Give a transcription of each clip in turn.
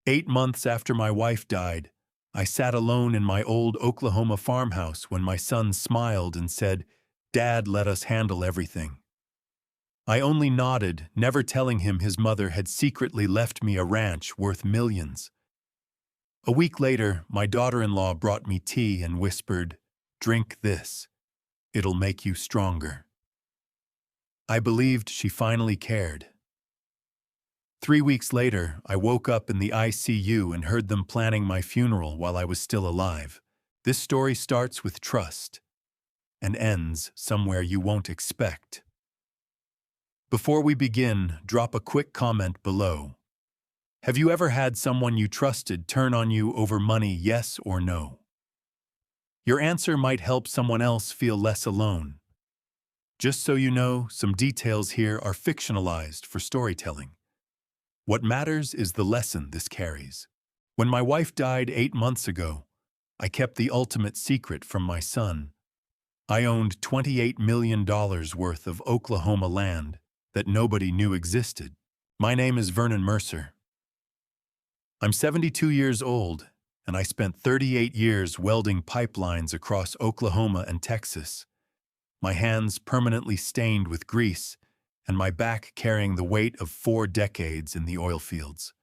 8 months after my wife died, I sat alone in my old Oklahoma farmhouse when my son smiled and said, "Dad let us handle everything." I only nodded, never telling him his mother had secretly left me a ranch worth millions. A week later, my daughter-in-law brought me tea and whispered, "Drink this. It'll make you stronger." I believed she finally cared. 3 weeks later, I woke up in the ICU and heard them planning my funeral while I was still alive. This story starts with trust and ends somewhere you won't expect. Before we begin, drop a quick comment below. Have you ever had someone you trusted turn on you over money, yes or no? Your answer might help someone else feel less alone. Just so you know, some details here are fictionalized for storytelling. What matters is the lesson this carries. When my wife died 8 months ago, I kept the ultimate secret from my son. I owned $28 million worth of Oklahoma land that nobody knew existed. My name is Vernon Mercer. I'm 72 years old, and I spent 38 years welding pipelines across Oklahoma and Texas, my hands permanently stained with grease, and my back carrying the weight of 4 decades in the oil fields.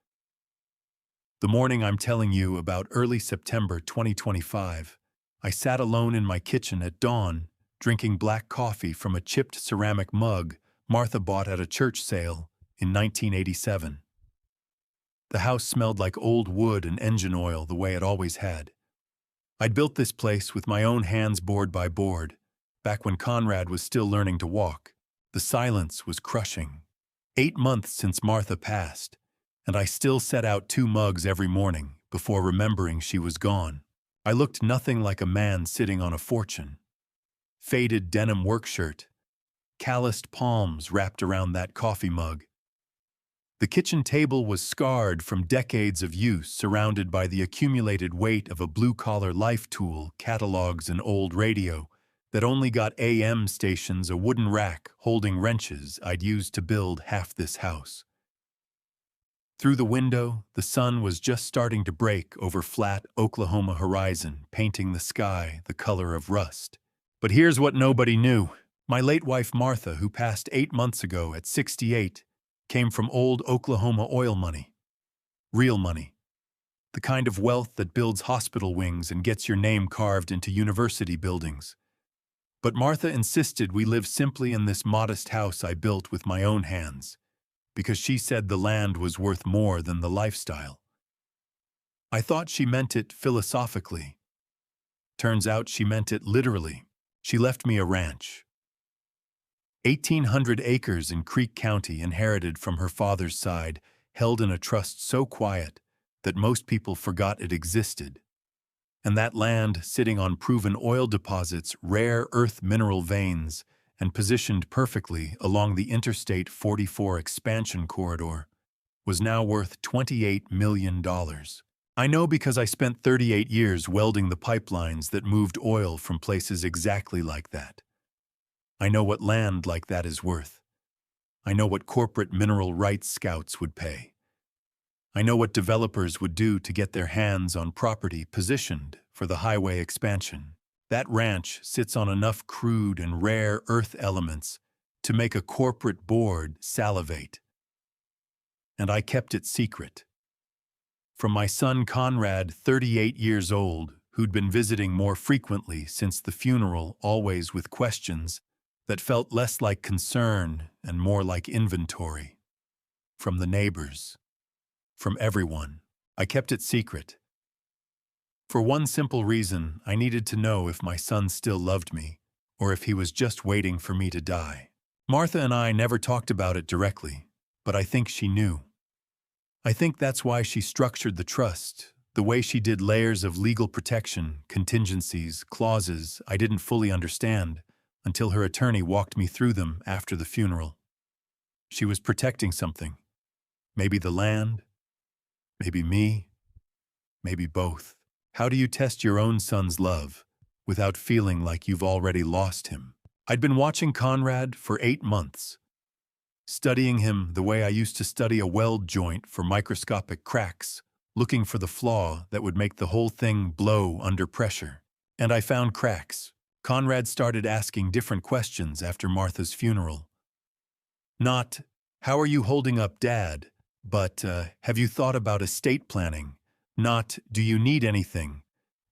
The morning I'm telling you about, early September 2025, I sat alone in my kitchen at dawn, drinking black coffee from a chipped ceramic mug Martha bought at a church sale in 1987. The house smelled like old wood and engine oil the way it always had. I'd built this place with my own hands board by board, back when Conrad was still learning to walk. The silence was crushing. 8 months since Martha passed, and I still set out 2 mugs every morning before remembering she was gone. I looked nothing like a man sitting on a fortune. Faded denim work shirt, calloused palms wrapped around that coffee mug. The kitchen table was scarred from decades of use, surrounded by the accumulated weight of a blue-collar life tool, catalogs, and old radio that only got AM stations, a wooden rack holding wrenches I'd used to build half this house. Through the window, the sun was just starting to break over flat Oklahoma horizon, painting the sky the color of rust. But here's what nobody knew. My late wife Martha, who passed 8 months ago at 68, came from old Oklahoma oil money. Real money. The kind of wealth that builds hospital wings and gets your name carved into university buildings. But Martha insisted we live simply in this modest house I built with my own hands, because she said the land was worth more than the lifestyle. I thought she meant it philosophically. Turns out she meant it literally. She left me a ranch. 1,800 acres in Creek County, inherited from her father's side, held in a trust so quiet that most people forgot it existed. And that land, sitting on proven oil deposits, rare earth mineral veins, and positioned perfectly along the Interstate 44 expansion corridor, was now worth $28 million. I know because I spent 38 years welding the pipelines that moved oil from places exactly like that. I know what land like that is worth. I know what corporate mineral rights scouts would pay. I know what developers would do to get their hands on property positioned for the highway expansion. That ranch sits on enough crude and rare earth elements to make a corporate board salivate. And I kept it secret. From my son Conrad, 38 years old, who'd been visiting more frequently since the funeral, always with questions that felt less like concern and more like inventory. From the neighbors. From everyone. I kept it secret. For one simple reason, I needed to know if my son still loved me, or if he was just waiting for me to die. Martha and I never talked about it directly, but I think she knew. I think that's why she structured the trust, the way she did layers of legal protection, contingencies, clauses I didn't fully understand, until her attorney walked me through them after the funeral. She was protecting something. Maybe the land, maybe me, maybe both. How do you test your own son's love without feeling like you've already lost him? I'd been watching Conrad for 8 months, studying him the way I used to study a weld joint for microscopic cracks looking for the flaw that would make the whole thing blow under pressure. And I found cracks. Conrad started asking different questions after Martha's funeral. Not, "How are you holding up, Dad?" but, "Have you thought about estate planning?" Not, "Do you need anything?"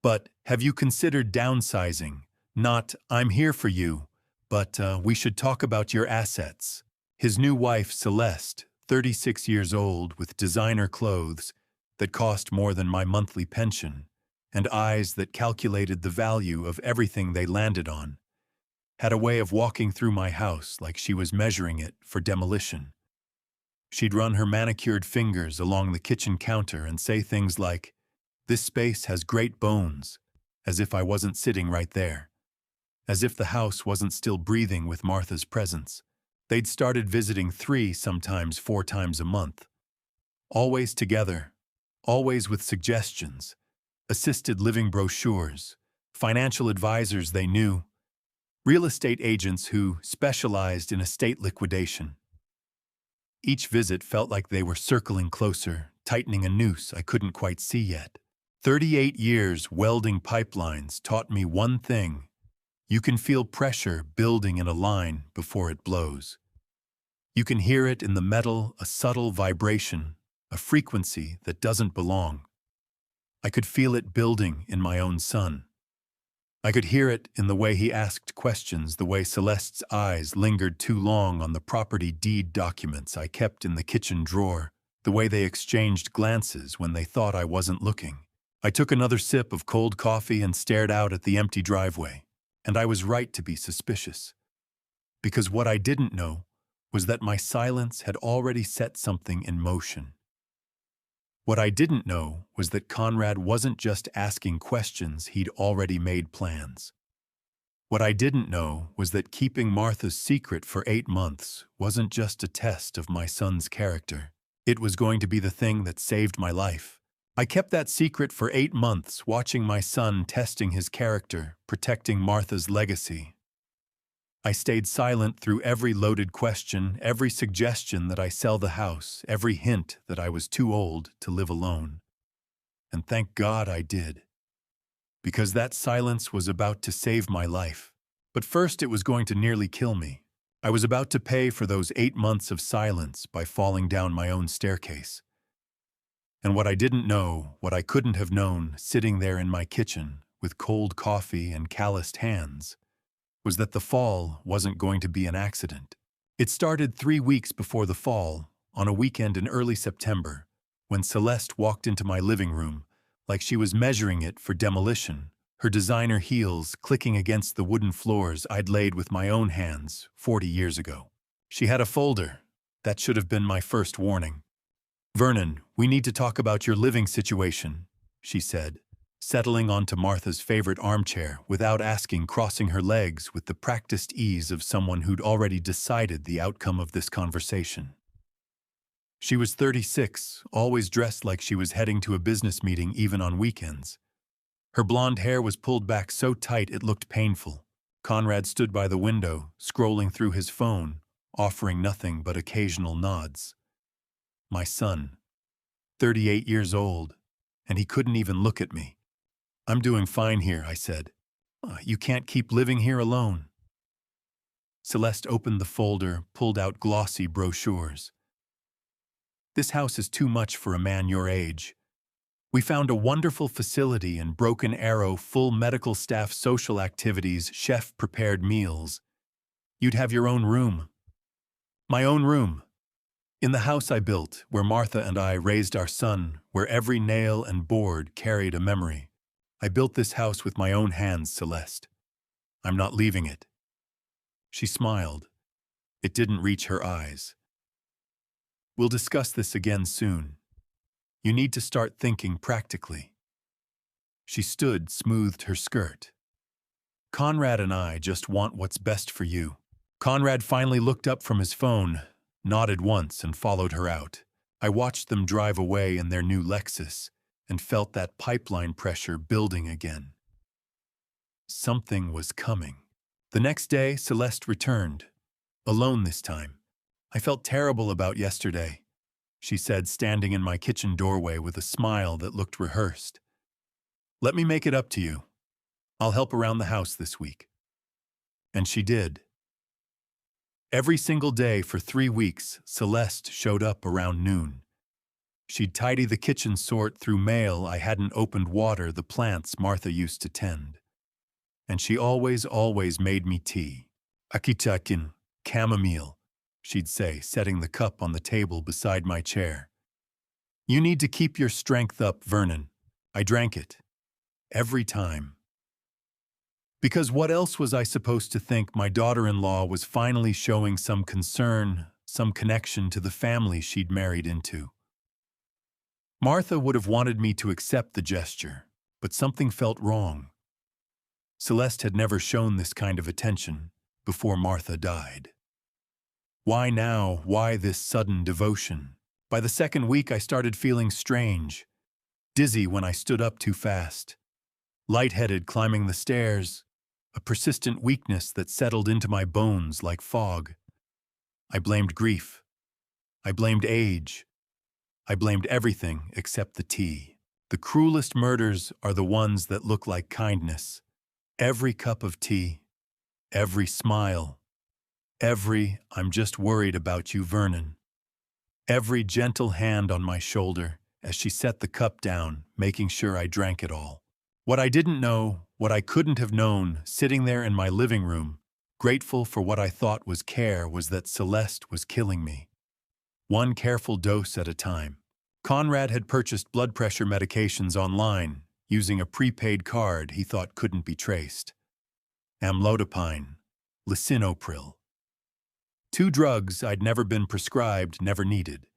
but, "Have you considered downsizing?" Not, "I'm here for you," but, "We should talk about your assets." His new wife, Celeste, 36 years old, with designer clothes that cost more than my monthly pension, and eyes that calculated the value of everything they landed on, had a way of walking through my house like she was measuring it for demolition. She'd run her manicured fingers along the kitchen counter and say things like, "This space has great bones," as if I wasn't sitting right there. As if the house wasn't still breathing with Martha's presence. They'd started visiting 3, sometimes 4 times a month. Always together, always with suggestions, assisted living brochures, financial advisors they knew, real estate agents who specialized in estate liquidation. Each visit felt like they were circling closer, tightening a noose I couldn't quite see yet. 38 years welding pipelines taught me one thing: you can feel pressure building in a line before it blows. You can hear it in the metal, a subtle vibration, a frequency that doesn't belong. I could feel it building in my own son. I could hear it in the way he asked questions, the way Celeste's eyes lingered too long on the property deed documents I kept in the kitchen drawer, the way they exchanged glances when they thought I wasn't looking. I took another sip of cold coffee and stared out at the empty driveway, and I was right to be suspicious. Because what I didn't know was that my silence had already set something in motion. What I didn't know was that Conrad wasn't just asking questions, he'd already made plans. What I didn't know was that keeping Martha's secret for 8 months wasn't just a test of my son's character. It was going to be the thing that saved my life. I kept that secret for 8 months, watching my son testing his character, protecting Martha's legacy. I stayed silent through every loaded question, every suggestion that I sell the house, every hint that I was too old to live alone. And thank God I did. Because that silence was about to save my life. But first it was going to nearly kill me. I was about to pay for those 8 months of silence by falling down my own staircase. And what I didn't know, what I couldn't have known, sitting there in my kitchen with cold coffee and calloused hands, was that the fall wasn't going to be an accident. It started 3 weeks before the fall, on a weekend in early September, when Celeste walked into my living room like she was measuring it for demolition, her designer heels clicking against the wooden floors I'd laid with my own hands 40 years ago. She had a folder. That should have been my first warning. "Vernon, we need to talk about your living situation," she said, settling onto Martha's favorite armchair without asking, crossing her legs with the practiced ease of someone who'd already decided the outcome of this conversation. She was 36, always dressed like she was heading to a business meeting even on weekends. Her blonde hair was pulled back so tight it looked painful. Conrad stood by the window, scrolling through his phone, offering nothing but occasional nods. My son, 38 years old, and he couldn't even look at me. "I'm doing fine here," I said. "You can't keep living here alone." Celeste opened the folder, pulled out glossy brochures. "This house is too much for a man your age. We found a wonderful facility in Broken Arrow, full medical staff, social activities, chef-prepared meals. You'd have your own room." My own room. In the house I built, where Martha and I raised our son, where every nail and board carried a memory. I built this house with my own hands, Celeste. I'm not leaving it. She smiled. It didn't reach her eyes. "We'll discuss this again soon. You need to start thinking practically." She stood, smoothed her skirt. "Conrad and I just want what's best for you." Conrad finally looked up from his phone, nodded once, and followed her out. I watched them drive away in their new Lexus and felt that pipeline pressure building again. Something was coming. The next day, Celeste returned. Alone this time. I felt terrible about yesterday. she said, standing in my kitchen doorway with a smile that looked rehearsed. Let me make it up to you. I'll help around the house this week. And she did. Every single day for 3 weeks, Celeste showed up around noon. She'd tidy the kitchen, sort through mail I hadn't opened, water the plants Martha used to tend. And she always made me tea. Akitakin, chamomile, she'd say, setting the cup on the table beside my chair. You need to keep your strength up, Vernon. I drank it. Every time. Because what else was I supposed to think? My daughter-in-law was finally showing some concern, some connection to the family she'd married into. Martha would have wanted me to accept the gesture, but something felt wrong. Celeste had never shown this kind of attention before Martha died. Why now? Why this sudden devotion? By the second week, I started feeling strange, dizzy when I stood up too fast, lightheaded climbing the stairs, a persistent weakness that settled into my bones like fog. I blamed grief. I blamed age. I blamed everything except the tea. The cruelest murders are the ones that look like kindness. Every cup of tea, every smile, every "I'm just worried about you, Vernon," every gentle hand on my shoulder as she set the cup down, making sure I drank it all. What I didn't know, what I couldn't have known, sitting there in my living room, grateful for what I thought was care, was that Celeste was killing me. One careful dose at a time. Conrad had purchased blood pressure medications online, using a prepaid card he thought couldn't be traced. Amlodipine, lisinopril. 2 drugs I'd never been prescribed, never needed.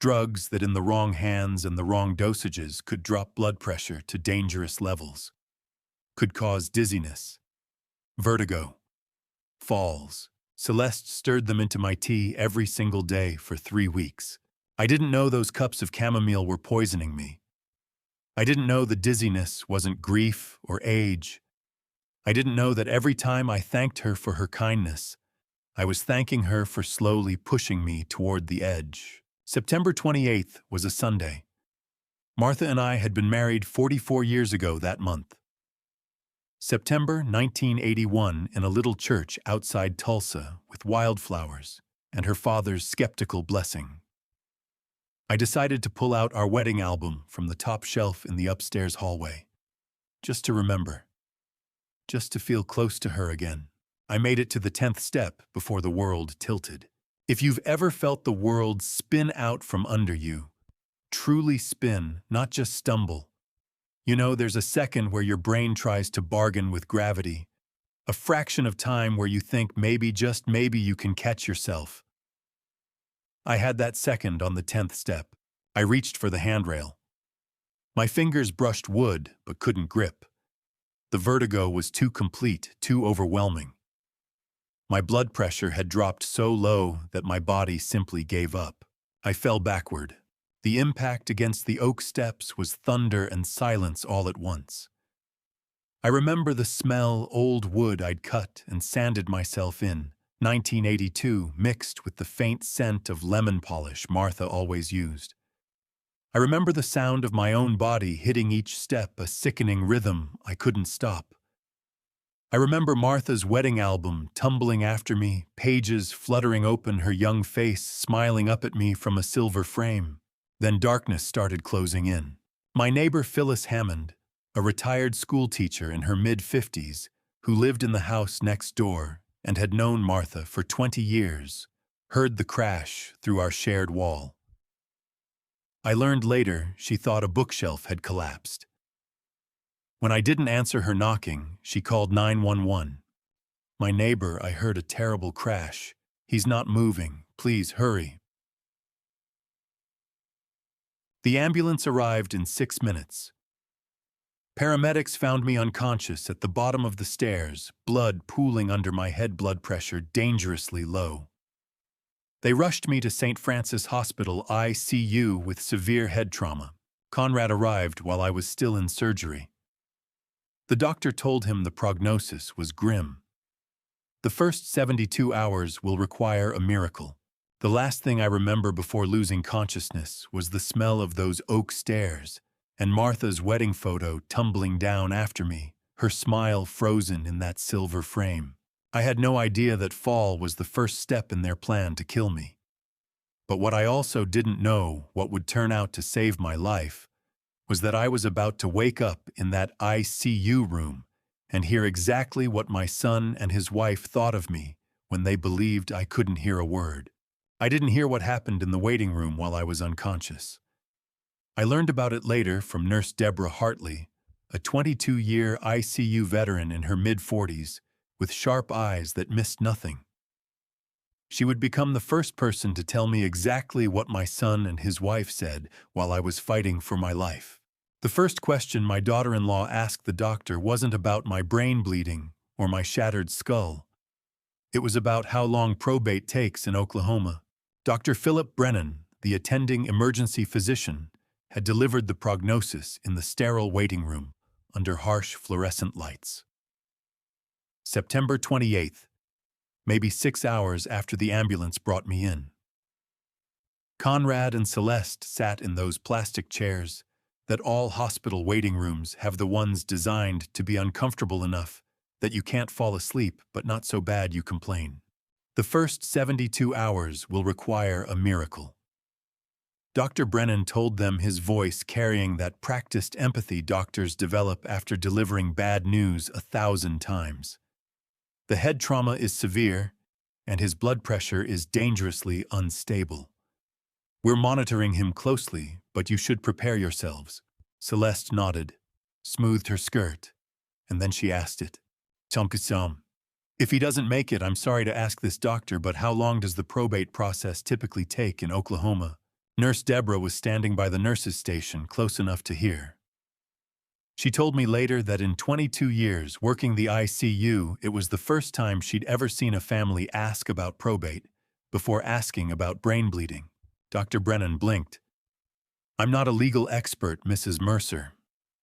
Drugs that in the wrong hands and the wrong dosages could drop blood pressure to dangerous levels. Could cause dizziness, vertigo, falls. Celeste stirred them into my tea every single day for 3 weeks. I didn't know those cups of chamomile were poisoning me. I didn't know the dizziness wasn't grief or age. I didn't know that every time I thanked her for her kindness, I was thanking her for slowly pushing me toward the edge. September 28th was a Sunday. Martha and I had been married 44 years ago that month. September 1981, in a little church outside Tulsa with wildflowers and her father's skeptical blessing. I decided to pull out our wedding album from the top shelf in the upstairs hallway, just to remember, just to feel close to her again. I made it to the 10th step before the world tilted. If you've ever felt the world spin out from under you, truly spin, not just stumble, you know, there's a second where your brain tries to bargain with gravity, a fraction of time where you think maybe, just maybe, you can catch yourself. I had that second on the 10th step. I reached for the handrail. My fingers brushed wood, but couldn't grip. The vertigo was too complete, too overwhelming. My blood pressure had dropped so low that my body simply gave up. I fell backward. The impact against the oak steps was thunder and silence all at once. I remember the smell, old wood I'd cut and sanded myself in, 1982, mixed with the faint scent of lemon polish Martha always used. I remember the sound of my own body hitting each step, a sickening rhythm I couldn't stop. I remember Martha's wedding album tumbling after me, pages fluttering open, her young face smiling up at me from a silver frame. Then darkness started closing in. My neighbor Phyllis Hammond, a retired school teacher in her mid-50s, who lived in the house next door and had known Martha for 20 years, heard the crash through our shared wall. I learned later she thought a bookshelf had collapsed. When I didn't answer her knocking, she called 911. My neighbor, I heard a terrible crash. He's not moving. Please hurry. The ambulance arrived in 6 minutes. Paramedics found me unconscious at the bottom of the stairs, blood pooling under my head, blood pressure dangerously low. They rushed me to St. Francis Hospital ICU with severe head trauma. Conrad arrived while I was still in surgery. The doctor told him the prognosis was grim. The first 72 hours will require a miracle. The last thing I remember before losing consciousness was the smell of those oak stairs and Martha's wedding photo tumbling down after me, her smile frozen in that silver frame. I had no idea that fall was the first step in their plan to kill me. But what I also didn't know, what would turn out to save my life, was that I was about to wake up in that ICU room and hear exactly what my son and his wife thought of me when they believed I couldn't hear a word. I didn't hear what happened in the waiting room while I was unconscious. I learned about it later from Nurse Deborah Hartley, a 22-year ICU veteran in her mid-40s with sharp eyes that missed nothing. She would become the first person to tell me exactly what my son and his wife said while I was fighting for my life. The first question my daughter-in-law asked the doctor wasn't about my brain bleeding or my shattered skull. It was about how long probate takes in Oklahoma. Dr. Philip Brennan, the attending emergency physician, had delivered the prognosis in the sterile waiting room under harsh fluorescent lights. September 28th, maybe 6 hours after the ambulance brought me in. Conrad and Celeste sat in those plastic chairs that all hospital waiting rooms have, the ones designed to be uncomfortable enough that you can't fall asleep but not so bad you complain. The first 72 hours will require a miracle. Dr. Brennan told them, his voice carrying that practiced empathy doctors develop after delivering bad news 1,000 times. The head trauma is severe, and his blood pressure is dangerously unstable. We're monitoring him closely, but you should prepare yourselves. Celeste nodded, smoothed her skirt, and then she asked it. If he doesn't make it, I'm sorry to ask this, doctor, but how long does the probate process typically take in Oklahoma? Nurse Deborah was standing by the nurses' station, close enough to hear. She told me later that in 22 years working the ICU, it was the first time she'd ever seen a family ask about probate before asking about brain bleeding. Dr. Brennan blinked. I'm not a legal expert, Mrs. Mercer.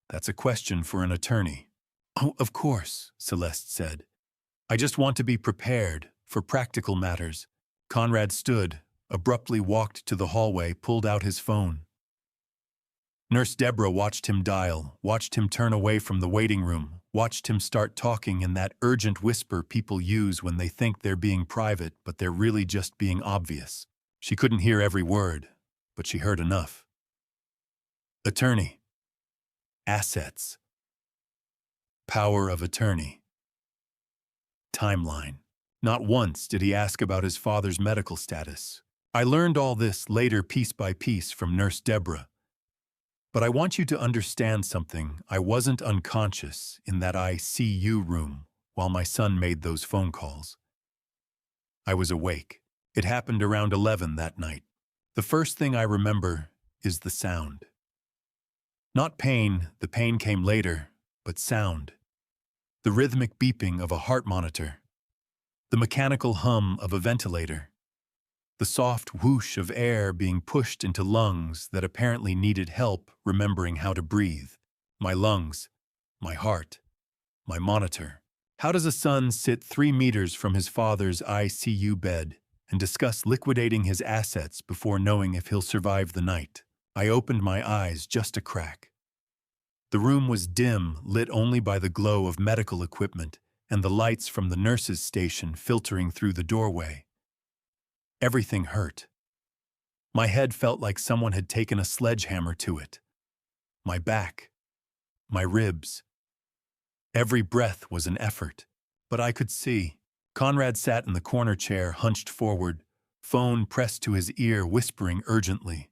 That's a question for an attorney. Oh, of course, Celeste said. I just want to be prepared for practical matters. Conrad stood, abruptly walked to the hallway, pulled out his phone. Nurse Deborah watched him dial, watched him turn away from the waiting room, watched him start talking in that urgent whisper people use when they think they're being private but they're really just being obvious. She couldn't hear every word, but she heard enough. Attorney. Assets. Power of attorney. Timeline. Not once did he ask about his father's medical status. I learned all this later, piece by piece, from Nurse Deborah. But I want you to understand something. I wasn't unconscious in that ICU room while my son made those phone calls. I was awake. It happened around 11 that night. The first thing I remember is the sound. Not pain, the pain came later, but sound. The rhythmic beeping of a heart monitor. The mechanical hum of a ventilator. The soft whoosh of air being pushed into lungs that apparently needed help remembering how to breathe. My lungs, my heart, my monitor. How does a son sit 3 meters from his father's ICU bed and discuss liquidating his assets before knowing if he'll survive the night? I opened my eyes just a crack. The room was dim, lit only by the glow of medical equipment and the lights from the nurses' station filtering through the doorway. Everything hurt. My head felt like someone had taken a sledgehammer to it. My back, my ribs. Every breath was an effort, but I could see. Conrad sat in the corner chair, hunched forward, phone pressed to his ear, whispering urgently.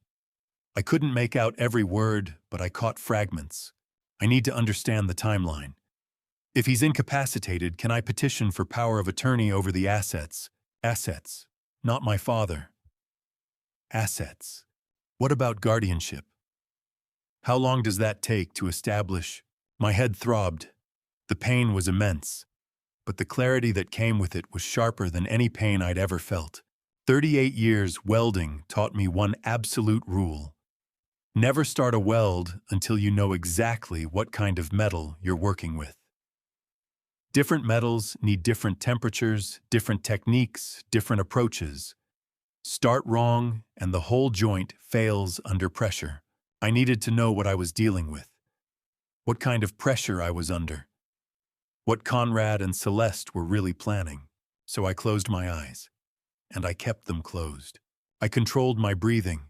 I couldn't make out every word, but I caught fragments. I need to understand the timeline. If he's incapacitated, can I petition for power of attorney over the assets? Assets. Not my father. Assets. What about guardianship? How long does that take to establish? My head throbbed. The pain was immense, but the clarity that came with it was sharper than any pain I'd ever felt. 38 years welding taught me one absolute rule. Never start a weld until you know exactly what kind of metal you're working with. Different metals need different temperatures, different techniques, different approaches. Start wrong, and the whole joint fails under pressure. I needed to know what I was dealing with, what kind of pressure I was under, what Conrad and Celeste were really planning. So I closed my eyes, and I kept them closed. I controlled my breathing,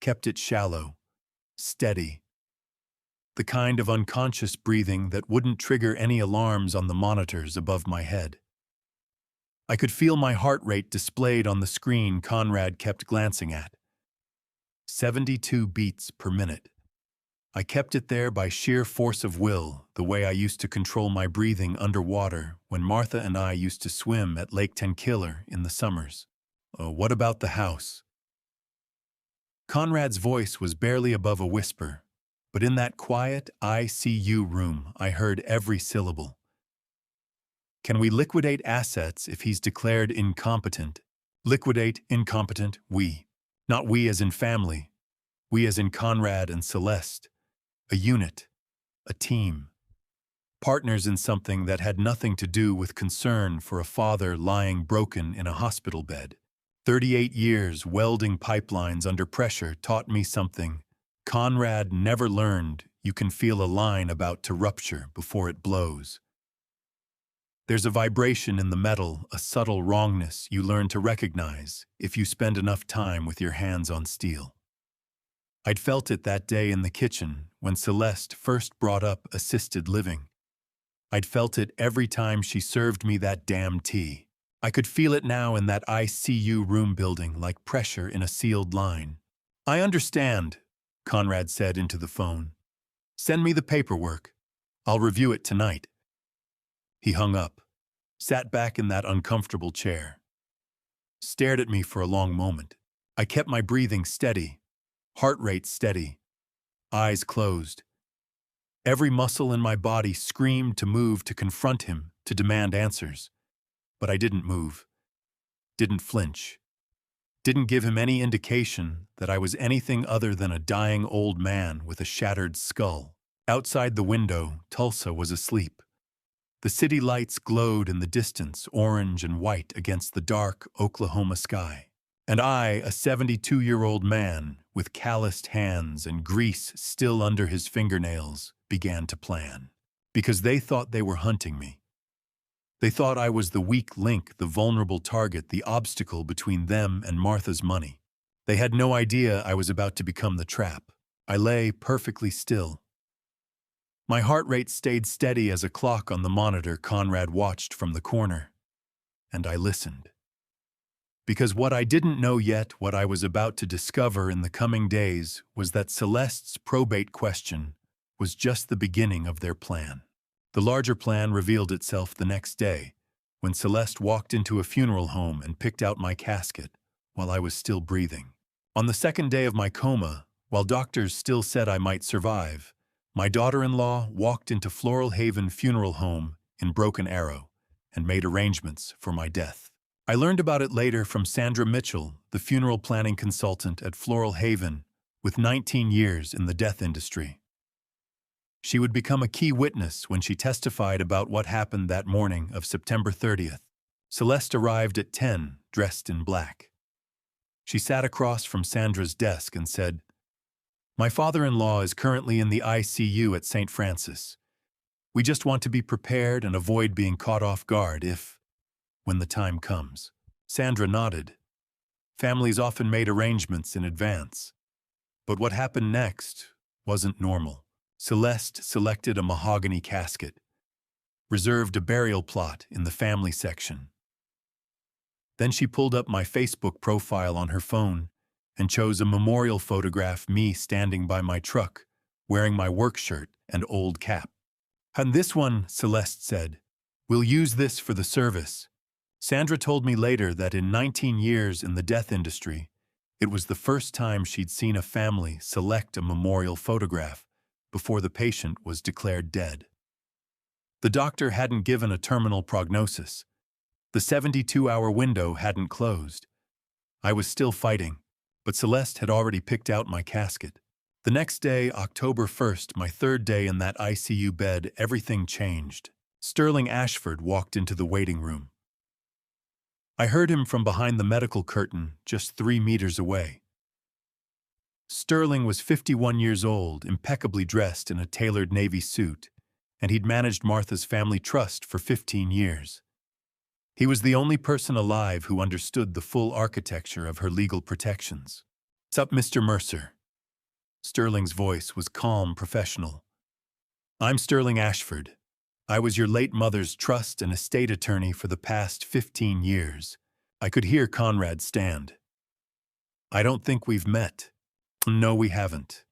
kept it shallow, steady, the kind of unconscious breathing that wouldn't trigger any alarms on the monitors above my head. I could feel my heart rate displayed on the screen Conrad kept glancing at. 72 beats per minute. I kept it there by sheer force of will, the way I used to control my breathing underwater when Martha and I used to swim at Lake Tenkiller in the summers. Oh, what about the house? Conrad's voice was barely above a whisper, but in that quiet ICU room I heard every syllable. Can we liquidate assets if he's declared incompetent? Liquidate incompetent, we. Not we as in family, we as in Conrad and Celeste. A unit, a team. Partners in something that had nothing to do with concern for a father lying broken in a hospital bed. 38 years welding pipelines under pressure taught me something Conrad never learned. You can feel a line about to rupture before it blows. There's a vibration in the metal, a subtle wrongness you learn to recognize if you spend enough time with your hands on steel. I'd felt it that day in the kitchen when Celeste first brought up assisted living. I'd felt it every time she served me that damn tea. I could feel it now in that ICU room building like pressure in a sealed line. I understand, Conrad said into the phone. Send me the paperwork. I'll review it tonight. He hung up, sat back in that uncomfortable chair, stared at me for a long moment. I kept my breathing steady, heart rate steady, eyes closed. Every muscle in my body screamed to move, to confront him, to demand answers. But I didn't move, didn't flinch, didn't give him any indication that I was anything other than a dying old man with a shattered skull. Outside the window, Tulsa was asleep. The city lights glowed in the distance, orange and white against the dark Oklahoma sky. And I, a 72-year-old man with calloused hands and grease still under his fingernails, began to plan. Because they thought they were hunting me. They thought I was the weak link, the vulnerable target, the obstacle between them and Martha's money. They had no idea I was about to become the trap. I lay perfectly still. My heart rate stayed steady as a clock on the monitor Conrad watched from the corner. And I listened. Because what I didn't know yet, what I was about to discover in the coming days, was that Celeste's probate question was just the beginning of their plan. The larger plan revealed itself the next day, when Celeste walked into a funeral home and picked out my casket while I was still breathing. On the second day of my coma, while doctors still said I might survive, my daughter-in-law walked into Floral Haven Funeral Home in Broken Arrow and made arrangements for my death. I learned about it later from Sandra Mitchell, the funeral planning consultant at Floral Haven, with 19 years in the death industry. She would become a key witness when she testified about what happened that morning of September 30th. Celeste arrived at 10, dressed in black. She sat across from Sandra's desk and said, "My father-in-law is currently in the ICU at St. Francis. We just want to be prepared and avoid being caught off guard when the time comes." Sandra nodded. Families often made arrangements in advance. But what happened next wasn't normal. Celeste selected a mahogany casket, reserved a burial plot in the family section. Then she pulled up my Facebook profile on her phone and chose a memorial photograph, me standing by my truck, wearing my work shirt and old cap. "And this one," Celeste said, "we'll use this for the service." Sandra told me later that in 19 years in the death industry, it was the first time she'd seen a family select a memorial photograph before the patient was declared dead. The doctor hadn't given a terminal prognosis. The 72-hour window hadn't closed. I was still fighting, but Celeste had already picked out my casket. The next day, October 1st, my third day in that ICU bed, everything changed. Sterling Ashford walked into the waiting room. I heard him from behind the medical curtain, just 3 meters away. Sterling was 51 years old, impeccably dressed in a tailored navy suit, and he'd managed Martha's family trust for 15 years. He was the only person alive who understood the full architecture of her legal protections. "What's up, Mr. Mercer?" Sterling's voice was calm, professional. "I'm Sterling Ashford. I was your late mother's trust and estate attorney for the past 15 years. I could hear Conrad stand. "I don't think we've met." "No, we haven't.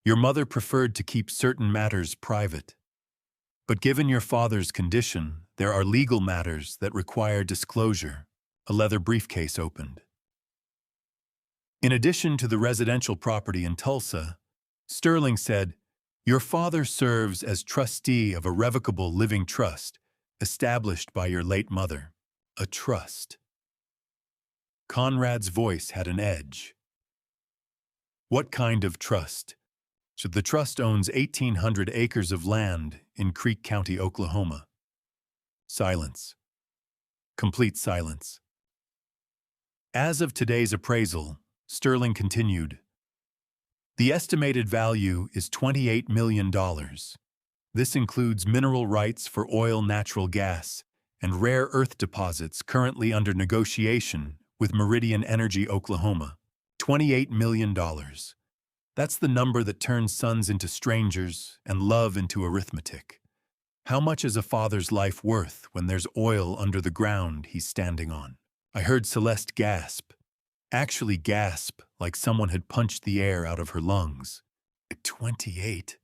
Your mother preferred to keep certain matters private. But given your father's condition, there are legal matters that require disclosure." A leather briefcase opened. In addition to the residential property in Tulsa, Sterling said, "Your father serves as trustee of a revocable living trust established by your late mother." A trust. Conrad's voice had an edge. "What kind of trust?" So the trust owns 1,800 acres of land in Creek County, Oklahoma. Silence. Complete silence. "As of today's appraisal," Sterling continued, "the estimated value is $28 million. This includes mineral rights for oil, natural gas, and rare earth deposits currently under negotiation with Meridian Energy, Oklahoma. $28 million. That's the number that turns sons into strangers and love into arithmetic. How much is a father's life worth when there's oil under the ground he's standing on?" I heard Celeste gasp. Actually gasp like someone had punched the air out of her lungs. 28?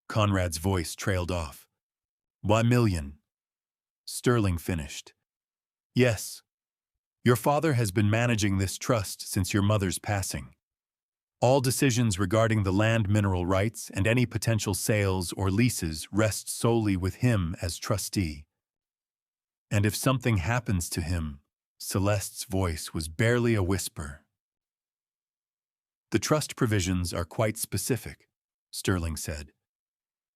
Conrad's voice trailed off. "1 million. Sterling finished. "Yes. Your father has been managing this trust since your mother's passing. All decisions regarding the land mineral rights and any potential sales or leases rest solely with him as trustee. And if something happens to him," Celeste's voice was barely a whisper. "The trust provisions are quite specific," Sterling said.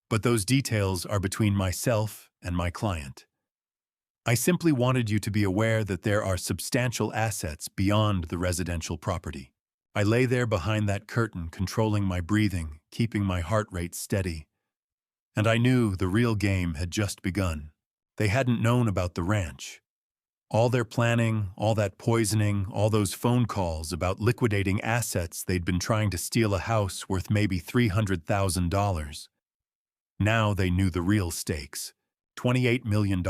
"But those details are between myself and my client. I simply wanted you to be aware that there are substantial assets beyond the residential property." I lay there behind that curtain, controlling my breathing, keeping my heart rate steady. And I knew the real game had just begun. They hadn't known about the ranch. All their planning, all that poisoning, all those phone calls about liquidating assets they'd been trying to steal a house worth maybe $300,000. Now they knew the real stakes. $28 million.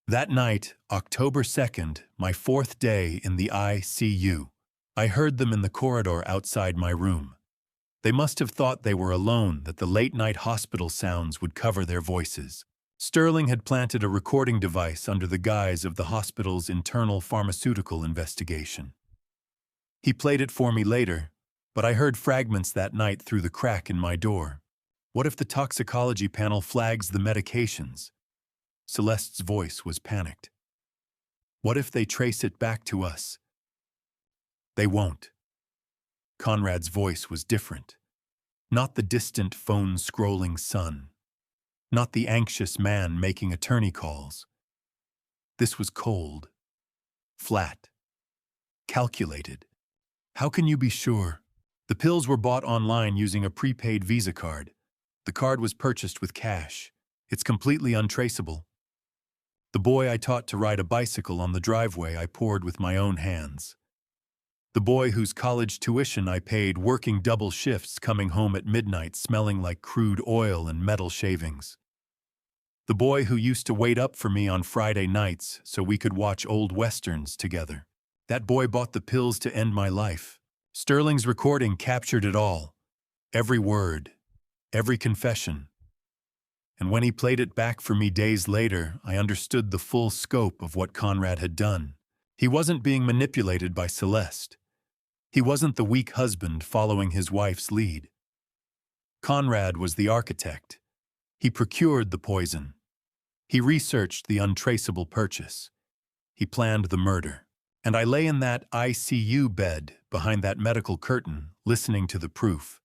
That night, October 2nd, my 4th day in the ICU, I heard them in the corridor outside my room. They must have thought they were alone, that the late-night hospital sounds would cover their voices. Sterling had planted a recording device under the guise of the hospital's internal pharmaceutical investigation. He played it for me later, but I heard fragments that night through the crack in my door. What if the toxicology panel flags the medications? Celeste's voice was panicked. What if they trace it back to us? They won't. Conrad's voice was different. Not the distant phone-scrolling son. Not the anxious man making attorney calls. This was cold. Flat. Calculated. How can you be sure? The pills were bought online using a prepaid Visa card. The card was purchased with cash. It's completely untraceable. The boy I taught to ride a bicycle on the driveway I poured with my own hands. The boy whose college tuition I paid working double shifts, coming home at midnight smelling like crude oil and metal shavings. The boy who used to wait up for me on Friday nights so we could watch old westerns together. That boy bought the pills to end my life. Sterling's recording captured it all. Every word. Every confession. And when he played it back for me days later, I understood the full scope of what Conrad had done. He wasn't being manipulated by Celeste. He wasn't the weak husband following his wife's lead. Conrad was the architect. He procured the poison. He researched the untraceable purchase. He planned the murder. And I lay in that ICU bed behind that medical curtain, listening to the proof.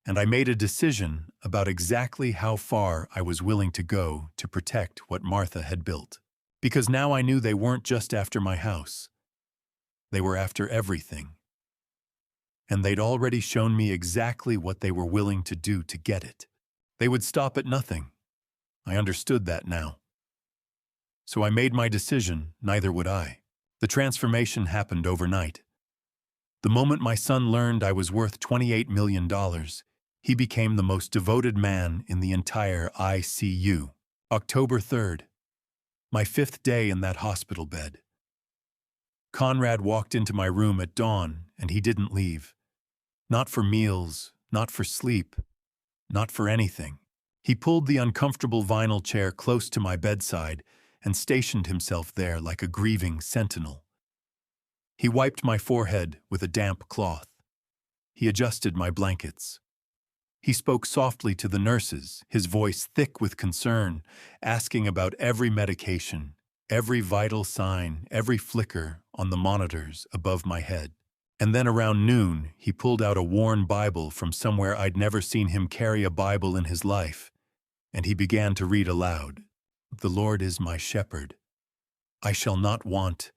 And I made a decision about exactly how far I was willing to go to protect what Martha had built. Because now I knew they weren't just after my house. They were after everything. And they'd already shown me exactly what they were willing to do to get it. They would stop at nothing. I understood that now. So I made my decision, neither would I. The transformation happened overnight. The moment my son learned I was worth $28 million, he became the most devoted man in the entire ICU. October 3rd, my 5th day in that hospital bed. Conrad walked into my room at dawn, and he didn't leave. Not for meals, not for sleep, not for anything. He pulled the uncomfortable vinyl chair close to my bedside and stationed himself there like a grieving sentinel. He wiped my forehead with a damp cloth. He adjusted my blankets. He spoke softly to the nurses, his voice thick with concern, asking about every medication, every vital sign, every flicker on the monitors above my head. And then around noon, he pulled out a worn Bible from somewhere I'd never seen him carry a Bible in his life, and he began to read aloud. "The Lord is my shepherd. I shall not want."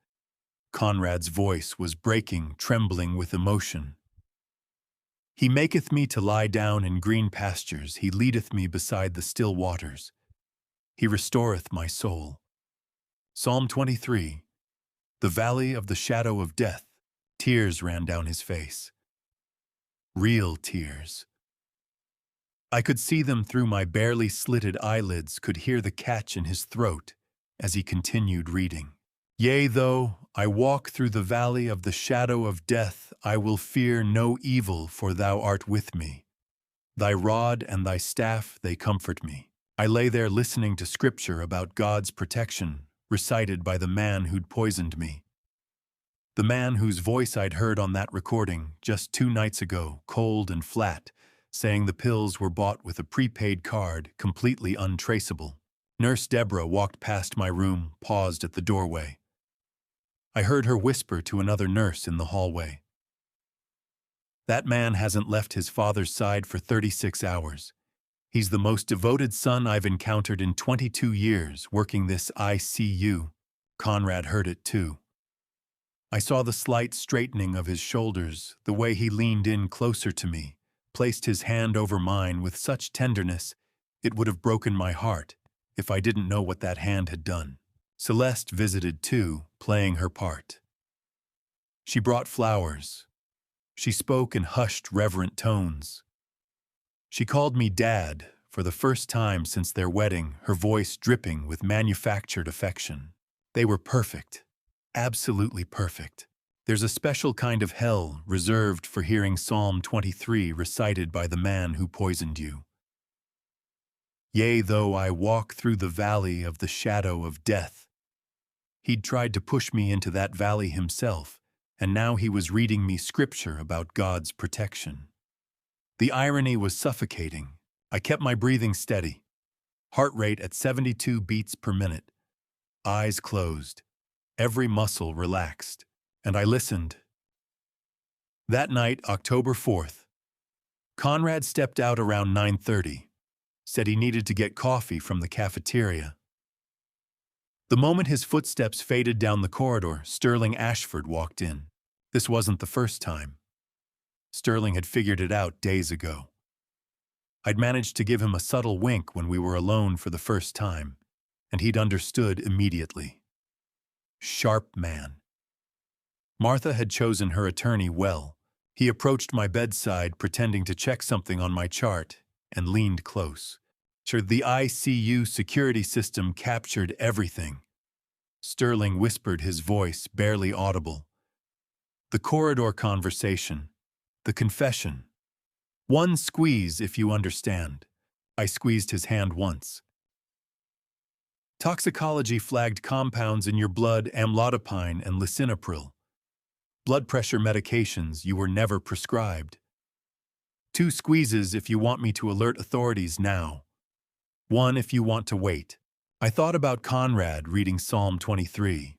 Conrad's voice was breaking, trembling with emotion. "He maketh me to lie down in green pastures. He leadeth me beside the still waters. He restoreth my soul." Psalm 23. The valley of the shadow of death. Tears ran down his face. Real tears. I could see them through my barely slitted eyelids, could hear the catch in his throat as he continued reading. "Yea, though I walk through the valley of the shadow of death, I will fear no evil, for thou art with me. Thy rod and thy staff, they comfort me." I lay there listening to scripture about God's protection, recited by the man who'd poisoned me. The man whose voice I'd heard on that recording just 2 nights ago, cold and flat, saying the pills were bought with a prepaid card, completely untraceable. Nurse Deborah walked past my room, paused at the doorway. I heard her whisper to another nurse in the hallway. "That man hasn't left his father's side for 36 hours. He's the most devoted son I've encountered in 22 years working this ICU." Conrad heard it too. I saw the slight straightening of his shoulders, the way he leaned in closer to me, placed his hand over mine with such tenderness it would have broken my heart if I didn't know what that hand had done. Celeste visited too, playing her part. She brought flowers. She spoke in hushed, reverent tones. She called me Dad for the first time since their wedding, her voice dripping with manufactured affection. They were perfect. Absolutely perfect. There's a special kind of hell reserved for hearing Psalm 23 recited by the man who poisoned you. "Yea, though I walk through the valley of the shadow of death." He'd tried to push me into that valley himself, and now he was reading me scripture about God's protection. The irony was suffocating. I kept my breathing steady, heart rate at 72 beats per minute, eyes closed, every muscle relaxed, and I listened. That night, October 4th, Conrad stepped out around 9:30, said he needed to get coffee from the cafeteria. The moment his footsteps faded down the corridor, Sterling Ashford walked in. This wasn't the first time. Sterling had figured it out days ago. I'd managed to give him a subtle wink when we were alone for the first time, and he'd understood immediately. Sharp man. Martha had chosen her attorney well. He approached my bedside, pretending to check something on my chart, and leaned close. Sure, the ICU security system captured everything. Sterling whispered, his voice barely audible. The corridor conversation. The confession. One squeeze, if you understand. I squeezed his hand once. Toxicology flagged compounds in your blood, amlodipine and lisinopril. Blood pressure medications you were never prescribed. 2 squeezes if you want me to alert authorities now. 1 if you want to wait. I thought about Conrad reading Psalm 23.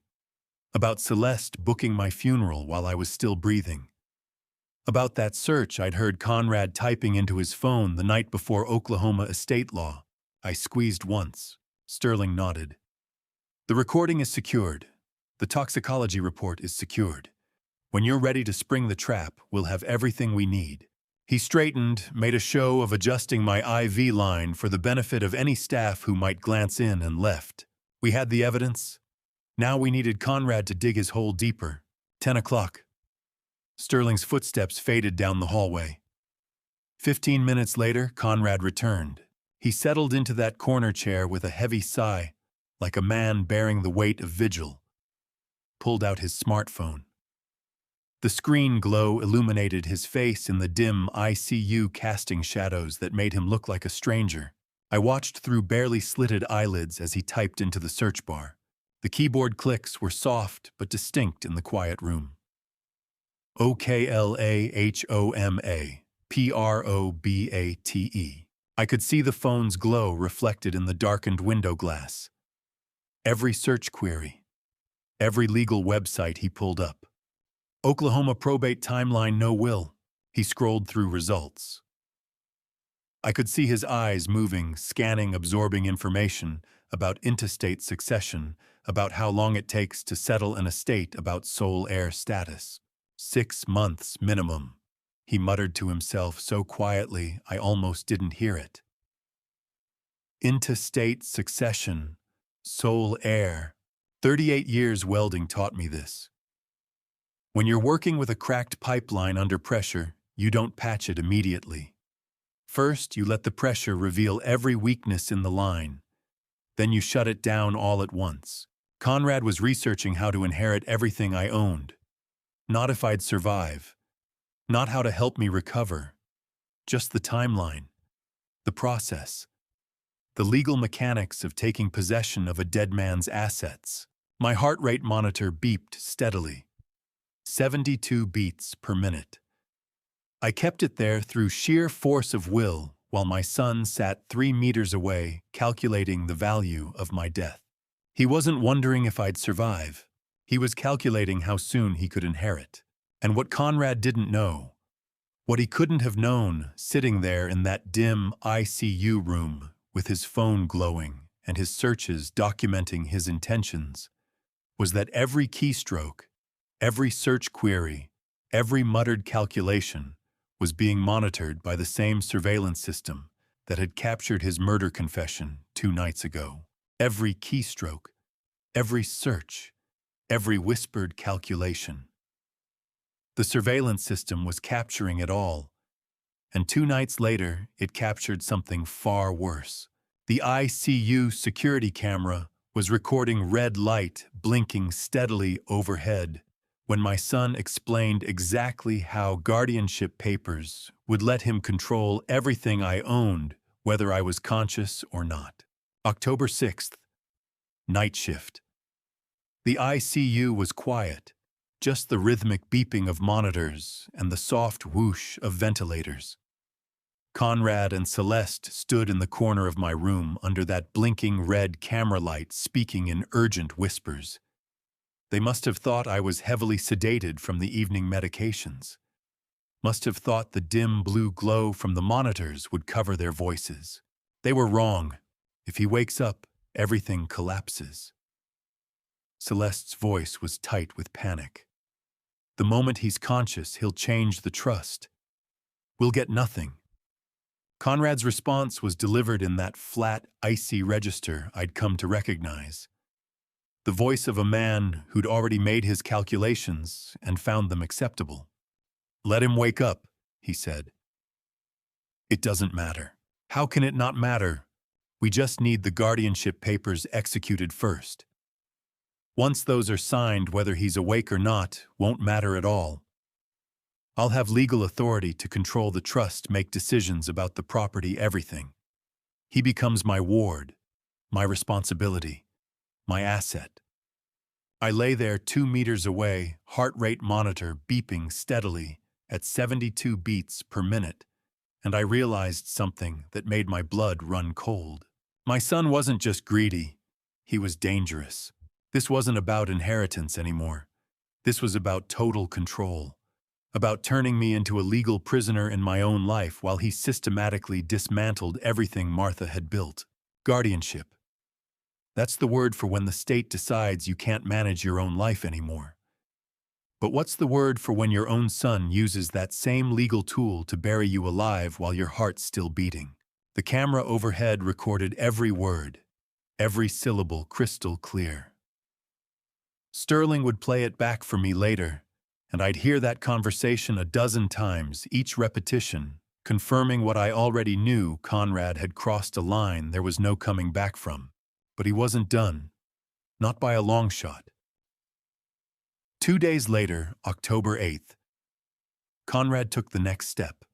About Celeste booking my funeral while I was still breathing. About that search I'd heard Conrad typing into his phone the night before Oklahoma estate law. I squeezed once. Sterling nodded. The recording is secured. The toxicology report is secured. When you're ready to spring the trap, we'll have everything we need. He straightened, made a show of adjusting my IV line for the benefit of any staff who might glance in, and left. We had the evidence. Now we needed Conrad to dig his hole deeper. 10 o'clock. Sterling's footsteps faded down the hallway. 15 minutes later, Conrad returned. He settled into that corner chair with a heavy sigh, like a man bearing the weight of vigil. Pulled out his smartphone. The screen glow illuminated his face in the dim ICU casting shadows that made him look like a stranger. I watched through barely slitted eyelids as he typed into the search bar. The keyboard clicks were soft but distinct in the quiet room. OKLAHOMA, PROBATE. I could see the phone's glow reflected in the darkened window glass. Every search query, every legal website he pulled up. Oklahoma probate timeline no will. He scrolled through results. I could see his eyes moving, scanning, absorbing information about intestate succession, about how long it takes to settle an estate, about sole heir status. 6 months minimum, he muttered to himself so quietly I almost didn't hear it. Intestate succession, sole heir. 38 years welding taught me this. When you're working with a cracked pipeline under pressure, you don't patch it immediately. First, you let the pressure reveal every weakness in the line. Then you shut it down all at once. Conrad was researching how to inherit everything I owned. Not if I'd survive. Not how to help me recover. Just the timeline. The process. The legal mechanics of taking possession of a dead man's assets. My heart rate monitor beeped steadily. 72 beats per minute. I kept it there through sheer force of will while my son sat 3 meters away calculating the value of my death. He wasn't wondering if I'd survive. He was calculating how soon he could inherit. And what Conrad didn't know, what he couldn't have known sitting there in that dim ICU room with his phone glowing and his searches documenting his intentions, was that every keystroke, every search query, every muttered calculation was being monitored by the same surveillance system that had captured his murder confession 2 nights ago. Every keystroke, every search, every whispered calculation. The surveillance system was capturing it all, and 2 nights later it captured something far worse. The ICU security camera was recording red light blinking steadily overhead when my son explained exactly how guardianship papers would let him control everything I owned, whether I was conscious or not. October 6th, night shift. The ICU was quiet, just the rhythmic beeping of monitors and the soft whoosh of ventilators. Conrad and Celeste stood in the corner of my room under that blinking red camera light speaking in urgent whispers. They must have thought I was heavily sedated from the evening medications. Must have thought the dim blue glow from the monitors would cover their voices. They were wrong. If he wakes up, everything collapses. Celeste's voice was tight with panic. The moment he's conscious, he'll change the trust. We'll get nothing. Conrad's response was delivered in that flat, icy register I'd come to recognize. The voice of a man who'd already made his calculations and found them acceptable. "Let him wake up," he said. "It doesn't matter." "How can it not matter? We just need the guardianship papers executed first. Once those are signed, whether he's awake or not won't matter at all. I'll have legal authority to control the trust, make decisions about the property, everything. He becomes my ward, my responsibility, my asset." I lay there 2 meters away, heart rate monitor beeping steadily at 72 beats per minute, and I realized something that made my blood run cold. My son wasn't just greedy, he was dangerous. This wasn't about inheritance anymore. This was about total control, about turning me into a legal prisoner in my own life while he systematically dismantled everything Martha had built. Guardianship. That's the word for when the state decides you can't manage your own life anymore. But what's the word for when your own son uses that same legal tool to bury you alive while your heart's still beating? The camera overhead recorded every word, every syllable crystal clear. Sterling would play it back for me later, and I'd hear that conversation a dozen times, each repetition, confirming what I already knew: Conrad had crossed a line there was no coming back from. But he wasn't done. Not by a long shot. 2 days later, October 8th, Conrad took the next step.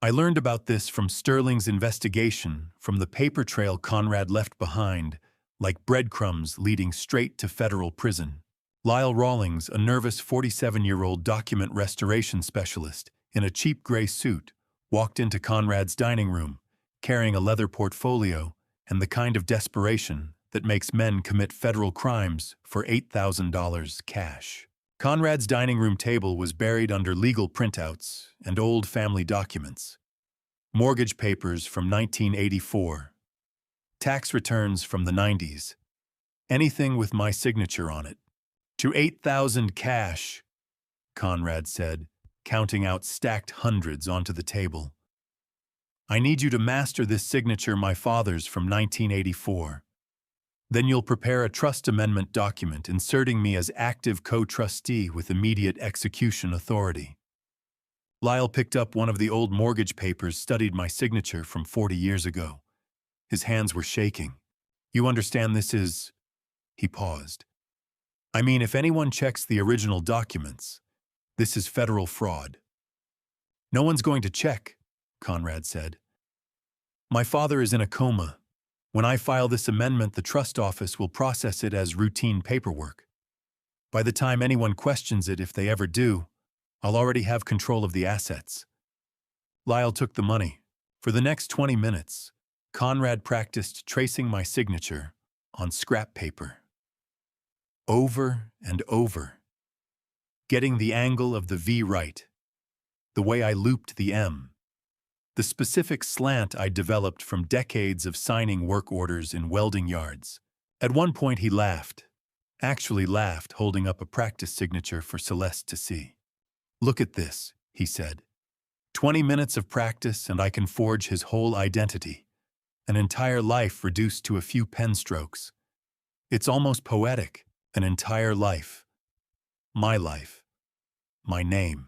I learned about this from Sterling's investigation, from the paper trail Conrad left behind, like breadcrumbs leading straight to federal prison. Lyle Rawlings, a nervous 47-year-old document restoration specialist in a cheap gray suit, walked into Conrad's dining room, carrying a leather portfolio and the kind of desperation that makes men commit federal crimes for $8,000 cash. Conrad's dining room table was buried under legal printouts and old family documents. Mortgage papers from 1984. Tax returns from the 90s. Anything with my signature on it. To $8,000 cash, Conrad said, counting out stacked hundreds onto the table. I need you to master this signature, my father's from 1984. Then you'll prepare a trust amendment document inserting me as active co-trustee with immediate execution authority. Lyle picked up one of the old mortgage papers, studied my signature from 40 years ago. His hands were shaking. You understand this is... He paused. I mean, if anyone checks the original documents, this is federal fraud. No one's going to check, Conrad said. My father is in a coma. When I file this amendment, the trust office will process it as routine paperwork. By the time anyone questions it, if they ever do, I'll already have control of the assets. Lyle took the money. For the next 20 minutes, Conrad practiced tracing my signature on scrap paper. Over and over. Getting the angle of the V right. The way I looped the M. The specific slant I developed from decades of signing work orders in welding yards. At one point he laughed. Actually laughed, holding up a practice signature for Celeste to see. Look at this, he said. 20 minutes of practice and I can forge his whole identity. An entire life reduced to a few pen strokes. It's almost poetic. An entire life. My life. My name.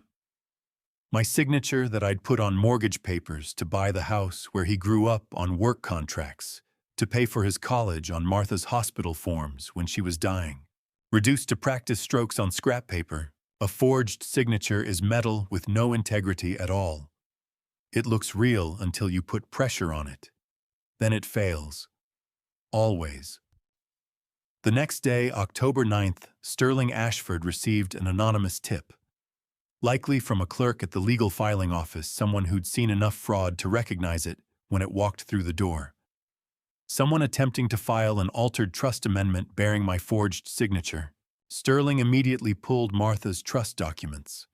My signature that I'd put on mortgage papers to buy the house where he grew up, on work contracts, to pay for his college, on Martha's hospital forms when she was dying. Reduced to practice strokes on scrap paper, a forged signature is metal with no integrity at all. It looks real until you put pressure on it. Then it fails. Always. The next day, October 9th, Sterling Ashford received an anonymous tip. Likely from a clerk at the legal filing office, someone who'd seen enough fraud to recognize it when it walked through the door. Someone attempting to file an altered trust amendment bearing my forged signature. Sterling immediately pulled Martha's trust documents.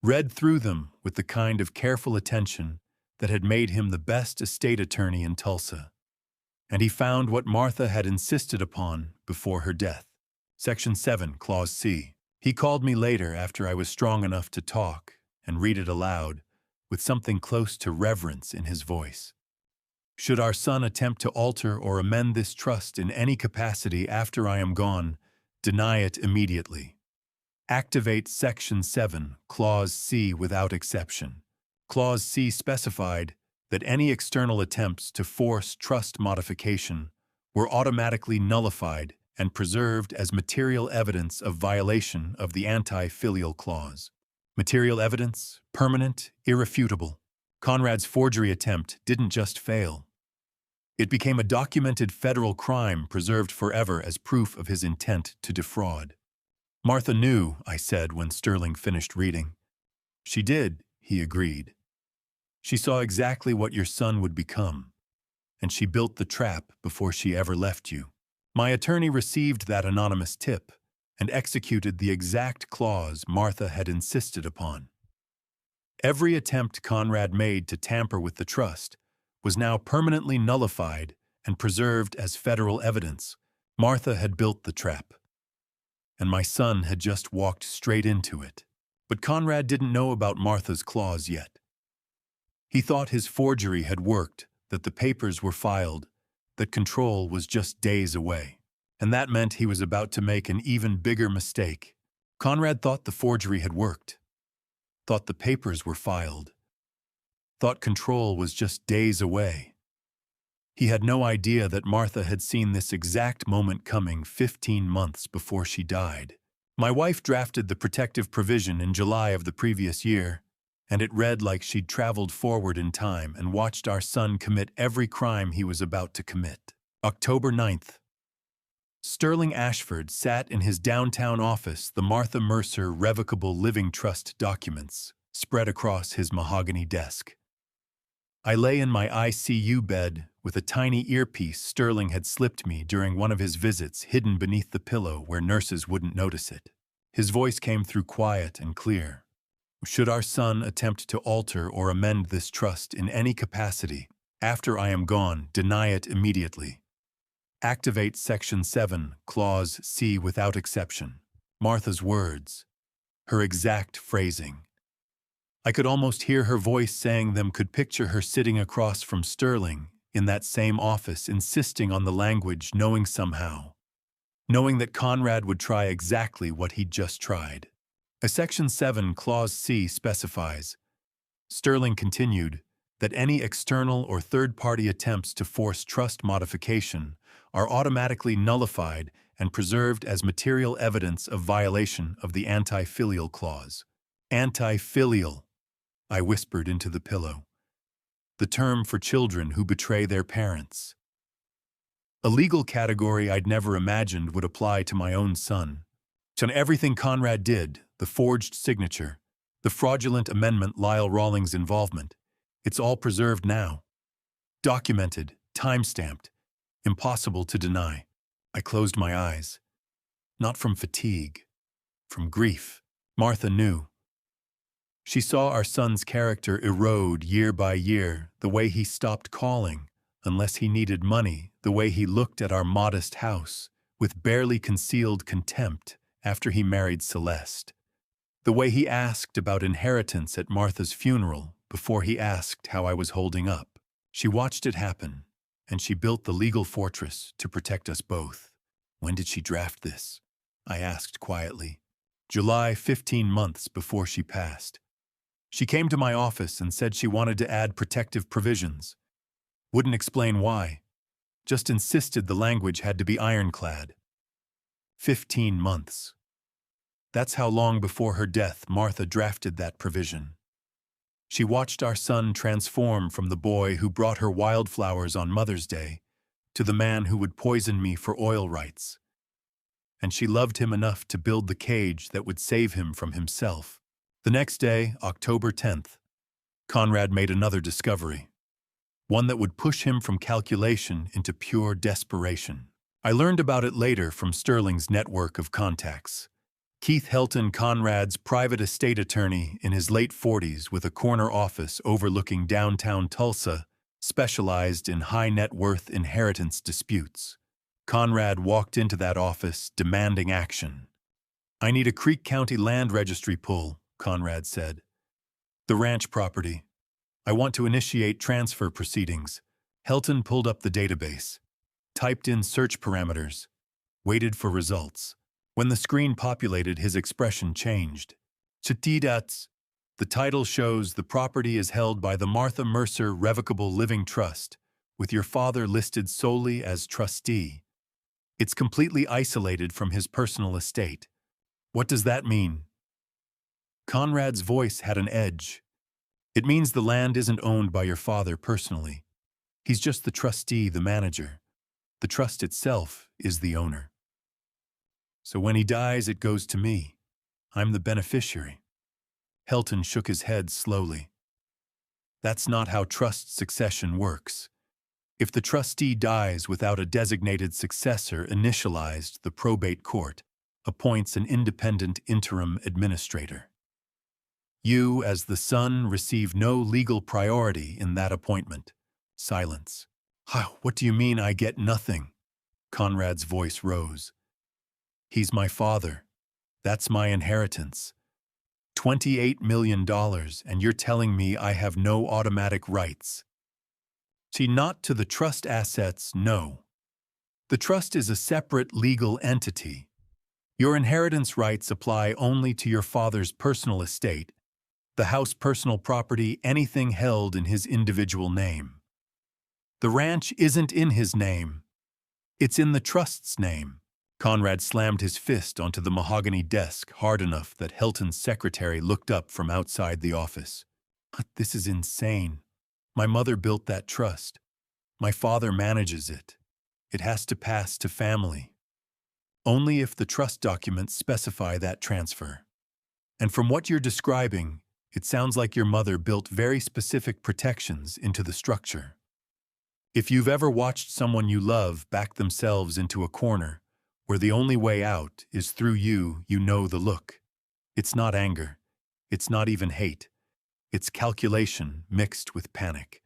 Read through them with the kind of careful attention that had made him the best estate attorney in Tulsa. And he found what Martha had insisted upon before her death. Section 7, Clause C. He called me later after I was strong enough to talk and read it aloud, with something close to reverence in his voice. Should our son attempt to alter or amend this trust in any capacity after I am gone, deny it immediately. Activate Section 7, Clause C without exception. Clause C specified that any external attempts to force trust modification were automatically nullified and preserved as material evidence of violation of the anti-filial clause. Material evidence, permanent, irrefutable. Conrad's forgery attempt didn't just fail. It became a documented federal crime preserved forever as proof of his intent to defraud. Martha knew, I said when Sterling finished reading. She did, he agreed. She saw exactly what your son would become, and she built the trap before she ever left you. My attorney received that anonymous tip and executed the exact clause Martha had insisted upon. Every attempt Conrad made to tamper with the trust was now permanently nullified and preserved as federal evidence. Martha had built the trap, and my son had just walked straight into it. But Conrad didn't know about Martha's clause yet. He thought his forgery had worked, that the papers were filed, that control was just days away. And that meant he was about to make an even bigger mistake. Conrad thought the forgery had worked, thought the papers were filed, thought control was just days away. He had no idea that Martha had seen this exact moment coming 15 months before she died. My wife drafted the protective provision in July of the previous year, and it read like she'd traveled forward in time and watched our son commit every crime he was about to commit. October 9th. Sterling Ashford sat in his downtown office, the Martha Mercer Revocable Living Trust documents spread across his mahogany desk. I lay in my ICU bed with a tiny earpiece Sterling had slipped me during one of his visits, hidden beneath the pillow where nurses wouldn't notice it. His voice came through quiet and clear. Should our son attempt to alter or amend this trust in any capacity, after I am gone, deny it immediately. Activate Section 7, Clause C without exception. Martha's words, her exact phrasing. I could almost hear her voice saying them, could picture her sitting across from Sterling in that same office, insisting on the language, knowing that Conrad would try exactly what he'd just tried. A Section 7, Clause C specifies, Sterling continued, that any external or third-party attempts to force trust modification are automatically nullified and preserved as material evidence of violation of the anti-filial clause. Anti-filial, I whispered into the pillow. The term for children who betray their parents. A legal category I'd never imagined would apply to my own son. On everything Conrad did, the forged signature, the fraudulent amendment, Lyle Rawlings' involvement, it's all preserved now. Documented, time-stamped, impossible to deny. I closed my eyes. Not from fatigue, from grief. Martha knew. She saw our son's character erode year by year, the way he stopped calling, unless he needed money, the way he looked at our modest house, with barely concealed contempt after he married Celeste, the way he asked about inheritance at Martha's funeral before he asked how I was holding up. She watched it happen, and she built the legal fortress to protect us both. When did she draft this? I asked quietly. July, 15 months before she passed. She came to my office and said she wanted to add protective provisions. Wouldn't explain why. Just insisted the language had to be ironclad. 15 months. That's how long before her death Martha drafted that provision. She watched our son transform from the boy who brought her wildflowers on Mother's Day to the man who would poison me for oil rights. And she loved him enough to build the cage that would save him from himself. The next day, October 10th, Conrad made another discovery, one that would push him from calculation into pure desperation. I learned about it later from Sterling's network of contacts. Keith Helton, Conrad's private estate attorney in his late 40s with a corner office overlooking downtown Tulsa, specialized in high-net-worth inheritance disputes. Conrad walked into that office demanding action. "I need a Creek County land registry pull," Conrad said. "The ranch property. I want to initiate transfer proceedings." Helton pulled up the database, typed in search parameters, waited for results. When the screen populated, his expression changed. "Chitidats." The title shows the property is held by the Martha Mercer Revocable Living Trust, with your father listed solely as trustee. It's completely isolated from his personal estate. What does that mean? Conrad's voice had an edge. It means the land isn't owned by your father personally. He's just the trustee, the manager. The trust itself is the owner. So when he dies, it goes to me. I'm the beneficiary. Helton shook his head slowly. That's not how trust succession works. If the trustee dies without a designated successor initialized, the probate court appoints an independent interim administrator. You, as the son, receive no legal priority in that appointment. Silence. What do you mean I get nothing? Conrad's voice rose. He's my father. That's my inheritance. $28 million, and you're telling me I have no automatic rights. See, not to the trust assets, no. The trust is a separate legal entity. Your inheritance rights apply only to your father's personal estate, the house, personal property, anything held in his individual name. The ranch isn't in his name. It's in the trust's name. Conrad slammed his fist onto the mahogany desk hard enough that Helton's secretary looked up from outside the office. This is insane. My mother built that trust. My father manages it. It has to pass to family. Only if the trust documents specify that transfer. And from what you're describing, it sounds like your mother built very specific protections into the structure. If you've ever watched someone you love back themselves into a corner, where the only way out is through you, you know the look. It's not anger. It's not even hate. It's calculation mixed with panic.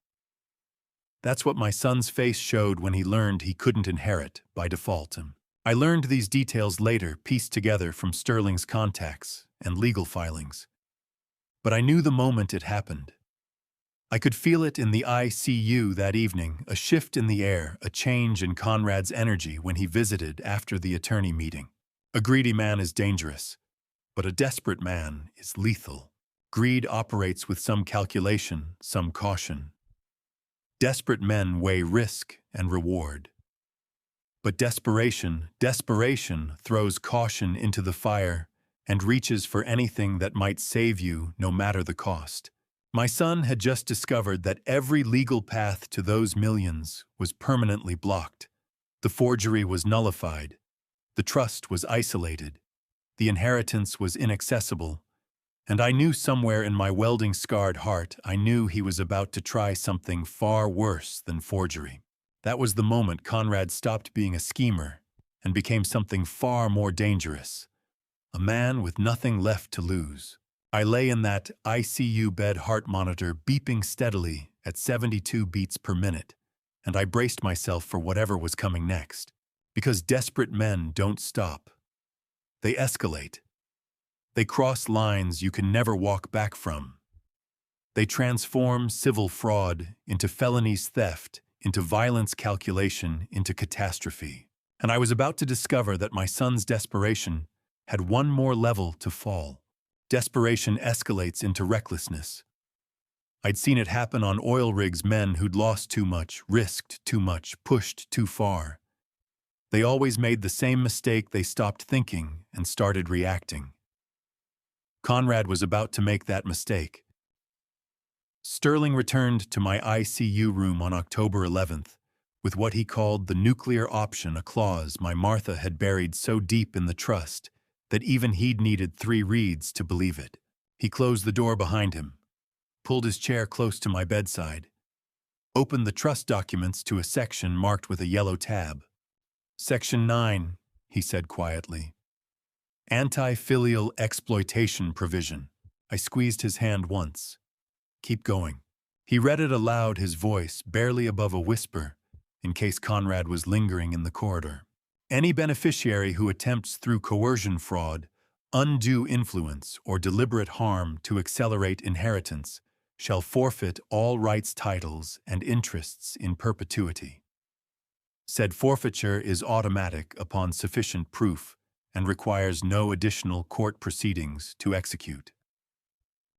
That's what my son's face showed when he learned he couldn't inherit by default. I learned these details later, pieced together from Sterling's contacts and legal filings. But I knew the moment it happened. I could feel it in the ICU that evening, a shift in the air, a change in Conrad's energy when he visited after the attorney meeting. A greedy man is dangerous, but a desperate man is lethal. Greed operates with some calculation, some caution. Desperate men weigh risk and reward. But desperation throws caution into the fire and reaches for anything that might save you no matter the cost. My son had just discovered that every legal path to those millions was permanently blocked. The forgery was nullified. The trust was isolated. The inheritance was inaccessible. And I knew somewhere in my welding-scarred heart, I knew he was about to try something far worse than forgery. That was the moment Conrad stopped being a schemer and became something far more dangerous. A man with nothing left to lose. I lay in that ICU bed, heart monitor beeping steadily at 72 beats per minute, and I braced myself for whatever was coming next. Because desperate men don't stop. They escalate. They cross lines you can never walk back from. They transform civil fraud into felonies, theft, into violence calculation, into catastrophe. And I was about to discover that my son's desperation had one more level to fall. Desperation escalates into recklessness. I'd seen it happen on oil rigs, men who'd lost too much, risked too much, pushed too far. They always made the same mistake. They stopped thinking and started reacting. Conrad was about to make that mistake. Sterling returned to my ICU room on October 11th with what he called the nuclear option, a clause my Martha had buried so deep in the trust that even he'd needed 3 reads to believe it. He closed the door behind him, pulled his chair close to my bedside, opened the trust documents to a section marked with a yellow tab. Section 9, he said quietly. Anti-filial exploitation provision. I squeezed his hand once. Keep going. He read it aloud, his voice barely above a whisper, in case Conrad was lingering in the corridor. Any beneficiary who attempts through coercion, fraud, undue influence, or deliberate harm to accelerate inheritance shall forfeit all rights, titles, and interests in perpetuity. Said forfeiture is automatic upon sufficient proof and requires no additional court proceedings to execute.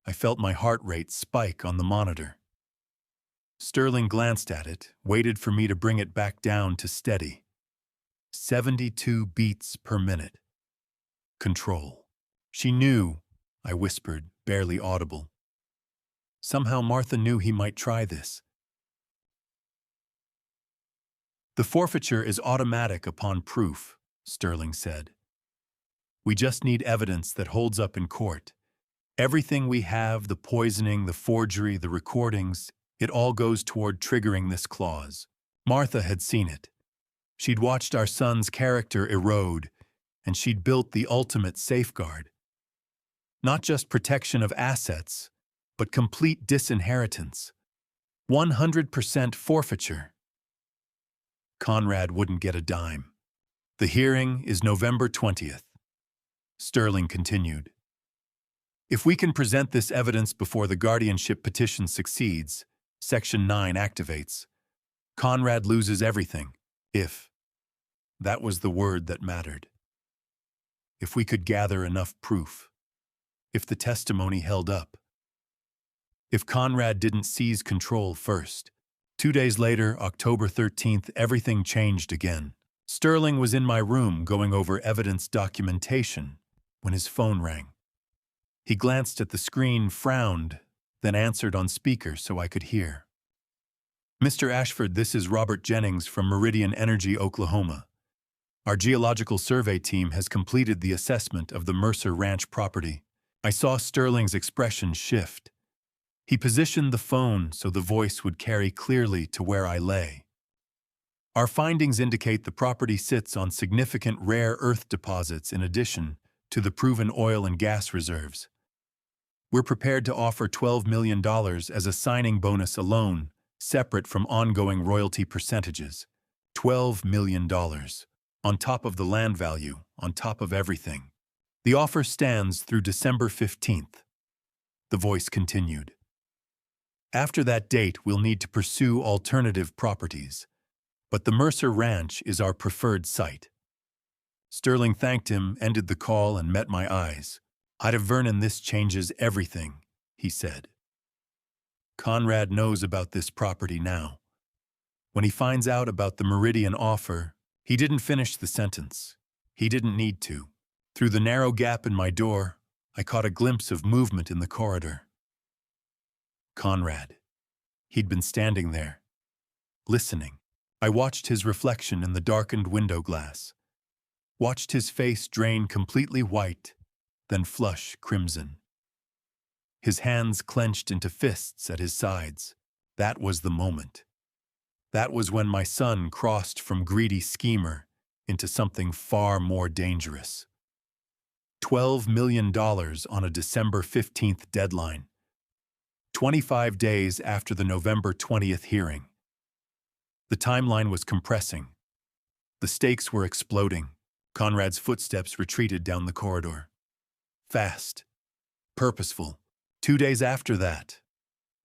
I felt my heart rate spike on the monitor. Sterling glanced at it, waited for me to bring it back down to steady. 72 beats per minute. Control. She knew, I whispered, barely audible. Somehow Martha knew he might try this. The forfeiture is automatic upon proof, Sterling said. We just need evidence that holds up in court. Everything we have, the poisoning, the forgery, the recordings, it all goes toward triggering this clause. Martha had seen it. She'd watched our son's character erode, and she'd built the ultimate safeguard. Not just protection of assets, but complete disinheritance. 100% forfeiture. Conrad wouldn't get a dime. The hearing is November 20th. Sterling continued. If we can present this evidence before the guardianship petition succeeds, Section 9 activates. Conrad loses everything. If. That was the word that mattered. If we could gather enough proof. If the testimony held up. If Conrad didn't seize control first. 2 days later, October 13th, everything changed again. Sterling was in my room going over evidence documentation when his phone rang. He glanced at the screen, frowned, then answered on speaker so I could hear. Mr. Ashford, this is Robert Jennings from Meridian Energy, Oklahoma. Our geological survey team has completed the assessment of the Mercer Ranch property. I saw Sterling's expression shift. He positioned the phone so the voice would carry clearly to where I lay. Our findings indicate the property sits on significant rare earth deposits in addition to the proven oil and gas reserves. We're prepared to offer $12 million as a signing bonus alone, separate from ongoing royalty percentages. $12 million. On top of the land value, on top of everything. The offer stands through December 15th. The voice continued. After that date, we'll need to pursue alternative properties. But the Mercer Ranch is our preferred site. Sterling thanked him, ended the call, and met my eyes. Ida Vernon, this changes everything, he said. Conrad knows about this property now. When he finds out about the Meridian offer, he didn't finish the sentence. He didn't need to. Through the narrow gap in my door, I caught a glimpse of movement in the corridor. Conrad. He'd been standing there, listening. I watched his reflection in the darkened window glass. Watched his face drain completely white, then flush crimson. His hands clenched into fists at his sides. That was the moment. That was when my son crossed from greedy schemer into something far more dangerous. $12 million on a December 15th deadline. 25 days after the November 20th hearing. The timeline was compressing. The stakes were exploding. Conrad's footsteps retreated down the corridor. Fast. Purposeful. 2 days after that,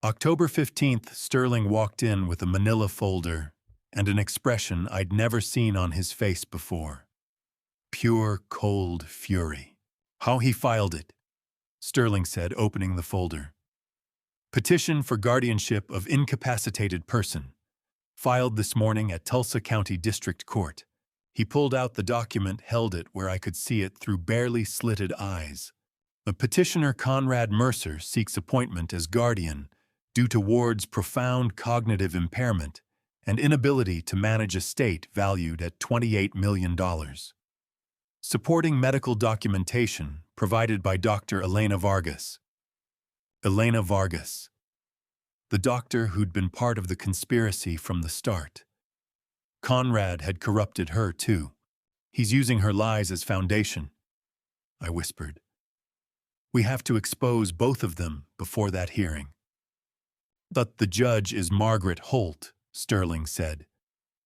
October 15th, Sterling walked in with a manila folder and an expression I'd never seen on his face before. Pure, cold fury. How he filed it, Sterling said, opening the folder. Petition for guardianship of incapacitated person. Filed this morning at Tulsa County District Court. He pulled out the document, held it where I could see it through barely slitted eyes. The petitioner Conrad Mercer seeks appointment as guardian due to Ward's profound cognitive impairment and inability to manage estate valued at $28 million. Supporting medical documentation provided by Dr. Elena Vargas. Elena Vargas. The doctor who'd been part of the conspiracy from the start. Conrad had corrupted her, too. He's using her lies as foundation, I whispered. We have to expose both of them before that hearing. But the judge is Margaret Holt, Sterling said.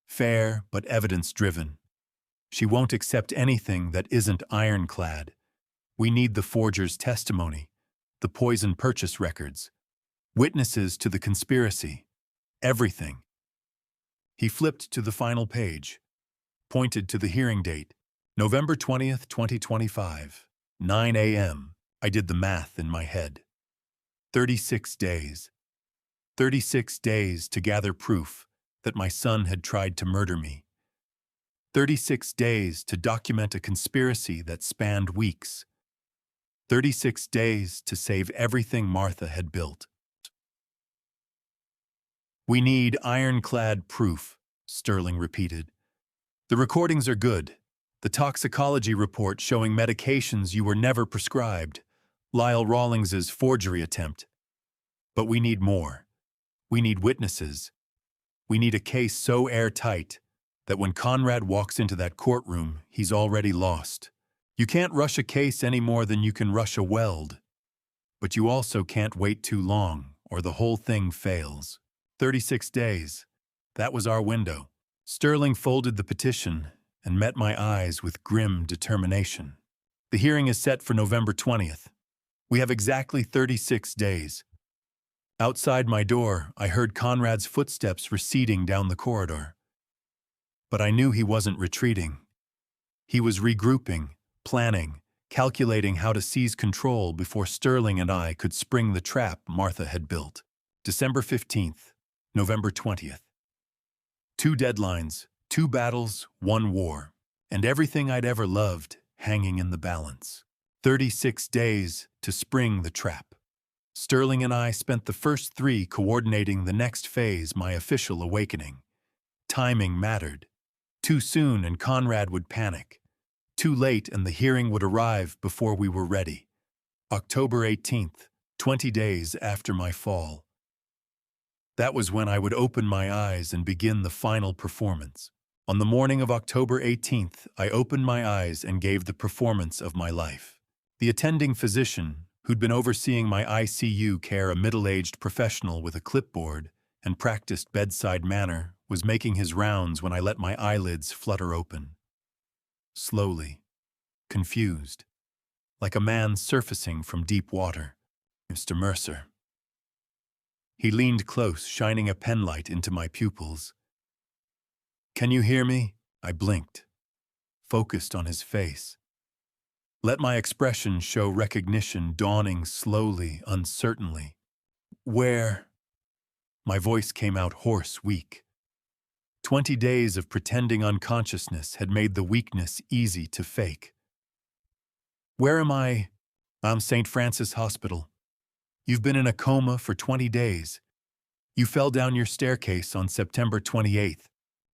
Fair but evidence-driven. She won't accept anything that isn't ironclad. We need the forger's testimony, the poison purchase records, witnesses to the conspiracy, everything. He flipped to the final page, pointed to the hearing date, November 20th, 2025, 9 a.m. I did the math in my head. 36 days. 36 days to gather proof that my son had tried to murder me. 36 days to document a conspiracy that spanned weeks. 36 days to save everything Martha had built. We need ironclad proof, Sterling repeated. The recordings are good. The toxicology report showing medications you were never prescribed. Lyle Rawlings's forgery attempt. But we need more. We need witnesses. We need a case so airtight that when Conrad walks into that courtroom, he's already lost. You can't rush a case any more than you can rush a weld. But you also can't wait too long, or the whole thing fails. 36 days. That was our window. Sterling folded the petition and met my eyes with grim determination. The hearing is set for November 20th. We have exactly 36 days. Outside my door, I heard Conrad's footsteps receding down the corridor. But I knew he wasn't retreating. He was regrouping, planning, calculating how to seize control before Sterling and I could spring the trap Martha had built. December 15th, November 20th. 2 deadlines, 2 battles, 1 war, and everything I'd ever loved hanging in the balance. 36 days to spring the trap. Sterling and I spent the first 3 coordinating the next phase, my official awakening. Timing mattered. Too soon and Conrad would panic. Too late and the hearing would arrive before we were ready. October 18th, 20 days after my fall. That was when I would open my eyes and begin the final performance. On the morning of October 18th, I opened my eyes and gave the performance of my life. The attending physician, who'd been overseeing my ICU care, a middle-aged professional with a clipboard and practiced bedside manner, was making his rounds when I let my eyelids flutter open. Slowly, confused, like a man surfacing from deep water. Mr. Mercer. He leaned close, shining a penlight into my pupils. "Can you hear me?" I blinked, focused on his face. Let my expression show recognition dawning slowly, uncertainly. "Where?" My voice came out hoarse, weak. 20 days of pretending unconsciousness had made the weakness easy to fake. "Where am I?" "I'm St. Francis Hospital. You've been in a coma for 20 days. You fell down your staircase on September 28th.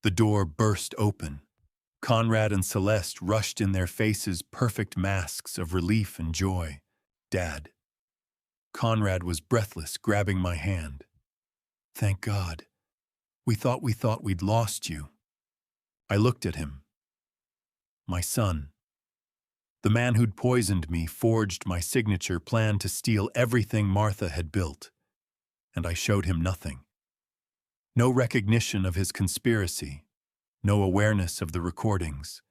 The door burst open. Conrad and Celeste rushed in, their faces perfect masks of relief and joy. "Dad." Conrad was breathless, grabbing my hand. "Thank God. We thought we'd lost you." I looked at him. My son. The man who'd poisoned me, forged my signature, planned to steal everything Martha had built. And I showed him nothing. No recognition of his conspiracy. No awareness of the recordings.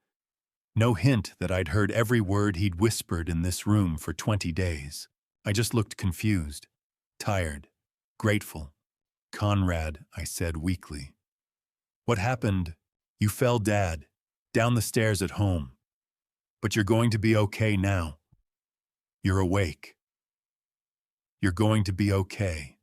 No hint that I'd heard every word he'd whispered in this room for 20 days. I just looked confused, tired, grateful. "Conrad," I said weakly. "What happened? You fell, Dad, down the stairs at home. But you're going to be okay now. You're awake. You're going to be okay."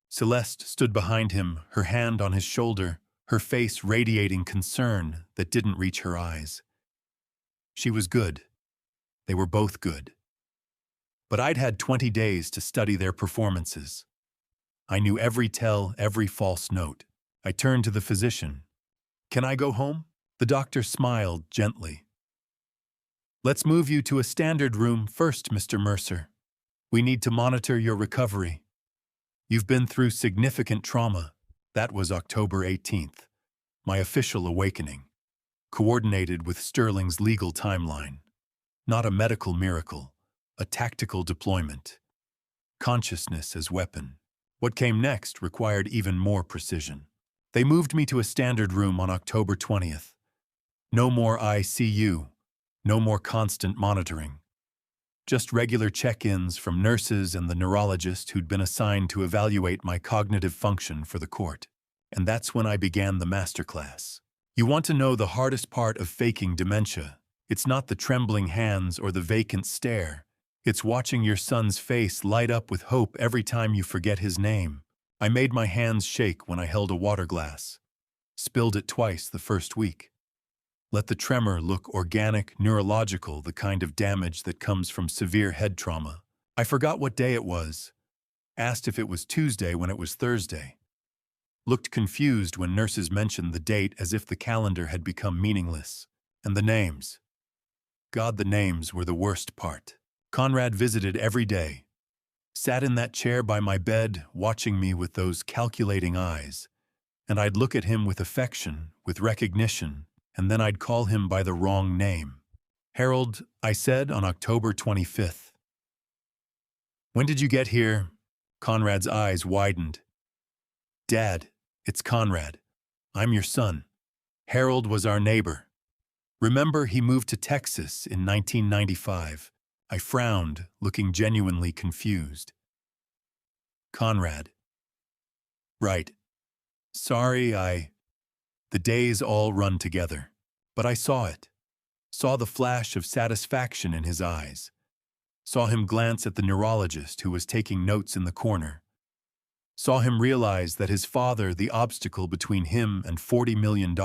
Celeste stood behind him, her hand on his shoulder, her face radiating concern that didn't reach her eyes. She was good. They were both good. But I'd had 20 days to study their performances. I knew every tell, every false note. I turned to the physician. "Can I go home?" The doctor smiled gently. "Let's move you to a standard room first, Mr. Mercer. We need to monitor your recovery. You've been through significant trauma." That was October 18th, my official awakening, coordinated with Sterling's legal timeline. Not a medical miracle, a tactical deployment. Consciousness as weapon. What came next required even more precision. They moved me to a standard room on October 20th. No more ICU, no more constant monitoring. Just regular check-ins from nurses and the neurologist who'd been assigned to evaluate my cognitive function for the court. And that's when I began the masterclass. You want to know the hardest part of faking dementia? It's not the trembling hands or the vacant stare. It's watching your son's face light up with hope every time you forget his name. I made my hands shake when I held a water glass. Spilled it twice the first week. Let the tremor look organic, neurological, the kind of damage that comes from severe head trauma. I forgot what day it was. Asked if it was Tuesday when it was Thursday. Looked confused when nurses mentioned the date as if the calendar had become meaningless. And the names. God, the names were the worst part. Conrad visited every day. Sat in that chair by my bed, watching me with those calculating eyes. And I'd look at him with affection, with recognition, and then I'd call him by the wrong name. "Harold," I said on October 25th. "When did you get here?" Conrad's eyes widened. "Dad, it's Conrad. I'm your son." Harold was our neighbor. Remember, he moved to Texas in 1995. I frowned, looking genuinely confused. Conrad. Right. Sorry, The days all run together. But I saw it. Saw the flash of satisfaction in his eyes. Saw him glance at the neurologist who was taking notes in the corner. Saw him realize that his father, the obstacle between him and $40 million,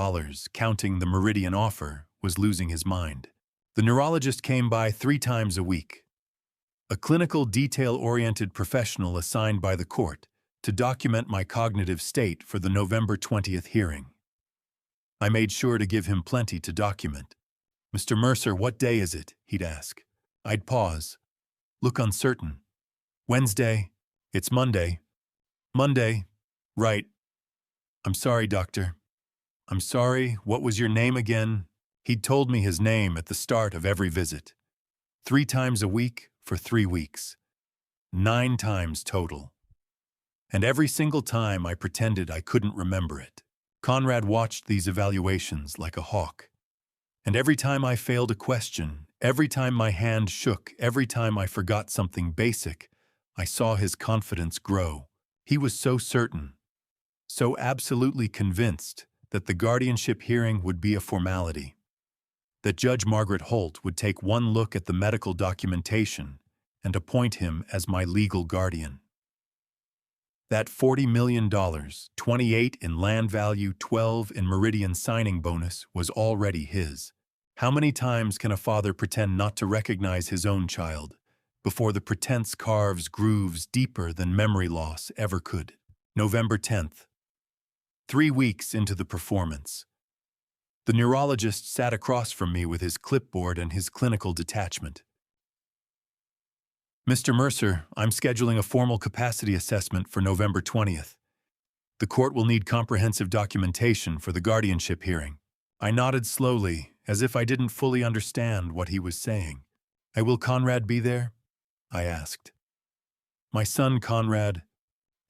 counting the Meridian offer, was losing his mind. The neurologist came by 3 times a week. A clinical, detail-oriented professional assigned by the court to document my cognitive state for the November 20th hearing. I made sure to give him plenty to document. "Mr. Mercer, what day is it?" he'd ask. I'd pause, look uncertain. "Wednesday. It's Monday." "Monday. Right. I'm sorry, doctor." "I'm sorry, what was your name again?" He'd told me his name at the start of every visit. 3 times a week for 3 weeks. 9 times total. And every single time I pretended I couldn't remember it. Conrad watched these evaluations like a hawk. And every time I failed a question, every time my hand shook, every time I forgot something basic, I saw his confidence grow. He was so certain, so absolutely convinced that the guardianship hearing would be a formality. That Judge Margaret Holt would take one look at the medical documentation and appoint him as my legal guardian. That $40 million, 28 in land value, 12 in Meridian signing bonus was already his. How many times can a father pretend not to recognize his own child before the pretense carves grooves deeper than memory loss ever could? November 10th. 3 weeks into the performance. The neurologist sat across from me with his clipboard and his clinical detachment. "Mr. Mercer, I'm scheduling a formal capacity assessment for November 20th. The court will need comprehensive documentation for the guardianship hearing." I nodded slowly, as if I didn't fully understand what he was saying. Will Conrad be there?" I asked. "My son, Conrad."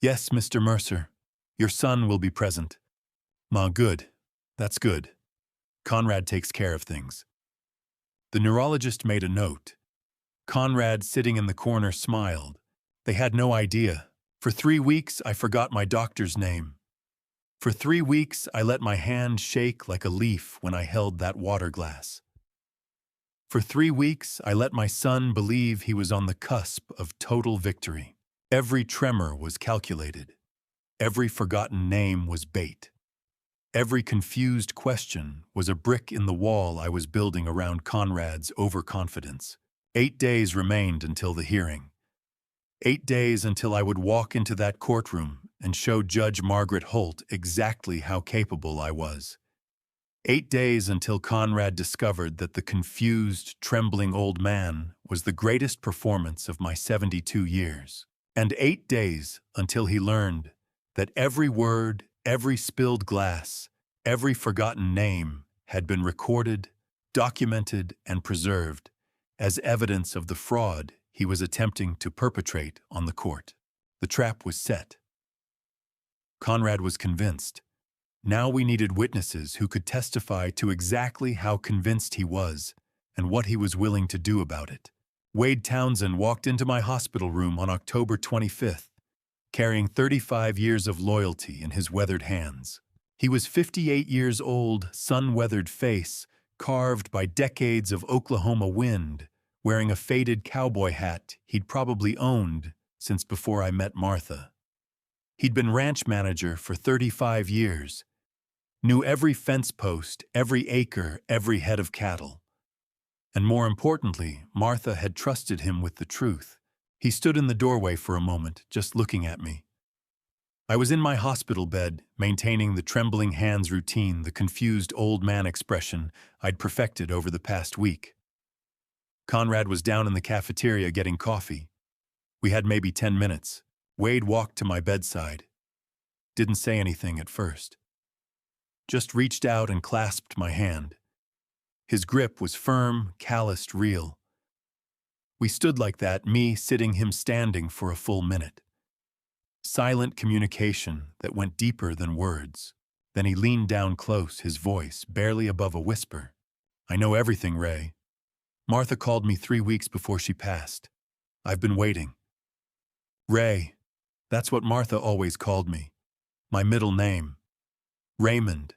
"Yes, Mr. Mercer. Your son will be present." "Ma, good. That's good. Conrad takes care of things." The neurologist made a note. Conrad, sitting in the corner, smiled. They had no idea. For 3 weeks, I forgot my doctor's name. For 3 weeks, I let my hand shake like a leaf when I held that water glass. For 3 weeks, I let my son believe he was on the cusp of total victory. Every tremor was calculated. Every forgotten name was bait. Every confused question was a brick in the wall I was building around Conrad's overconfidence. 8 days remained until the hearing. 8 days until I would walk into that courtroom and show Judge Margaret Holt exactly how capable I was. 8 days until Conrad discovered that the confused, trembling old man was the greatest performance of my 72 years. And 8 days until he learned that every word, every spilled glass, every forgotten name had been recorded, documented, and preserved as evidence of the fraud he was attempting to perpetrate on the court. The trap was set. Conrad was convinced. Now we needed witnesses who could testify to exactly how convinced he was and what he was willing to do about it. Wade Townsend walked into my hospital room on October 25th, carrying 35 years of loyalty in his weathered hands. He was 58 years old, sun-weathered face, carved by decades of Oklahoma wind, wearing a faded cowboy hat he'd probably owned since before I met Martha. He'd been ranch manager for 35 years, knew every fence post, every acre, every head of cattle. And more importantly, Martha had trusted him with the truth. He stood in the doorway for a moment, just looking at me. I was in my hospital bed, maintaining the trembling hands routine, the confused old man expression I'd perfected over the past week. Conrad was down in the cafeteria getting coffee. We had maybe 10 minutes. Wade walked to my bedside. Didn't say anything at first. Just reached out and clasped my hand. His grip was firm, calloused, real. We stood like that, me sitting, him standing, for a full minute. Silent communication that went deeper than words. Then he leaned down close, his voice barely above a whisper. I know everything, Ray. Martha called me 3 weeks before she passed. I've been waiting. Ray, that's what Martha always called me. My middle name. Raymond.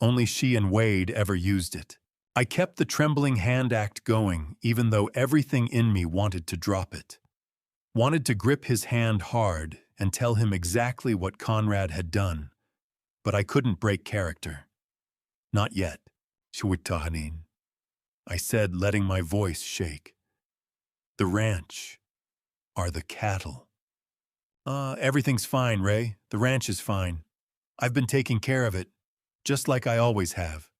Only she and Wade ever used it. I kept the trembling hand act going, even though everything in me wanted to drop it. Wanted to grip his hand hard and tell him exactly what Conrad had done, but I couldn't break character. Not yet, Shwitahanin. I said, letting my voice shake. The ranch are the cattle. Everything's fine, Ray. The ranch is fine. I've been taking care of it, just like I always have.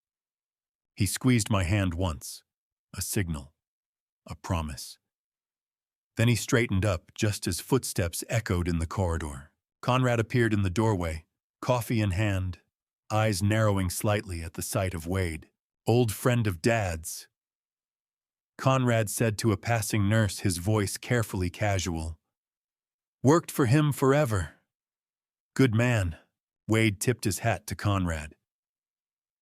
He squeezed my hand once, a signal, a promise. Then he straightened up just as footsteps echoed in the corridor. Conrad appeared in the doorway, coffee in hand, eyes narrowing slightly at the sight of Wade. Old friend of Dad's. Conrad said to a passing nurse, his voice carefully casual. Worked for him forever. Good man. Wade tipped his hat to Conrad.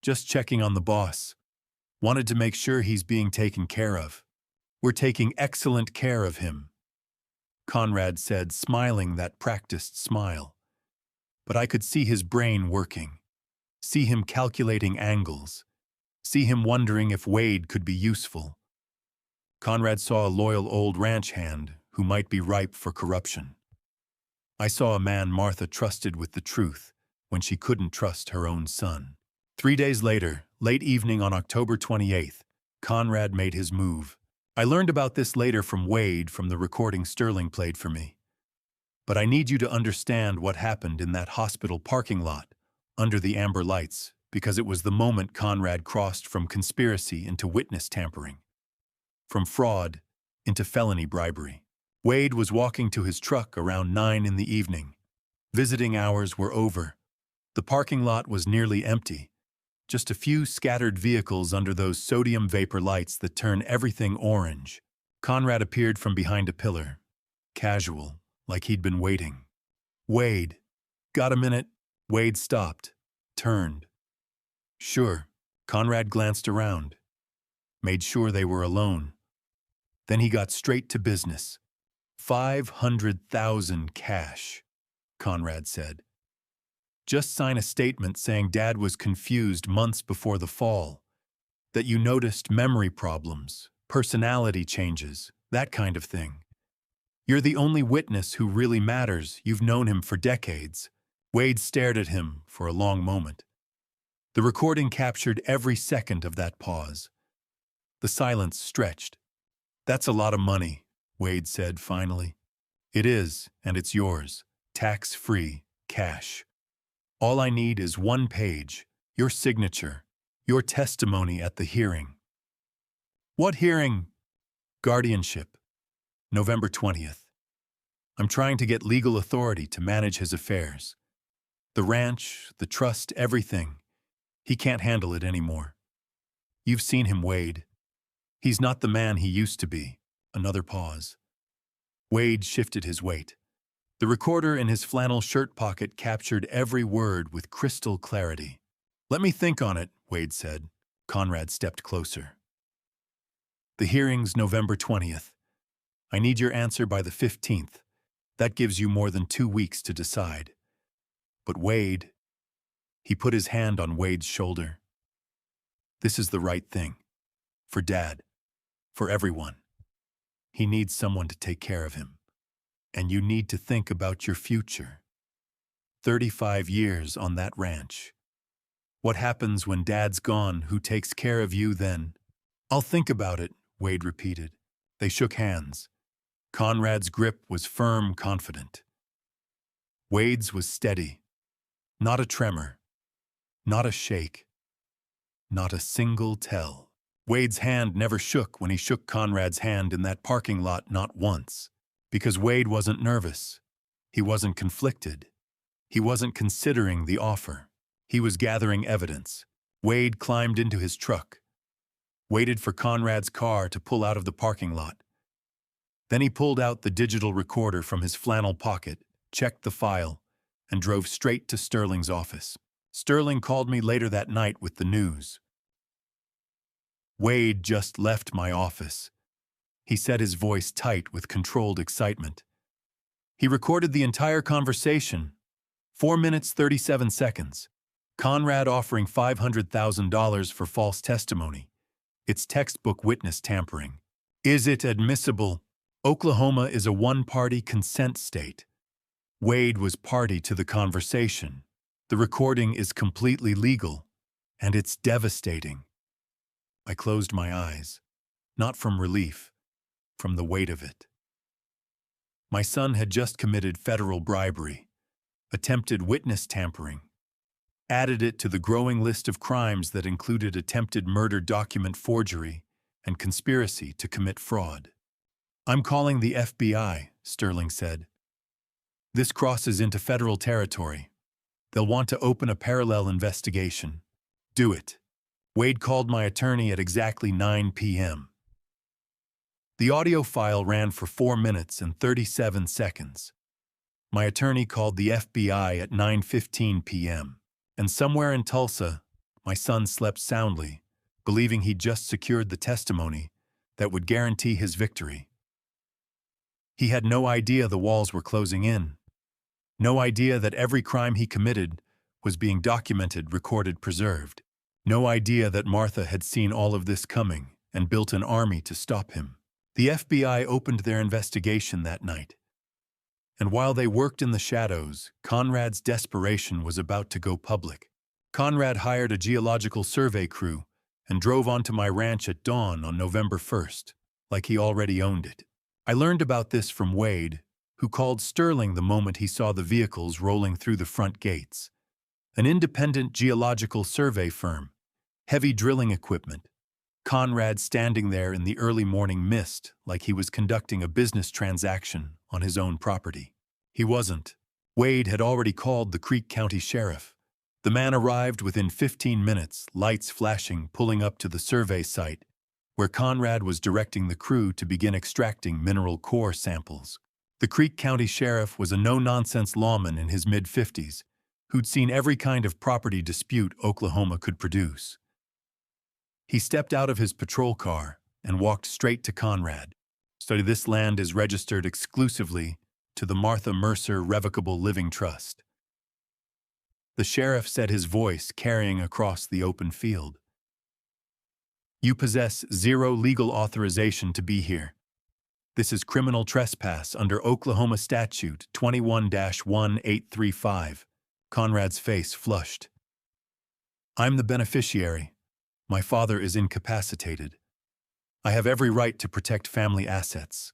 Just checking on the boss. Wanted to make sure he's being taken care of. We're taking excellent care of him. Conrad said, smiling that practiced smile. But I could see his brain working. See him calculating angles. See him wondering if Wade could be useful. Conrad saw a loyal old ranch hand who might be ripe for corruption. I saw a man Martha trusted with the truth when she couldn't trust her own son. 3 days later, late evening on October 28th, Conrad made his move. I learned about this later from Wade from the recording Sterling played for me. But I need you to understand what happened in that hospital parking lot under the amber lights, because it was the moment Conrad crossed from conspiracy into witness tampering, from fraud into felony bribery. Wade was walking to his truck around 9 in the evening. Visiting hours were over. The parking lot was nearly empty. Just a few scattered vehicles under those sodium vapor lights that turn everything orange. Conrad appeared from behind a pillar, casual, like he'd been waiting. Wade, got a minute? Wade stopped, turned. Sure. Conrad glanced around, made sure they were alone. Then he got straight to business. 500,000 cash, Conrad said. Just sign a statement saying Dad was confused months before the fall, that you noticed memory problems, personality changes, that kind of thing. You're the only witness who really matters. You've known him for decades. Wade stared at him for a long moment. The recording captured every second of that pause. The silence stretched. That's a lot of money, Wade said finally. It is, and it's yours. Tax-free, cash. All I need is 1 page, your signature, your testimony at the hearing. What hearing? Guardianship. November 20th. I'm trying to get legal authority to manage his affairs. The ranch, the trust, everything. He can't handle it anymore. You've seen him, Wade. He's not the man he used to be. Another pause. Wade shifted his weight. The recorder in his flannel shirt pocket captured every word with crystal clarity. Let me think on it, Wade said. Conrad stepped closer. The hearing's November 20th. I need your answer by the 15th. That gives you more than 2 weeks to decide. But Wade, he put his hand on Wade's shoulder. This is the right thing. For Dad. For everyone. He needs someone to take care of him. And you need to think about your future. 35 years on that ranch. What happens when Dad's gone? Who takes care of you then? I'll think about it, Wade repeated. They shook hands. Conrad's grip was firm, confident. Wade's was steady. Not a tremor. Not a shake. Not a single tell. Wade's hand never shook when he shook Conrad's hand in that parking lot, not once. Because Wade wasn't nervous. He wasn't conflicted. He wasn't considering the offer. He was gathering evidence. Wade climbed into his truck, waited for Conrad's car to pull out of the parking lot. Then he pulled out the digital recorder from his flannel pocket, checked the file, and drove straight to Sterling's office. Sterling called me later that night with the news. Wade just left my office. He said, his voice tight with controlled excitement. He recorded the entire conversation. 4 minutes, 37 seconds. Conrad offering $500,000 for false testimony. It's textbook witness tampering. Is it admissible? Oklahoma is a one-party consent state. Wade was party to the conversation. The recording is completely legal, and it's devastating. I closed my eyes, not from relief, from the weight of it. My son had just committed federal bribery, attempted witness tampering, added it to the growing list of crimes that included attempted murder document forgery and conspiracy to commit fraud. I'm calling the FBI, Sterling said. This crosses into federal territory. They'll want to open a parallel investigation. Do it. Wade called my attorney at exactly 9 p.m. The audio file ran for 4 minutes and 37 seconds. My attorney called the FBI at 9:15 p.m. And somewhere in Tulsa, my son slept soundly, believing he'd just secured the testimony that would guarantee his victory. He had no idea the walls were closing in. No idea that every crime he committed was being documented, recorded, preserved. No idea that Martha had seen all of this coming and built an army to stop him. The FBI opened their investigation that night. And while they worked in the shadows, Conrad's desperation was about to go public. Conrad hired a geological survey crew and drove onto my ranch at dawn on November 1st, like he already owned it. I learned about this from Wade, who called Sterling the moment he saw the vehicles rolling through the front gates. An independent geological survey firm, heavy drilling equipment. Conrad standing there in the early morning mist like he was conducting a business transaction on his own property. He wasn't. Wade had already called the Creek County Sheriff. The man arrived within 15 minutes, lights flashing, pulling up to the survey site, where Conrad was directing the crew to begin extracting mineral core samples. The Creek County Sheriff was a no-nonsense lawman in his mid-50s, who'd seen every kind of property dispute Oklahoma could produce. He stepped out of his patrol car and walked straight to Conrad. So this land is registered exclusively to the Martha Mercer Revocable Living Trust. The sheriff said, his voice carrying across the open field. You possess zero legal authorization to be here. This is criminal trespass under Oklahoma Statute 21-1835. Conrad's face flushed. I'm the beneficiary. My father is incapacitated. I have every right to protect family assets.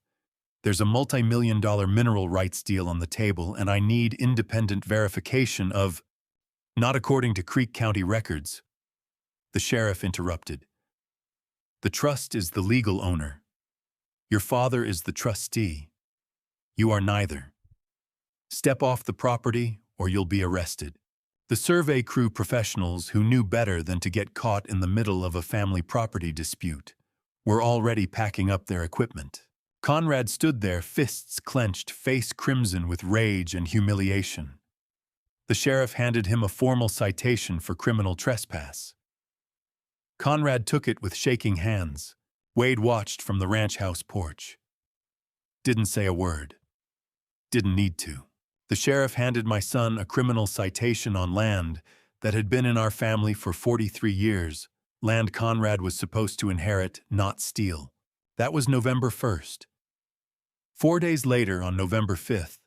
There's a multi-million-dollar mineral rights deal on the table, and I need independent verification of... Not according to Creek County records. The sheriff interrupted. The trust is the legal owner. Your father is the trustee. You are neither. Step off the property or you'll be arrested. The survey crew professionals, who knew better than to get caught in the middle of a family property dispute, were already packing up their equipment. Conrad stood there, fists clenched, face crimson with rage and humiliation. The sheriff handed him a formal citation for criminal trespass. Conrad took it with shaking hands. Wade watched from the ranch house porch. Didn't say a word. Didn't need to. The sheriff handed my son a criminal citation on land that had been in our family for 43 years, land Conrad was supposed to inherit, not steal. That was November 1st. 4 days later, on November 5th,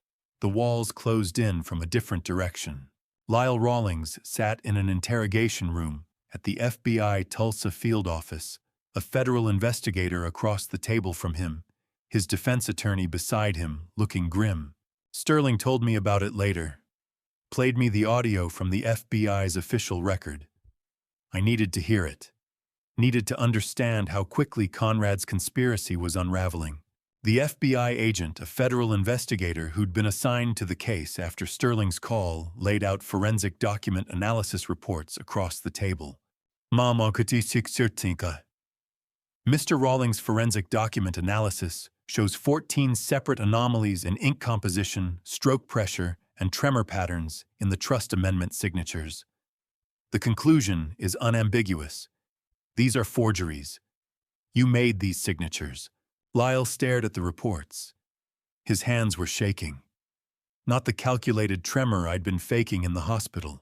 the walls closed in from a different direction. Lyle Rawlings sat in an interrogation room at the FBI Tulsa field office, a federal investigator across the table from him, his defense attorney beside him, looking grim. Sterling told me about it later, played me the audio from the FBI's official record. I needed to hear it, needed to understand how quickly Conrad's conspiracy was unraveling. The FBI agent, a federal investigator who'd been assigned to the case after Sterling's call, laid out forensic document analysis reports across the table. Mr. Rawlings' forensic document analysis shows 14 separate anomalies in ink composition, stroke pressure, and tremor patterns in the trust amendment signatures. The conclusion is unambiguous. These are forgeries. You made these signatures. Lyle stared at the reports. His hands were shaking. Not the calculated tremor I'd been faking in the hospital.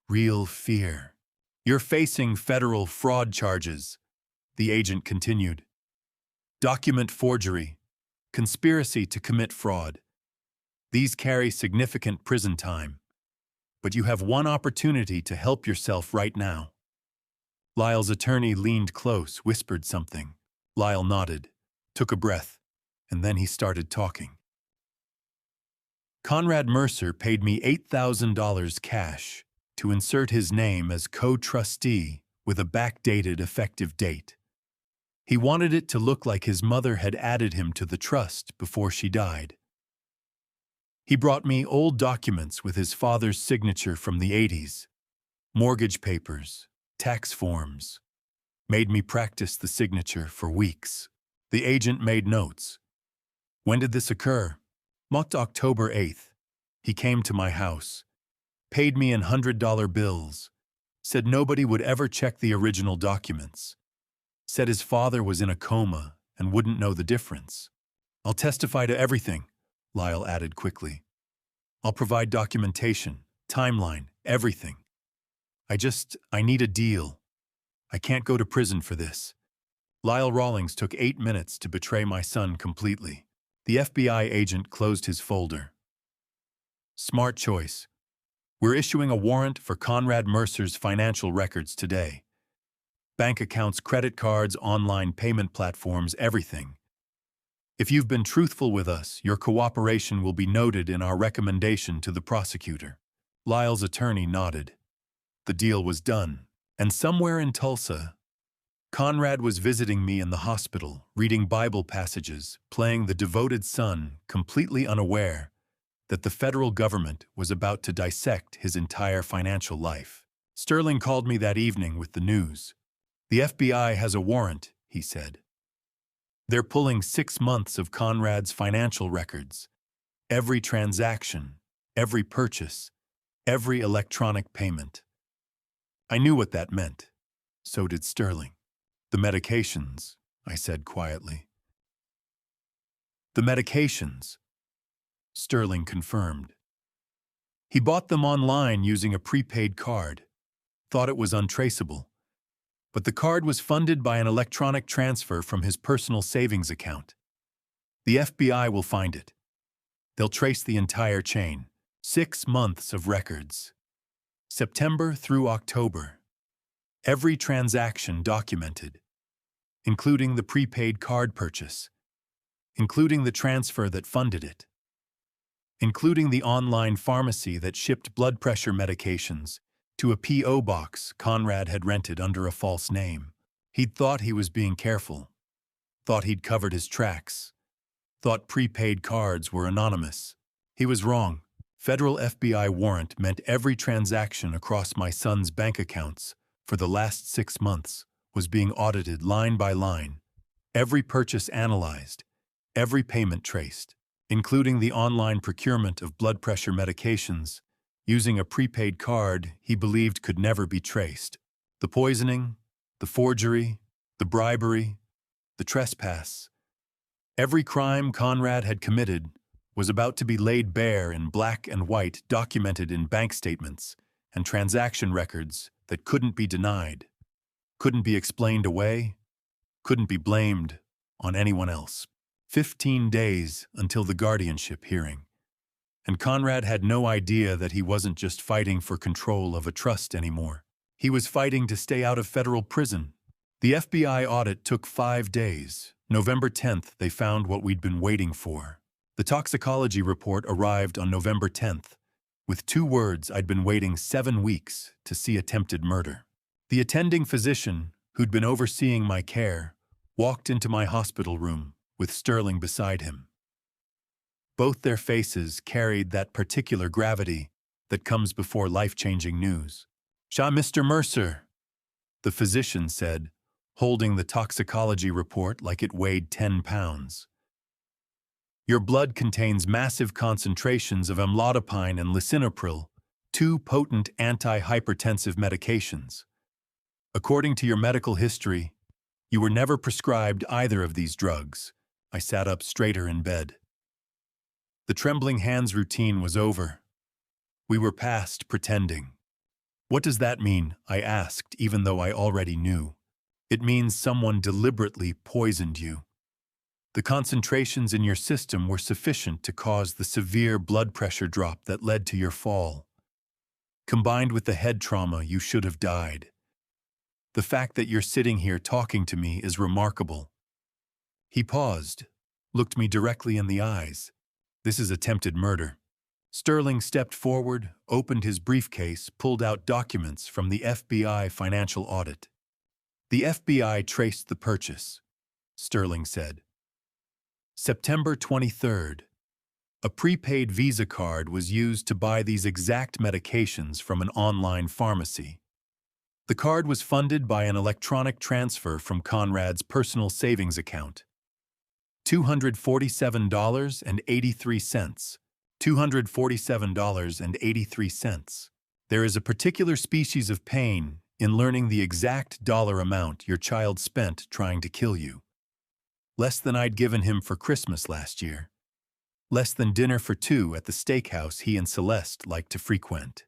Real fear. You're facing federal fraud charges, the agent continued. Document forgery, conspiracy to commit fraud. These carry significant prison time. But you have one opportunity to help yourself right now. Lyle's attorney leaned close, whispered something. Lyle nodded, took a breath, and then he started talking. Conrad Mercer paid me $8,000 cash to insert his name as co-trustee with a backdated effective date. He wanted it to look like his mother had added him to the trust before she died. He brought me old documents with his father's signature from the 80s, mortgage papers, tax forms, made me practice the signature for weeks. The agent made notes. When did this occur? Mocked October 8th. He came to my house, paid me in $100 bills, said nobody would ever check the original documents, said his father was in a coma and wouldn't know the difference. I'll testify to everything, Lyle added quickly. I'll provide documentation, timeline, everything. I need a deal. I can't go to prison for this. Lyle Rawlings took 8 minutes to betray my son completely. The FBI agent closed his folder. Smart choice. We're issuing a warrant for Conrad Mercer's financial records today. Bank accounts, credit cards, online payment platforms, everything. If you've been truthful with us, your cooperation will be noted in our recommendation to the prosecutor. Lyle's attorney nodded. The deal was done, and somewhere in Tulsa, Conrad was visiting me in the hospital, reading Bible passages, playing the devoted son, completely unaware that the federal government was about to dissect his entire financial life. Sterling called me that evening with the news. The FBI has a warrant, he said. They're pulling 6 months of Conrad's financial records. Every transaction, every purchase, every electronic payment. I knew what that meant. So did Sterling. The medications, I said quietly. The medications, Sterling confirmed. He bought them online using a prepaid card, thought it was untraceable. But the card was funded by an electronic transfer from his personal savings account. The FBI will find it. They'll trace the entire chain. 6 months of records. September through October. Every transaction documented, including the prepaid card purchase, including the transfer that funded it, including the online pharmacy that shipped blood pressure medications to a P.O. box Conrad had rented under a false name. He'd thought he was being careful, thought he'd covered his tracks, thought prepaid cards were anonymous. He was wrong. Federal FBI warrant meant every transaction across my son's bank accounts for the last 6 months was being audited line by line, every purchase analyzed, every payment traced, including the online procurement of blood pressure medications, using a prepaid card he believed could never be traced. The poisoning, the forgery, the bribery, the trespass. Every crime Conrad had committed was about to be laid bare in black and white, documented in bank statements and transaction records that couldn't be denied, couldn't be explained away, couldn't be blamed on anyone else. 15 days until the guardianship hearing. And Conrad had no idea that he wasn't just fighting for control of a trust anymore. He was fighting to stay out of federal prison. The FBI audit took 5 days. November 10th, they found what we'd been waiting for. The toxicology report arrived on November 10th, with 2 words I'd been waiting 7 weeks to see: attempted murder. The attending physician, who'd been overseeing my care, walked into my hospital room with Sterling beside him. Both their faces carried that particular gravity that comes before life-changing news. Mr. Mercer," the physician said, holding the toxicology report like it weighed 10 pounds. "Your blood contains massive concentrations of amlodipine and lisinopril 2 potent anti-hypertensive medications. According to your medical history, you were never prescribed either of these drugs. I sat up straighter in bed. The trembling hands routine was over. We were past pretending. What does that mean? I asked, even though I already knew. It means someone deliberately poisoned you. The concentrations in your system were sufficient to cause the severe blood pressure drop that led to your fall. Combined with the head trauma, you should have died. The fact that you're sitting here talking to me is remarkable. He paused, looked me directly in the eyes. This is attempted murder. Sterling stepped forward, opened his briefcase, pulled out documents from the FBI financial audit. The FBI traced the purchase, Sterling said. September 23rd. A prepaid Visa card was used to buy these exact medications from an online pharmacy. The card was funded by an electronic transfer from Conrad's personal savings account. $247.83. $247.83. There is a particular species of pain in learning the exact dollar amount your child spent trying to kill you. Less than I'd given him for Christmas last year. Less than dinner for two at the steakhouse he and Celeste liked to frequent.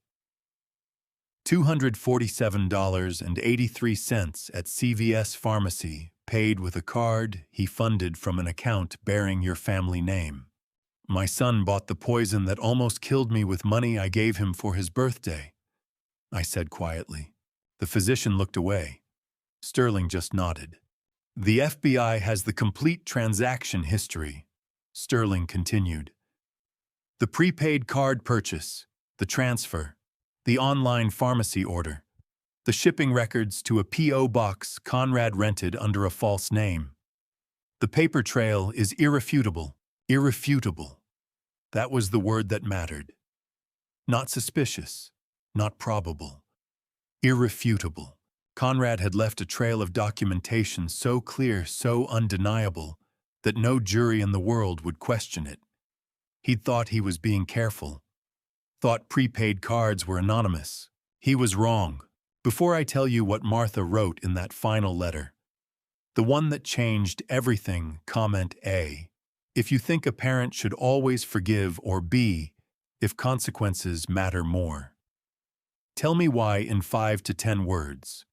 $247.83 at CVS Pharmacy, paid with a card he funded from an account bearing your family name. My son bought the poison that almost killed me with money I gave him for his birthday, I said quietly. The physician looked away. Sterling just nodded. The FBI has the complete transaction history, Sterling continued. The prepaid card purchase, the transfer, the online pharmacy order, the shipping records to a P.O. box Conrad rented under a false name. The paper trail is irrefutable. Irrefutable. That was the word that mattered. Not suspicious, not probable. Irrefutable. Conrad had left a trail of documentation so clear, so undeniable, that no jury in the world would question it. He'd thought he was being careful. Thought prepaid cards were anonymous. He was wrong. Before I tell you what Martha wrote in that final letter, the one that changed everything, comment A. If you think a parent should always forgive, or B, if consequences matter more. Tell me why in 5 to 10 words.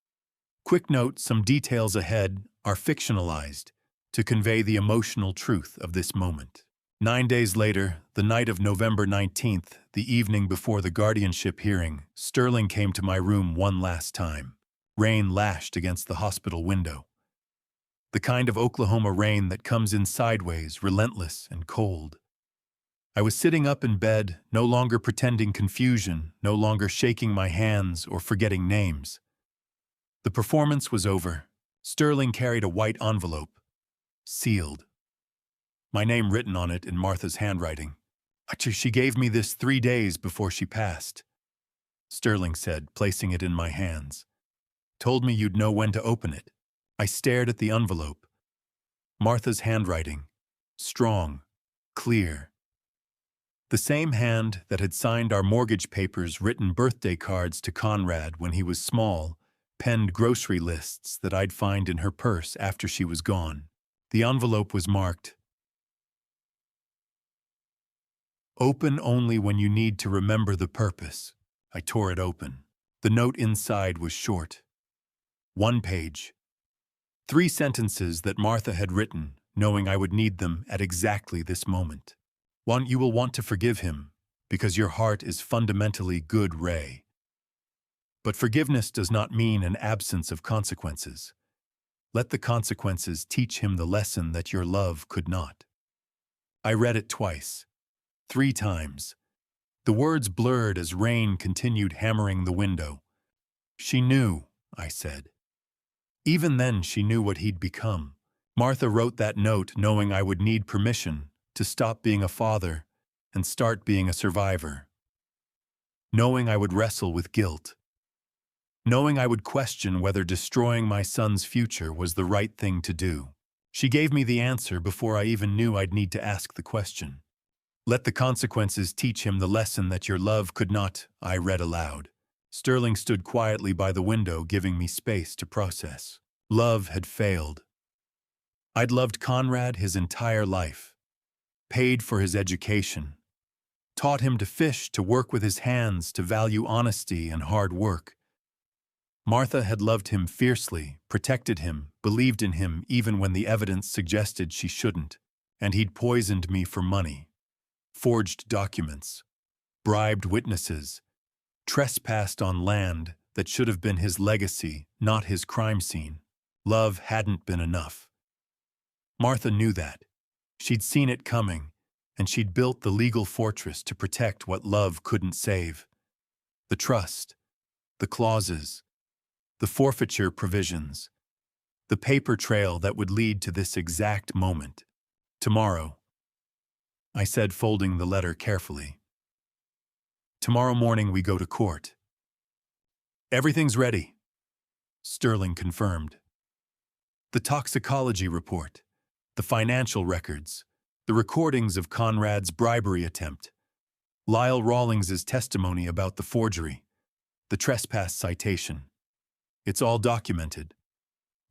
Quick note, some details ahead are fictionalized to convey the emotional truth of this moment. 9 days later, the night of November 19th, the evening before the guardianship hearing, Sterling came to my room one last time. Rain lashed against the hospital window. The kind of Oklahoma rain that comes in sideways, relentless and cold. I was sitting up in bed, no longer pretending confusion, no longer shaking my hands or forgetting names. The performance was over. Sterling carried a white envelope, sealed. My name written on it in Martha's handwriting. She gave me this 3 days before she passed, Sterling said, placing it in my hands. Told me you'd know when to open it. I stared at the envelope. Martha's handwriting. Strong. Clear. The same hand that had signed our mortgage papers, written birthday cards to Conrad when he was small, penned grocery lists that I'd find in her purse after she was gone. The envelope was marked, "Open only when you need to remember the purpose." I tore it open. The note inside was short. 1 page. 3 sentences that Martha had written, knowing I would need them at exactly this moment. 1. You will want to forgive him, because your heart is fundamentally good, Ray. But forgiveness does not mean an absence of consequences. Let the consequences teach him the lesson that your love could not. I read it twice. 3 times. The words blurred as rain continued hammering the window. She knew, I said. Even then she knew what he'd become. Martha wrote that note knowing I would need permission to stop being a father and start being a survivor. Knowing I would wrestle with guilt. Knowing I would question whether destroying my son's future was the right thing to do. She gave me the answer before I even knew I'd need to ask the question. Let the consequences teach him the lesson that your love could not, I read aloud. Sterling stood quietly by the window, giving me space to process. Love had failed. I'd loved Conrad his entire life, paid for his education, taught him to fish, to work with his hands, to value honesty and hard work. Martha had loved him fiercely, protected him, believed in him even when the evidence suggested she shouldn't. And he'd poisoned me for money, forged documents, bribed witnesses, trespassed on land that should have been his legacy, not his crime scene. Love hadn't been enough. Martha knew that. She'd seen it coming, and she'd built the legal fortress to protect what love couldn't save. The trust, the clauses, the forfeiture provisions, the paper trail that would lead to this exact moment. Tomorrow, I said, folding the letter carefully. Tomorrow morning we go to court. Everything's ready, Sterling confirmed. The toxicology report, the financial records, the recordings of Conrad's bribery attempt, Lyle Rawlings's testimony about the forgery, the trespass citation. It's all documented,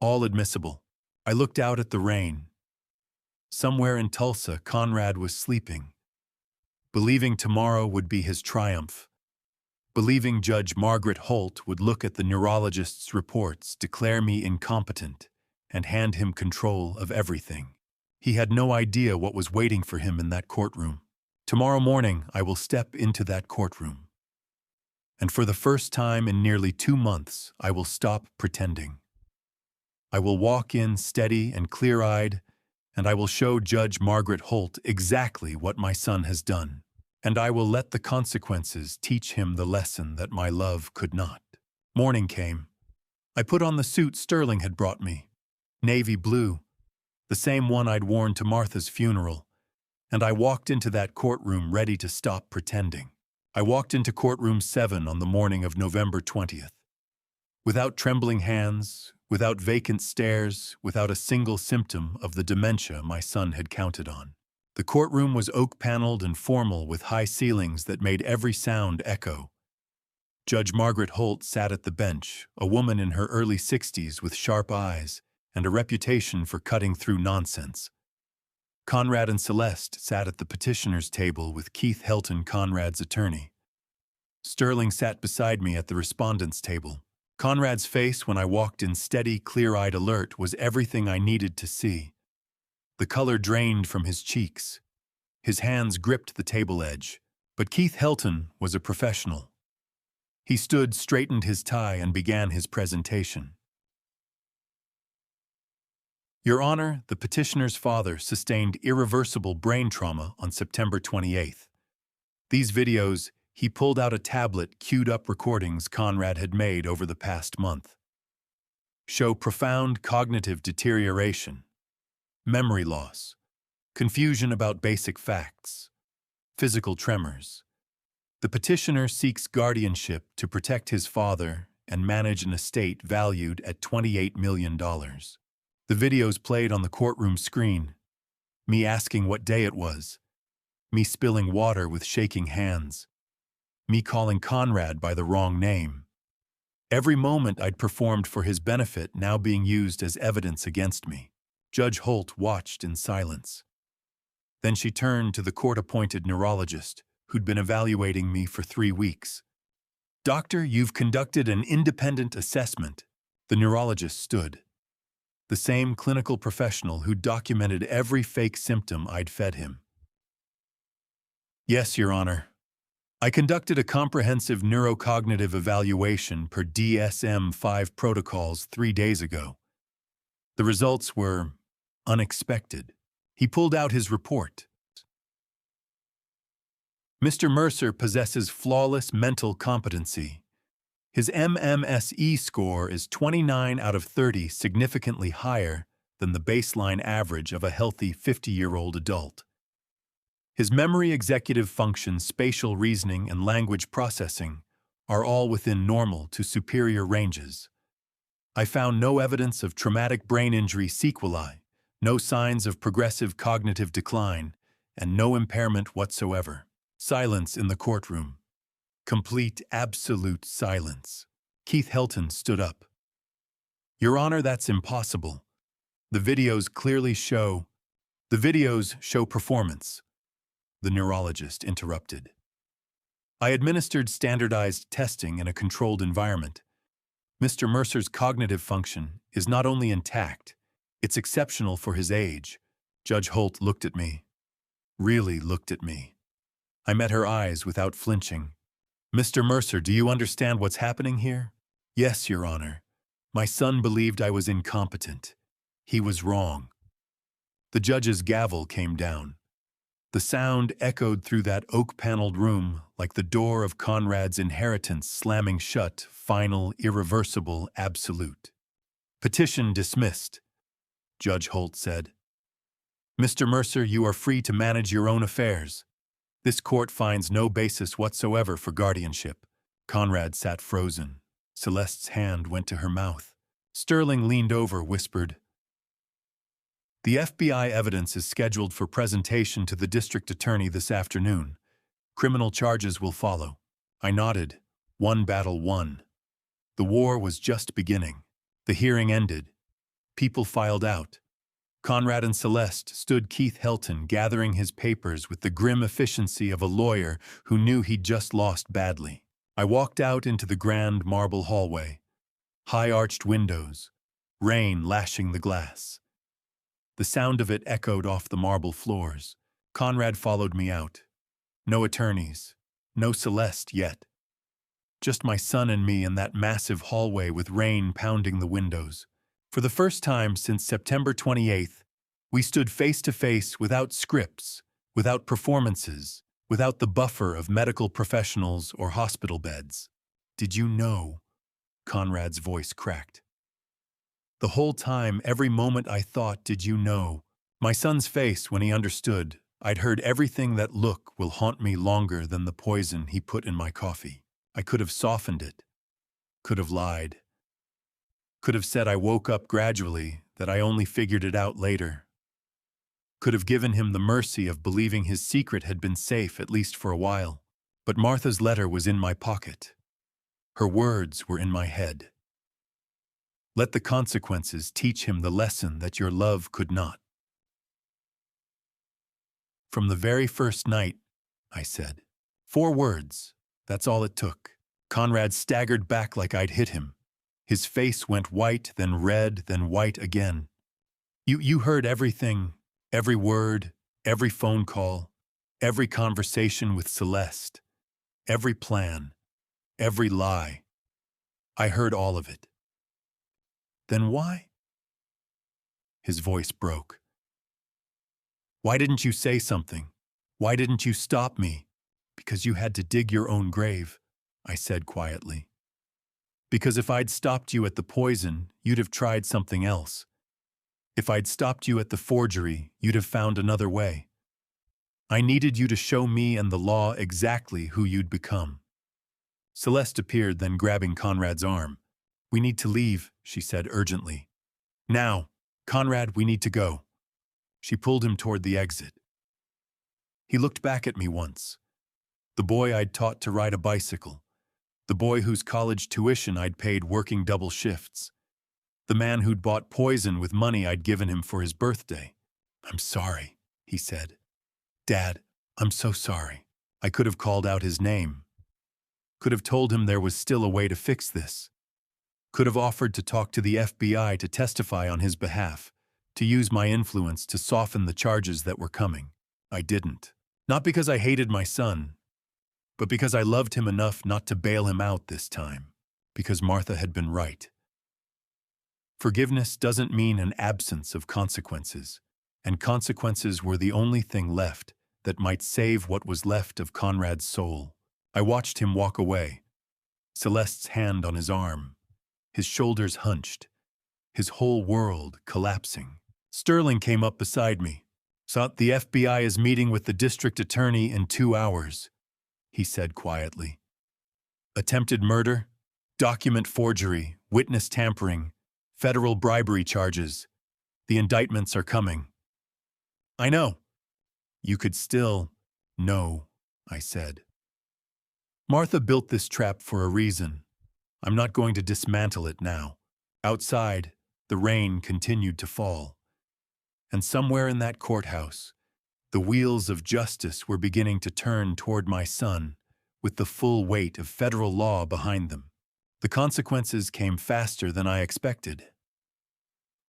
all admissible. I looked out at the rain. Somewhere in Tulsa, Conrad was sleeping, believing tomorrow would be his triumph, believing Judge Margaret Holt would look at the neurologist's reports, declare me incompetent, and hand him control of everything. He had no idea what was waiting for him in that courtroom. Tomorrow morning, I will step into that courtroom. And for the first time in nearly 2 months, I will stop pretending. I will walk in steady and clear-eyed, and I will show Judge Margaret Holt exactly what my son has done. And I will let the consequences teach him the lesson that my love could not. Morning came. I put on the suit Sterling had brought me, navy blue, the same one I'd worn to Martha's funeral, and I walked into that courtroom ready to stop pretending. I walked into courtroom 7 on the morning of November 20th. Without trembling hands, without vacant stares, without a single symptom of the dementia my son had counted on. The courtroom was oak-paneled and formal with high ceilings that made every sound echo. Judge Margaret Holt sat at the bench, a woman in her early 60s with sharp eyes and a reputation for cutting through nonsense. Conrad and Celeste sat at the petitioner's table with Keith Helton, Conrad's attorney. Sterling sat beside me at the respondent's table. Conrad's face when I walked in, steady, clear-eyed alert, was everything I needed to see. The color drained from his cheeks. His hands gripped the table edge. But Keith Helton was a professional. He stood, straightened his tie, and began his presentation. Your Honor, the petitioner's father sustained irreversible brain trauma on September 28th. These videos, he pulled out a tablet, queued up recordings Conrad had made over the past month, show profound cognitive deterioration, memory loss, confusion about basic facts, physical tremors. The petitioner seeks guardianship to protect his father and manage an estate valued at $28 million. The videos played on the courtroom screen, me asking what day it was, me spilling water with shaking hands, me calling Conrad by the wrong name. Every moment I'd performed for his benefit now being used as evidence against me. Judge Holt watched in silence. Then she turned to the court-appointed neurologist who'd been evaluating me for 3 weeks. Doctor, you've conducted an independent assessment. The neurologist stood. The same clinical professional who documented every fake symptom I'd fed him. Yes, Your Honor. I conducted a comprehensive neurocognitive evaluation per DSM-5 protocols 3 days ago. The results were unexpected. He pulled out his report. Mr. Mercer possesses flawless mental competency. His MMSE score is 29 out of 30, significantly higher than the baseline average of a healthy 50-year-old adult. His memory, executive function, spatial reasoning, and language processing are all within normal to superior ranges. I found no evidence of traumatic brain injury sequelae, no signs of progressive cognitive decline, and no impairment whatsoever. Silence in the courtroom. Complete, absolute silence. Keith Helton stood up. Your Honor, that's impossible. The videos show performance. The neurologist interrupted. I administered standardized testing in a controlled environment. Mr. Mercer's cognitive function is not only intact, it's exceptional for his age. Judge Holt looked at me. Really looked at me. I met her eyes without flinching. Mr. Mercer, do you understand what's happening here? Yes, Your Honor. My son believed I was incompetent. He was wrong. The judge's gavel came down. The sound echoed through that oak-paneled room like the door of Conrad's inheritance slamming shut, final, irreversible, absolute. Petition dismissed, Judge Holt said. Mr. Mercer, you are free to manage your own affairs. This court finds no basis whatsoever for guardianship. Conrad sat frozen. Celeste's hand went to her mouth. Sterling leaned over, whispered, The FBI evidence is scheduled for presentation to the district attorney this afternoon. Criminal charges will follow. I nodded. One battle won. The war was just beginning. The hearing ended. People filed out. Conrad and Celeste stood Keith Helton gathering his papers with the grim efficiency of a lawyer who knew he'd just lost badly. I walked out into the grand marble hallway. High-arched windows. Rain lashing the glass. The sound of it echoed off the marble floors. Conrad followed me out. No attorneys. No Celeste yet. Just my son and me in that massive hallway with rain pounding the windows. For the first time since September 28th, we stood face to face without scripts, without performances, without the buffer of medical professionals or hospital beds. Did you know? Conrad's voice cracked. The whole time, every moment I thought, did you know? My son's face when he understood. I'd heard everything that look will haunt me longer than the poison he put in my coffee. I could have softened it. Could have lied. Could have said I woke up gradually, that I only figured it out later. Could have given him the mercy of believing his secret had been safe at least for a while. But Martha's letter was in my pocket. Her words were in my head. Let the consequences teach him the lesson that your love could not. From the very first night, I said. 4 words, that's all it took. Conrad staggered back like I'd hit him. His face went white, then red, then white again. You heard everything, every word, every phone call, every conversation with Celeste, every plan, every lie. I heard all of it. Then why? His voice broke. Why didn't you say something? Why didn't you stop me? Because you had to dig your own grave, I said quietly. Because if I'd stopped you at the poison, you'd have tried something else. If I'd stopped you at the forgery, you'd have found another way. I needed you to show me and the law exactly who you'd become. Celeste appeared, then grabbing Conrad's arm. We need to leave, she said urgently. Now, Conrad, we need to go. She pulled him toward the exit. He looked back at me once. The boy I'd taught to ride a bicycle. The boy whose college tuition I'd paid working double shifts. The man who'd bought poison with money I'd given him for his birthday. I'm sorry, he said. Dad, I'm so sorry. I could have called out his name. Could have told him there was still a way to fix this. Could have offered to talk to the FBI to testify on his behalf, to use my influence to soften the charges that were coming. I didn't. Not because I hated my son, but because I loved him enough not to bail him out this time, because Martha had been right. Forgiveness doesn't mean an absence of consequences, and consequences were the only thing left that might save what was left of Conrad's soul. I watched him walk away, Celeste's hand on his arm, his shoulders hunched, his whole world collapsing. Sterling came up beside me. The FBI is meeting with the district attorney in 2 hours, he said quietly. Attempted murder, document forgery, witness tampering, federal bribery charges. The indictments are coming. I know. You could still— No, I said. Martha built this trap for a reason. I'm not going to dismantle it now. Outside, the rain continued to fall. And somewhere in that courthouse, the wheels of justice were beginning to turn toward my son, with the full weight of federal law behind them. The consequences came faster than I expected.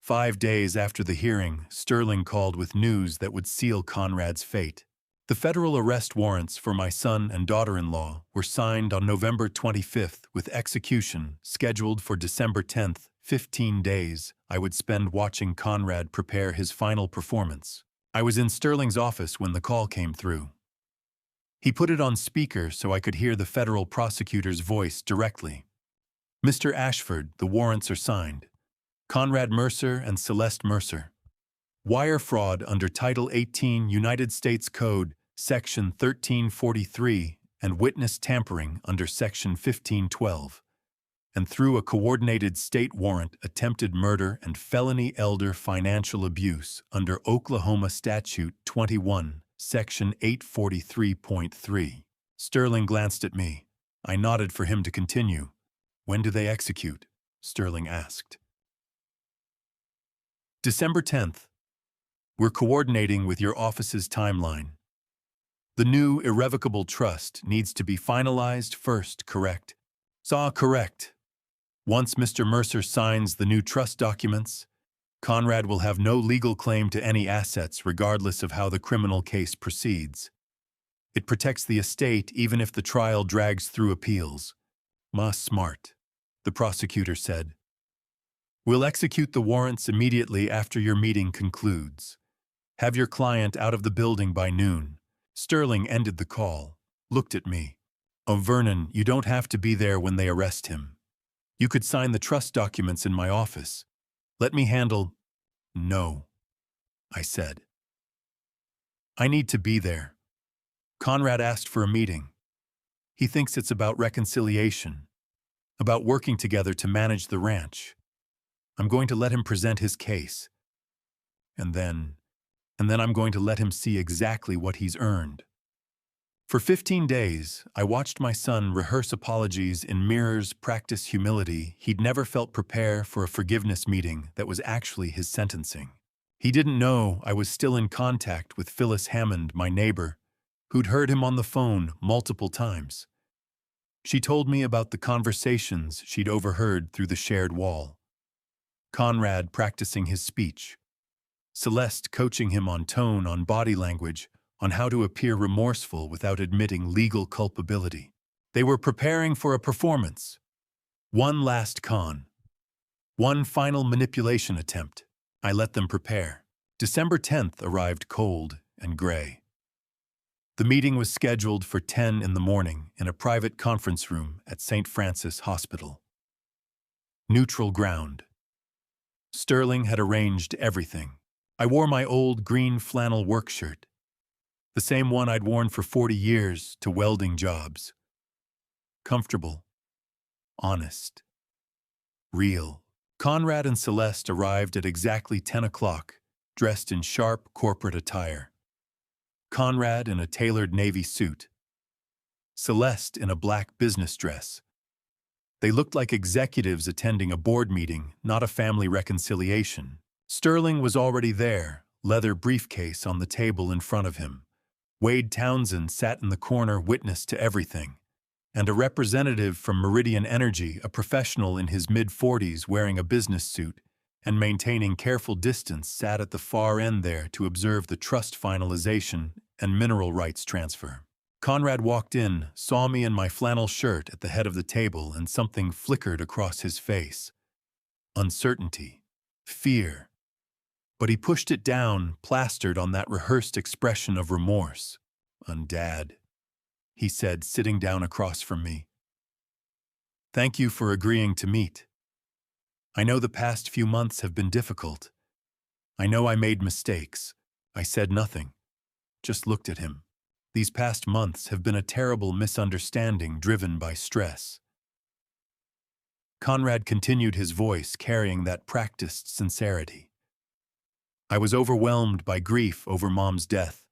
5 days after the hearing, Sterling called with news that would seal Conrad's fate. The federal arrest warrants for my son and daughter-in-law were signed on November 25th, with execution scheduled for December 10th. 15 days I would spend watching Conrad prepare his final performance. I was in Sterling's office when the call came through. He put it on speaker so I could hear the federal prosecutor's voice directly. Mr. Ashford, the warrants are signed. Conrad Mercer and Celeste Mercer. Wire fraud under Title 18 United States Code, Section 1343, and witness tampering under Section 1512. And through a coordinated state warrant, attempted murder and felony elder financial abuse under Oklahoma Statute 21, Section 843.3. Sterling glanced at me. I nodded for him to continue. When do they execute? Sterling asked. December 10th. We're coordinating with your office's timeline. The new irrevocable trust needs to be finalized first, correct? Correct. Once Mr. Mercer signs the new trust documents, Conrad will have no legal claim to any assets regardless of how the criminal case proceeds. It protects the estate even if the trial drags through appeals. Smart, the prosecutor said. We'll execute the warrants immediately after your meeting concludes. Have your client out of the building by noon. Sterling ended the call, looked at me. Oh, Vernon, you don't have to be there when they arrest him. You could sign the trust documents in my office. Let me handle— No, I said. I need to be there. Conrad asked for a meeting. He thinks it's about reconciliation, about working together to manage the ranch. I'm going to let him present his case. And then I'm going to let him see exactly what he's earned. For 15 days, I watched my son rehearse apologies in mirrors, practice humility. He'd never felt prepare for a forgiveness meeting that was actually his sentencing. He didn't know I was still in contact with Phyllis Hammond, my neighbor, who'd heard him on the phone multiple times. She told me about the conversations she'd overheard through the shared wall. Conrad practicing his speech. Celeste coaching him on tone, on body language, on how to appear remorseful without admitting legal culpability. They were preparing for a performance. One last con. One final manipulation attempt. I let them prepare. December 10th arrived cold and gray. The meeting was scheduled for 10 in the morning in a private conference room at St. Francis Hospital. Neutral ground. Sterling had arranged everything. I wore my old green flannel work shirt, the same one I'd worn for 40 years to welding jobs. Comfortable, honest, real. Conrad and Celeste arrived at exactly 10 o'clock, dressed in sharp corporate attire. Conrad in a tailored navy suit. Celeste in a black business dress. They looked like executives attending a board meeting, not a family reconciliation. Sterling was already there, leather briefcase on the table in front of him. Wade Townsend sat in the corner, witness to everything. And a representative from Meridian Energy, a professional in his mid-40s wearing a business suit and maintaining careful distance, sat at the far end there to observe the trust finalization and mineral rights transfer. Conrad walked in, saw me in my flannel shirt at the head of the table, and something flickered across his face. Uncertainty. Fear. But he pushed it down, plastered on that rehearsed expression of remorse. Dad, he said, sitting down across from me. Thank you for agreeing to meet. I know the past few months have been difficult. I know I made mistakes. I said nothing, just looked at him. These past months have been a terrible misunderstanding driven by stress. Conrad continued, his voice carrying that practiced sincerity. I was overwhelmed by grief over Mom's death.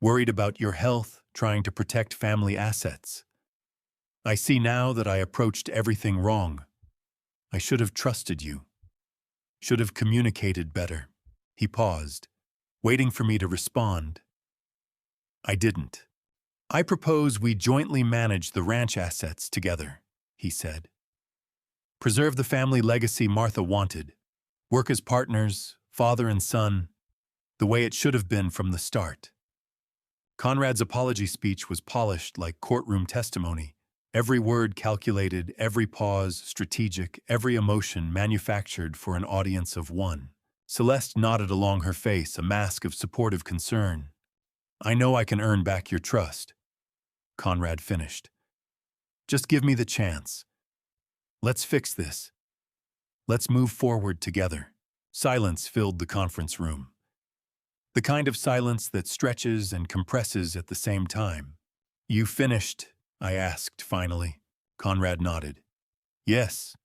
worried about your health, trying to protect family assets. I see now that I approached everything wrong. I should have trusted you. Should have communicated better." He paused, waiting for me to respond. I didn't. "I propose we jointly manage the ranch assets together," he said. "Preserve the family legacy Martha wanted. Work as partners, father and son, the way it should have been from the start." Conrad's apology speech was polished like courtroom testimony. Every word calculated, every pause strategic, every emotion manufactured for an audience of one. Celeste nodded along her face, a mask of supportive concern. "I know I can earn back your trust," Conrad finished. "Just give me the chance. Let's fix this. Let's move forward together." Silence filled the conference room. The kind of silence that stretches and compresses at the same time. "You finished?" I asked finally. Conrad nodded. "Yes,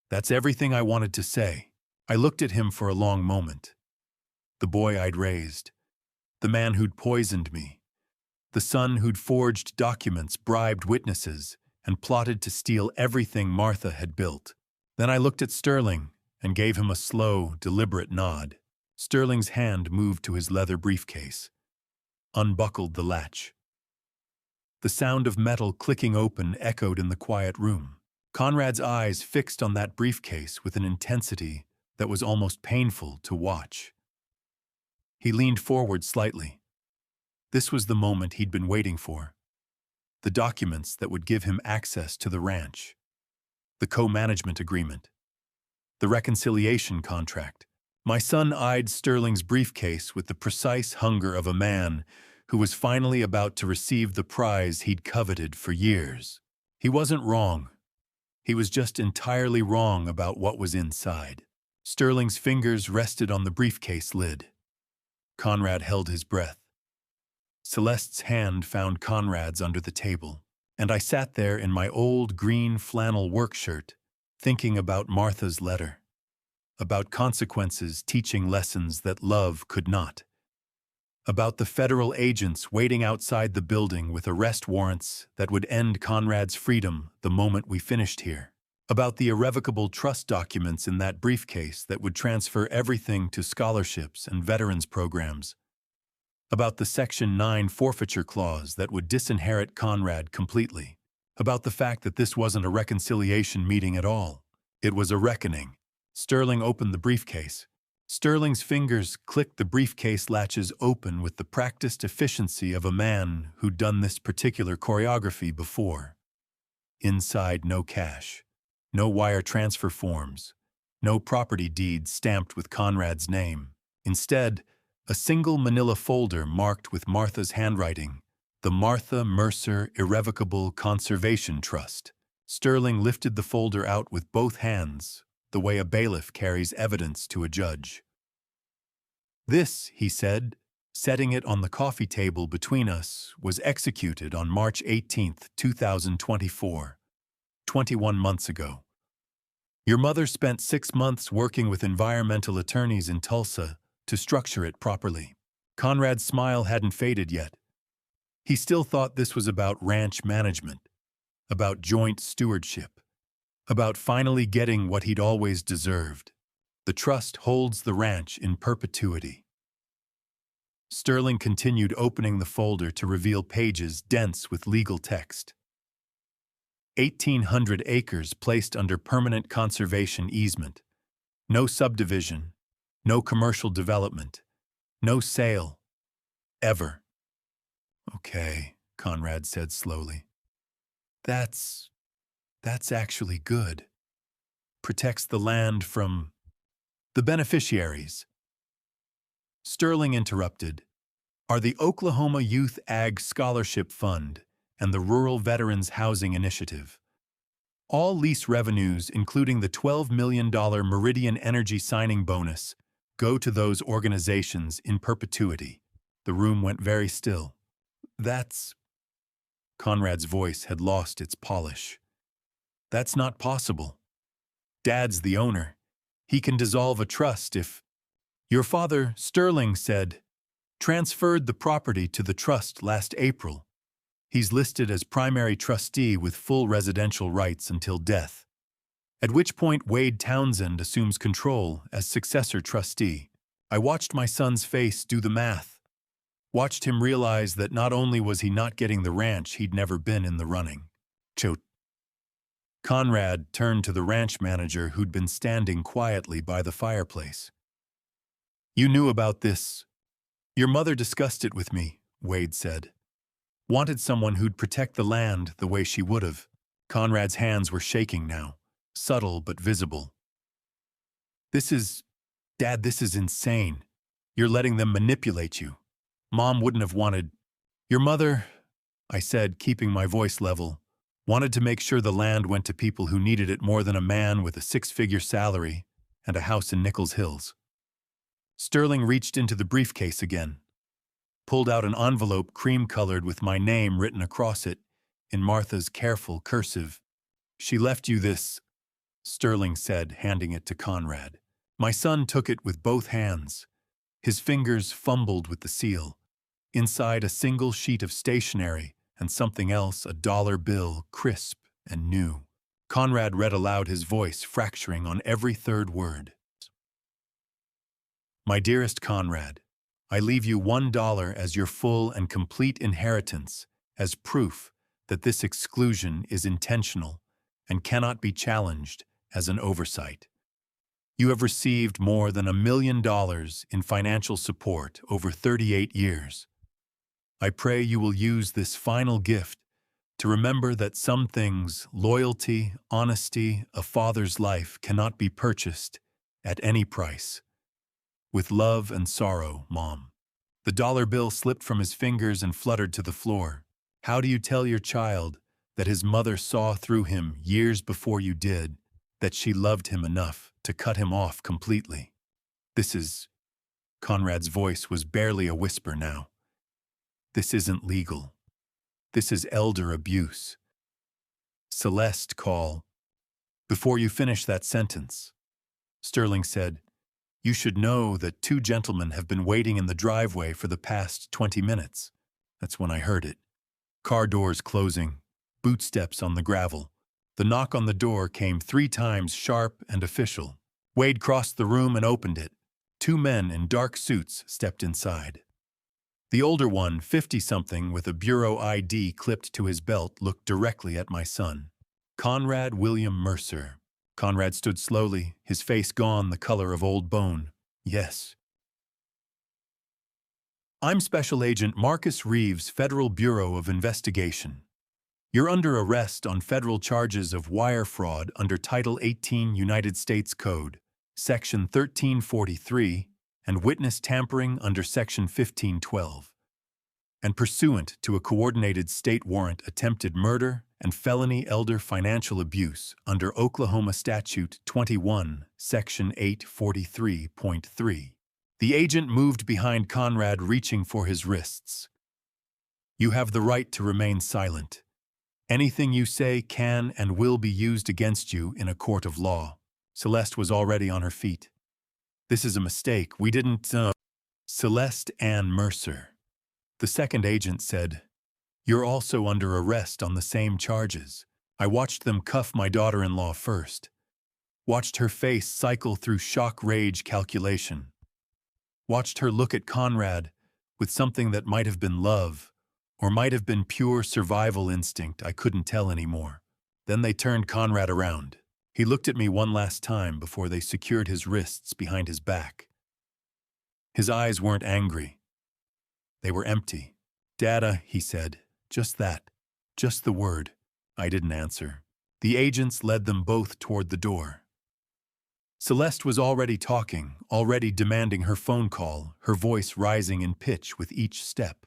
that's everything I wanted to say." I looked at him for a long moment. The boy I'd raised. The man who'd poisoned me. The son who'd forged documents, bribed witnesses, and plotted to steal everything Martha had built. Then I looked at Sterling and gave him a slow, deliberate nod. Sterling's hand moved to his leather briefcase, unbuckled the latch. The sound of metal clicking open echoed in the quiet room. Conrad's eyes fixed on that briefcase with an intensity that was almost painful to watch. He leaned forward slightly. This was the moment he'd been waiting for. The documents that would give him access to the ranch. The co-management agreement. The reconciliation contract. My son eyed Sterling's briefcase with the precise hunger of a man who was finally about to receive the prize he'd coveted for years. He wasn't wrong. He was just entirely wrong about what was inside. Sterling's fingers rested on the briefcase lid. Conrad held his breath. Celeste's hand found Conrad's under the table, and I sat there in my old green flannel work shirt, thinking about Martha's letter, about consequences teaching lessons that love could not, about the federal agents waiting outside the building with arrest warrants that would end Conrad's freedom the moment we finished here, about the irrevocable trust documents in that briefcase that would transfer everything to scholarships and veterans programs, about the Section 9 forfeiture clause that would disinherit Conrad completely, about the fact that this wasn't a reconciliation meeting at all. It was a reckoning. Sterling opened the briefcase. Sterling's fingers clicked the briefcase latches open with the practiced efficiency of a man who'd done this particular choreography before. Inside, no cash, no wire transfer forms, no property deeds stamped with Conrad's name. Instead, a single manila folder marked with Martha's handwriting, the Martha Mercer Irrevocable Conservation Trust. Sterling lifted the folder out with both hands, the way a bailiff carries evidence to a judge. "This," he said, setting it on the coffee table between us, "was executed on March 18, 2024, 21 months ago. Your mother spent 6 months working with environmental attorneys in Tulsa to structure it properly." Conrad's smile hadn't faded yet. He still thought this was about ranch management, about joint stewardship, about finally getting what he'd always deserved. "The trust holds the ranch in perpetuity." Sterling continued opening the folder to reveal pages dense with legal text. 1,800 acres placed under permanent conservation easement. No subdivision, no commercial development, no sale, ever. "Okay," Conrad said slowly. That's actually good. Protects the land from the beneficiaries." Sterling interrupted. "Are the Oklahoma Youth Ag Scholarship Fund and the Rural Veterans Housing Initiative. All lease revenues, including the $12 million Meridian Energy signing bonus, go to those organizations in perpetuity." The room went very still. "That's..." Conrad's voice had lost its polish. "That's not possible. Dad's the owner. He can dissolve a trust if..." "Your father," Sterling said, Transferred the property to the trust last April. He's listed as primary trustee with full residential rights until death, at which point Wade Townsend assumes control as successor trustee. I watched my son's face do the math, watched him realize that not only was he not getting the ranch, he'd never been in the running. Chote. Conrad turned to the ranch manager who'd been standing quietly by the fireplace. "You knew about this. Your mother discussed it with me," Wade said. "Wanted someone who'd protect the land the way she would have." Conrad's hands were shaking now, subtle but visible. Dad, this is insane. You're letting them manipulate you. Mom wouldn't have wanted." "Your mother," I said, keeping my voice level, "wanted to make sure the land went to people who needed it more than a man with a six-figure salary and a house in Nichols Hills." Sterling reached into the briefcase again, pulled out an envelope cream-colored with my name written across it in Martha's careful cursive. "She left you this," Sterling said, handing it to Conrad. My son took it with both hands. His fingers fumbled with the seal. Inside a single sheet of stationery and something else, a dollar bill, crisp and new. Conrad read aloud, his voice fracturing on every third word. "My dearest Conrad, I leave you $1 as your full and complete inheritance as proof that this exclusion is intentional and cannot be challenged as an oversight. You have received more than $1 million in financial support over 38 years. I pray you will use this final gift to remember that some things, loyalty, honesty, a father's life, cannot be purchased at any price. With love and sorrow, Mom." The dollar bill slipped from his fingers and fluttered to the floor. How do you tell your child that his mother saw through him years before you did, that she loved him enough to cut him off completely? Conrad's voice was barely a whisper now. "This isn't legal. This is elder abuse. Celeste, call." "Before you finish that sentence," Sterling said, "you should know that 2 gentlemen have been waiting in the driveway for the past 20 minutes. That's when I heard it. Car doors closing, bootsteps on the gravel. The knock on the door came 3 times sharp and official. Wade crossed the room and opened it. 2 men in dark suits stepped inside. The older one, 50-something, with a bureau ID clipped to his belt, looked directly at my son. Conrad William Mercer. Conrad stood slowly, his face gone the color of old bone. "Yes." "I'm Special Agent Marcus Reeves, Federal Bureau of Investigation. You're under arrest on federal charges of wire fraud under Title 18 United States Code, Section 1343, and witness tampering under Section 1512. And pursuant to a coordinated state warrant, attempted murder and felony elder financial abuse under Oklahoma Statute 21, Section 843.3. The agent moved behind Conrad, reaching for his wrists. "You have the right to remain silent. Anything you say can and will be used against you in a court of law." Celeste was already on her feet. "This is a mistake. We didn't, Celeste Ann Mercer." The second agent said, "You're also under arrest on the same charges. I watched them cuff my daughter-in-law first. Watched her face cycle through shock rage calculation. Watched her look at Conrad with something that might have been love, or might have been pure survival instinct. I couldn't tell anymore. Then they turned Conrad around. He looked at me one last time before they secured his wrists behind his back. His eyes weren't angry. They were empty. "Data," he said. "Just that. Just the word." I didn't answer. The agents led them both toward the door. Celeste was already talking, already demanding her phone call, her voice rising in pitch with each step.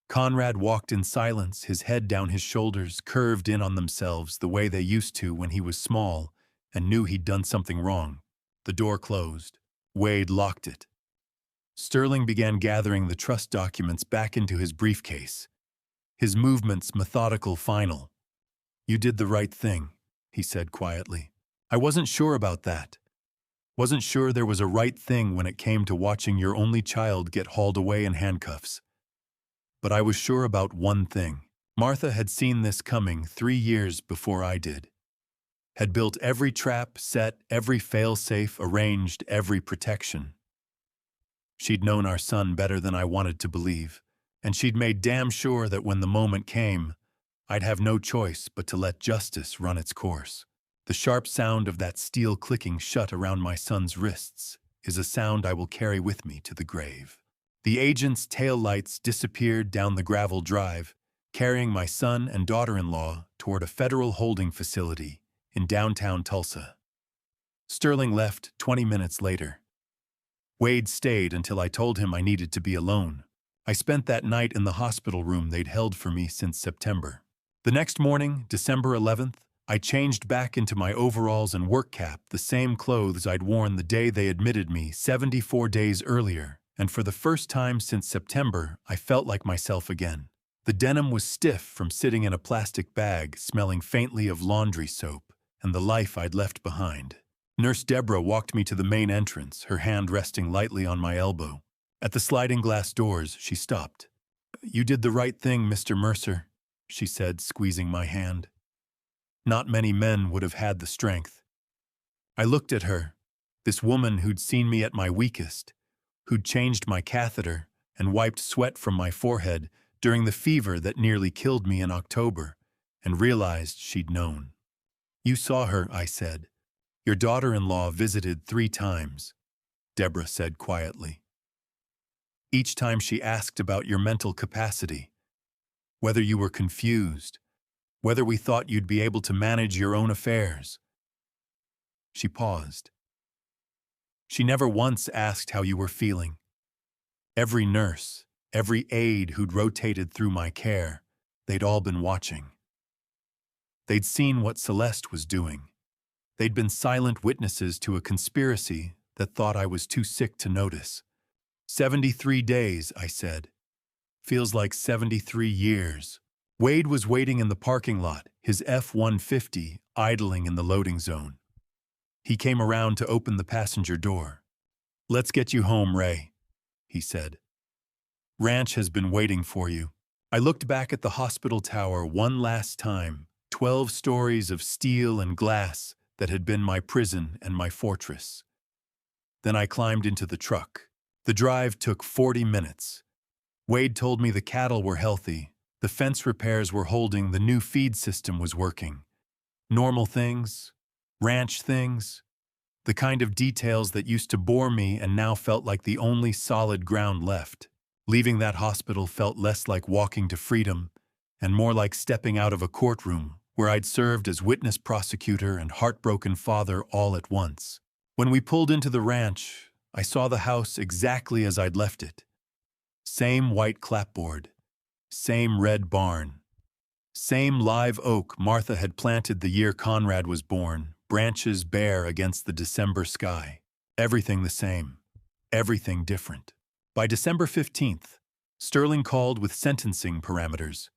Conrad walked in silence, his head down, his shoulders curved in on themselves the way they used to when he was small and knew he'd done something wrong. The door closed. Wade locked it. Sterling began gathering the trust documents back into his briefcase, his movements methodical, final. "You did the right thing," he said quietly. "I wasn't sure about that." Wasn't sure there was a right thing when it came to watching your only child get hauled away in handcuffs. But I was sure about one thing. Martha had seen this coming 3 years before I did. Had built every trap, set every fail-safe, arranged every protection. She'd known our son better than I wanted to believe, and she'd made damn sure that when the moment came, I'd have no choice but to let justice run its course. The sharp sound of that steel clicking shut around my son's wrists is a sound I will carry with me to the grave. The agent's taillights disappeared down the gravel drive, carrying my son and daughter-in-law toward a federal holding facility in downtown Tulsa. Sterling left 20 minutes later. Wade stayed until I told him I needed to be alone. I spent that night in the hospital room they'd held for me since September. The next morning, December 11th, I changed back into my overalls and work cap, the same clothes I'd worn the day they admitted me 74 days earlier, and for the first time since September, I felt like myself again. The denim was stiff from sitting in a plastic bag, smelling faintly of laundry soap, and the life I'd left behind. Nurse Deborah walked me to the main entrance, her hand resting lightly on my elbow. At the sliding glass doors, she stopped. "You did the right thing, Mr. Mercer," she said, squeezing my hand. Not many men would have had the strength. I looked at her, this woman who'd seen me at my weakest, who'd changed my catheter and wiped sweat from my forehead during the fever that nearly killed me in October, and realized she'd known. "You saw her," I said. "Your daughter-in-law visited 3 times, Deborah said quietly. "Each time she asked about your mental capacity, whether you were confused, whether we thought you'd be able to manage your own affairs." She paused. "She never once asked how you were feeling. Every nurse, every aide who'd rotated through my care, they'd all been watching. They'd seen what Celeste was doing. They'd been silent witnesses to a conspiracy that thought I was too sick to notice. 73 days, I said. Feels like 73 years. Wade was waiting in the parking lot, his F-150 idling in the loading zone. He came around to open the passenger door. "Let's get you home, Ray," he said. "Ranch has been waiting for you." I looked back at the hospital tower one last time, 12 stories of steel and glass that had been my prison and my fortress. Then I climbed into the truck. The drive took 40 minutes. Wade told me the cattle were healthy, the fence repairs were holding, the new feed system was working. Normal things, ranch things, the kind of details that used to bore me and now felt like the only solid ground left. Leaving that hospital felt less like walking to freedom and more like stepping out of a courtroom where I'd served as witness, prosecutor, and heartbroken father all at once. When we pulled into the ranch, I saw the house exactly as I'd left it. Same white clapboard, same red barn, same live oak Martha had planted the year Conrad was born, branches bare against the December sky. Everything the same, everything different. By December 15th, Sterling called with sentencing parameters.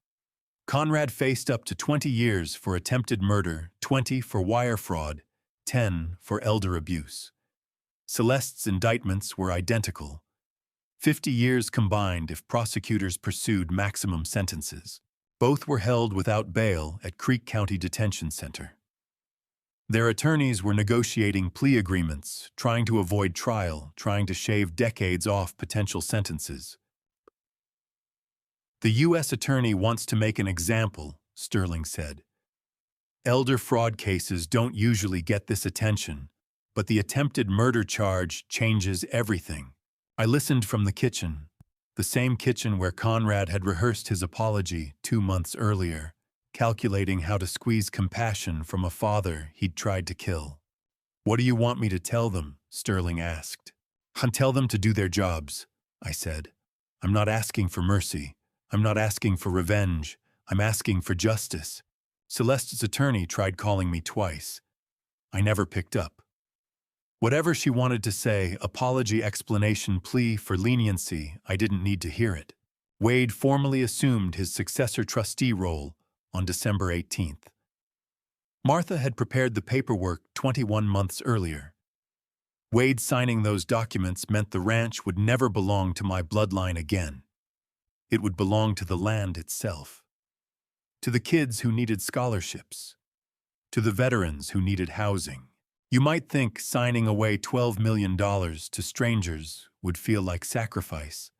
Conrad faced up to 20 years for attempted murder, 20 for wire fraud, 10 for elder abuse. Celeste's indictments were identical. 50 years combined if prosecutors pursued maximum sentences. Both were held without bail at Creek County Detention Center. Their attorneys were negotiating plea agreements, trying to avoid trial, trying to shave decades off potential sentences. "The U.S. attorney wants to make an example," Sterling said. "Elder fraud cases don't usually get this attention, but the attempted murder charge changes everything." I listened from the kitchen, the same kitchen where Conrad had rehearsed his apology 2 months earlier, calculating how to squeeze compassion from a father he'd tried to kill. "What do you want me to tell them?" Sterling asked. "Tell them to do their jobs," I said. "I'm not asking for mercy. I'm not asking for revenge. I'm asking for justice." Celeste's attorney tried calling me twice. I never picked up. Whatever she wanted to say, apology, explanation, plea for leniency, I didn't need to hear it. Wade formally assumed his successor trustee role on December 18th. Martha had prepared the paperwork 21 months earlier. Wade signing those documents meant the ranch would never belong to my bloodline again. It would belong to the land itself. To the kids who needed scholarships. To the veterans who needed housing. You might think signing away $12 million to strangers would feel like sacrifice,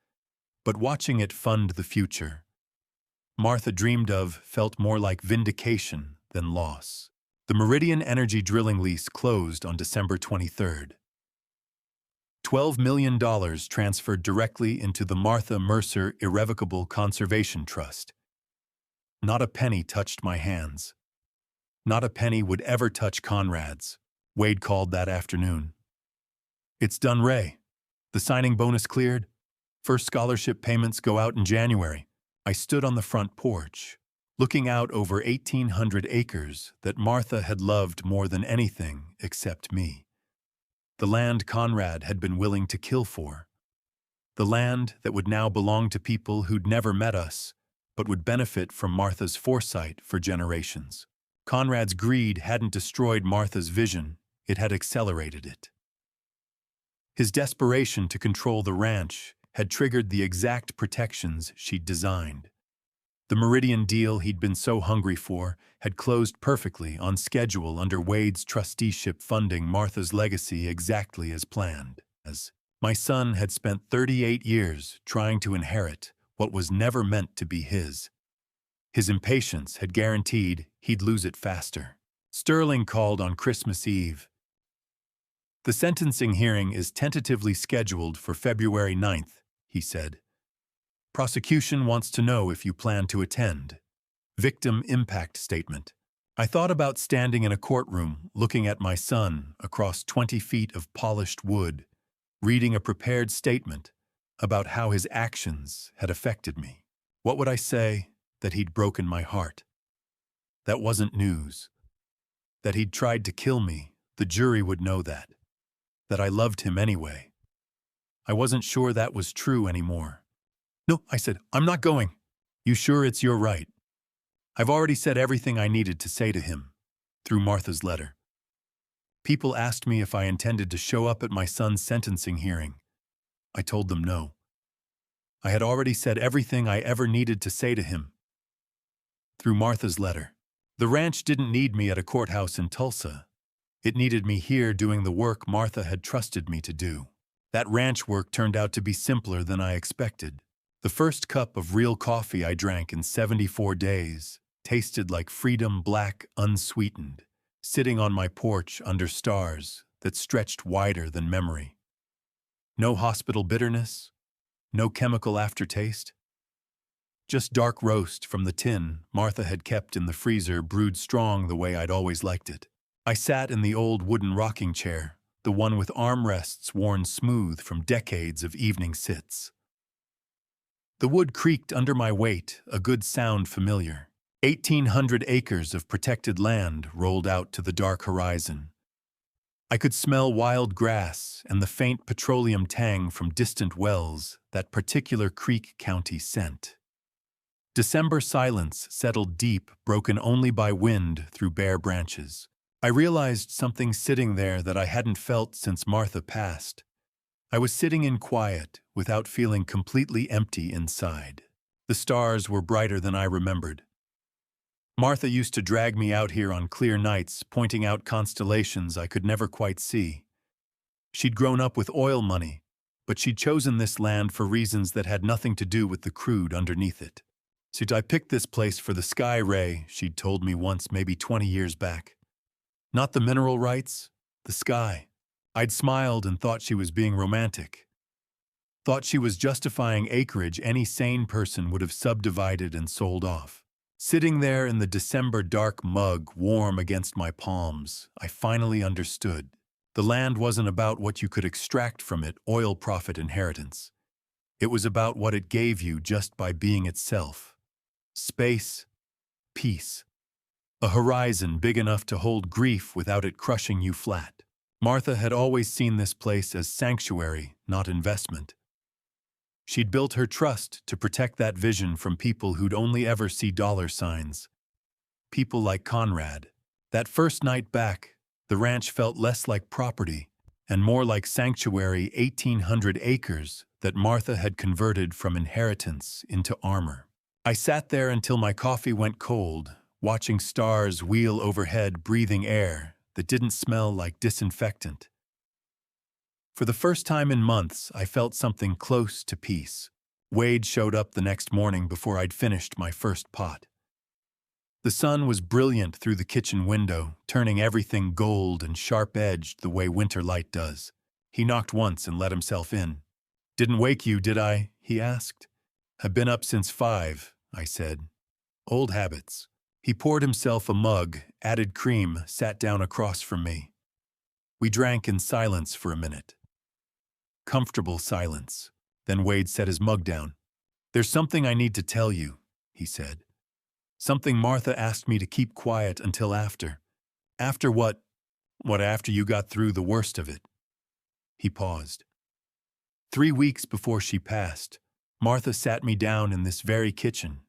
but watching it fund the future, Martha dreamed of, felt more like vindication than loss. The Meridian Energy drilling lease closed on December 23rd. $12 million transferred directly into the Martha Mercer Irrevocable Conservation Trust. Not a penny touched my hands. Not a penny would ever touch Conrad's, Wade called that afternoon. It's done, Ray. The signing bonus cleared. First scholarship payments go out in January. I stood on the front porch, looking out over 1,800 acres that Martha had loved more than anything except me. The land Conrad had been willing to kill for. The land that would now belong to people who'd never met us, but would benefit from Martha's foresight for generations. Conrad's greed hadn't destroyed Martha's vision, it had accelerated it. His desperation to control the ranch had triggered the exact protections she'd designed. The Meridian deal he'd been so hungry for had closed perfectly on schedule under Wade's trusteeship, funding Martha's legacy exactly as planned. As my son had spent 38 years trying to inherit what was never meant to be his. His impatience had guaranteed he'd lose it faster. Sterling called on Christmas Eve. The sentencing hearing is tentatively scheduled for February 9th, he said. Prosecution wants to know if you plan to attend. Victim impact statement. I thought about standing in a courtroom, looking at my son across 20 feet of polished wood, reading a prepared statement about how his actions had affected me. What would I say? That he'd broken my heart. That wasn't news. That he'd tried to kill me, the jury would know that. That I loved him anyway. I wasn't sure that was true anymore. No, I said, I'm not going. You sure it's your right? I've already said everything I needed to say to him, through Martha's letter. People asked me if I intended to show up at my son's sentencing hearing. I told them no. I had already said everything I ever needed to say to him, through Martha's letter. The ranch didn't need me at a courthouse in Tulsa. It needed me here doing the work Martha had trusted me to do. That ranch work turned out to be simpler than I expected. The first cup of real coffee I drank in 74 days tasted like freedom, black, unsweetened, sitting on my porch under stars that stretched wider than memory. No hospital bitterness, no chemical aftertaste. Just dark roast from the tin Martha had kept in the freezer, brewed strong the way I'd always liked it. I sat in the old wooden rocking chair, the one with armrests worn smooth from decades of evening sits. The wood creaked under my weight, a good sound familiar. 1,800 acres of protected land rolled out to the dark horizon. I could smell wild grass and the faint petroleum tang from distant wells, that particular Creek County scent. December silence settled deep, broken only by wind through bare branches. I realized something sitting there that I hadn't felt since Martha passed. I was sitting in quiet, without feeling completely empty inside. The stars were brighter than I remembered. Martha used to drag me out here on clear nights, pointing out constellations I could never quite see. She'd grown up with oil money, but she'd chosen this land for reasons that had nothing to do with the crude underneath it. So I picked this place for the sky, Ray, she'd told me once, maybe 20 years back. Not the mineral rights, the sky. I'd smiled and thought she was being romantic. Thought she was justifying acreage any sane person would have subdivided and sold off. Sitting there in the December dark mug, warm against my palms, I finally understood. The land wasn't about what you could extract from it, oil profit inheritance. It was about what it gave you just by being itself. Space, peace. A horizon big enough to hold grief without it crushing you flat. Martha had always seen this place as sanctuary, not investment. She'd built her trust to protect that vision from people who'd only ever see dollar signs. People like Conrad. That first night back, the ranch felt less like property and more like sanctuary 1,800 acres that Martha had converted from inheritance into armor. I sat there until my coffee went cold, watching stars wheel overhead, breathing air that didn't smell like disinfectant. For the first time in months, I felt something close to peace. Wade showed up the next morning before I'd finished my first pot. The sun was brilliant through the kitchen window, turning everything gold and sharp-edged the way winter light does. He knocked once and let himself in. "Didn't wake you, did I?" he asked. "I've been up since 5, I said. "Old habits." He poured himself a mug, added cream, sat down across from me. We drank in silence for a minute. Comfortable silence. Then Wade set his mug down. "There's something I need to tell you," he said. "Something Martha asked me to keep quiet until after." "After what?" "What, after you got through the worst of it?" He paused. 3 weeks before she passed, Martha sat me down in this very kitchen.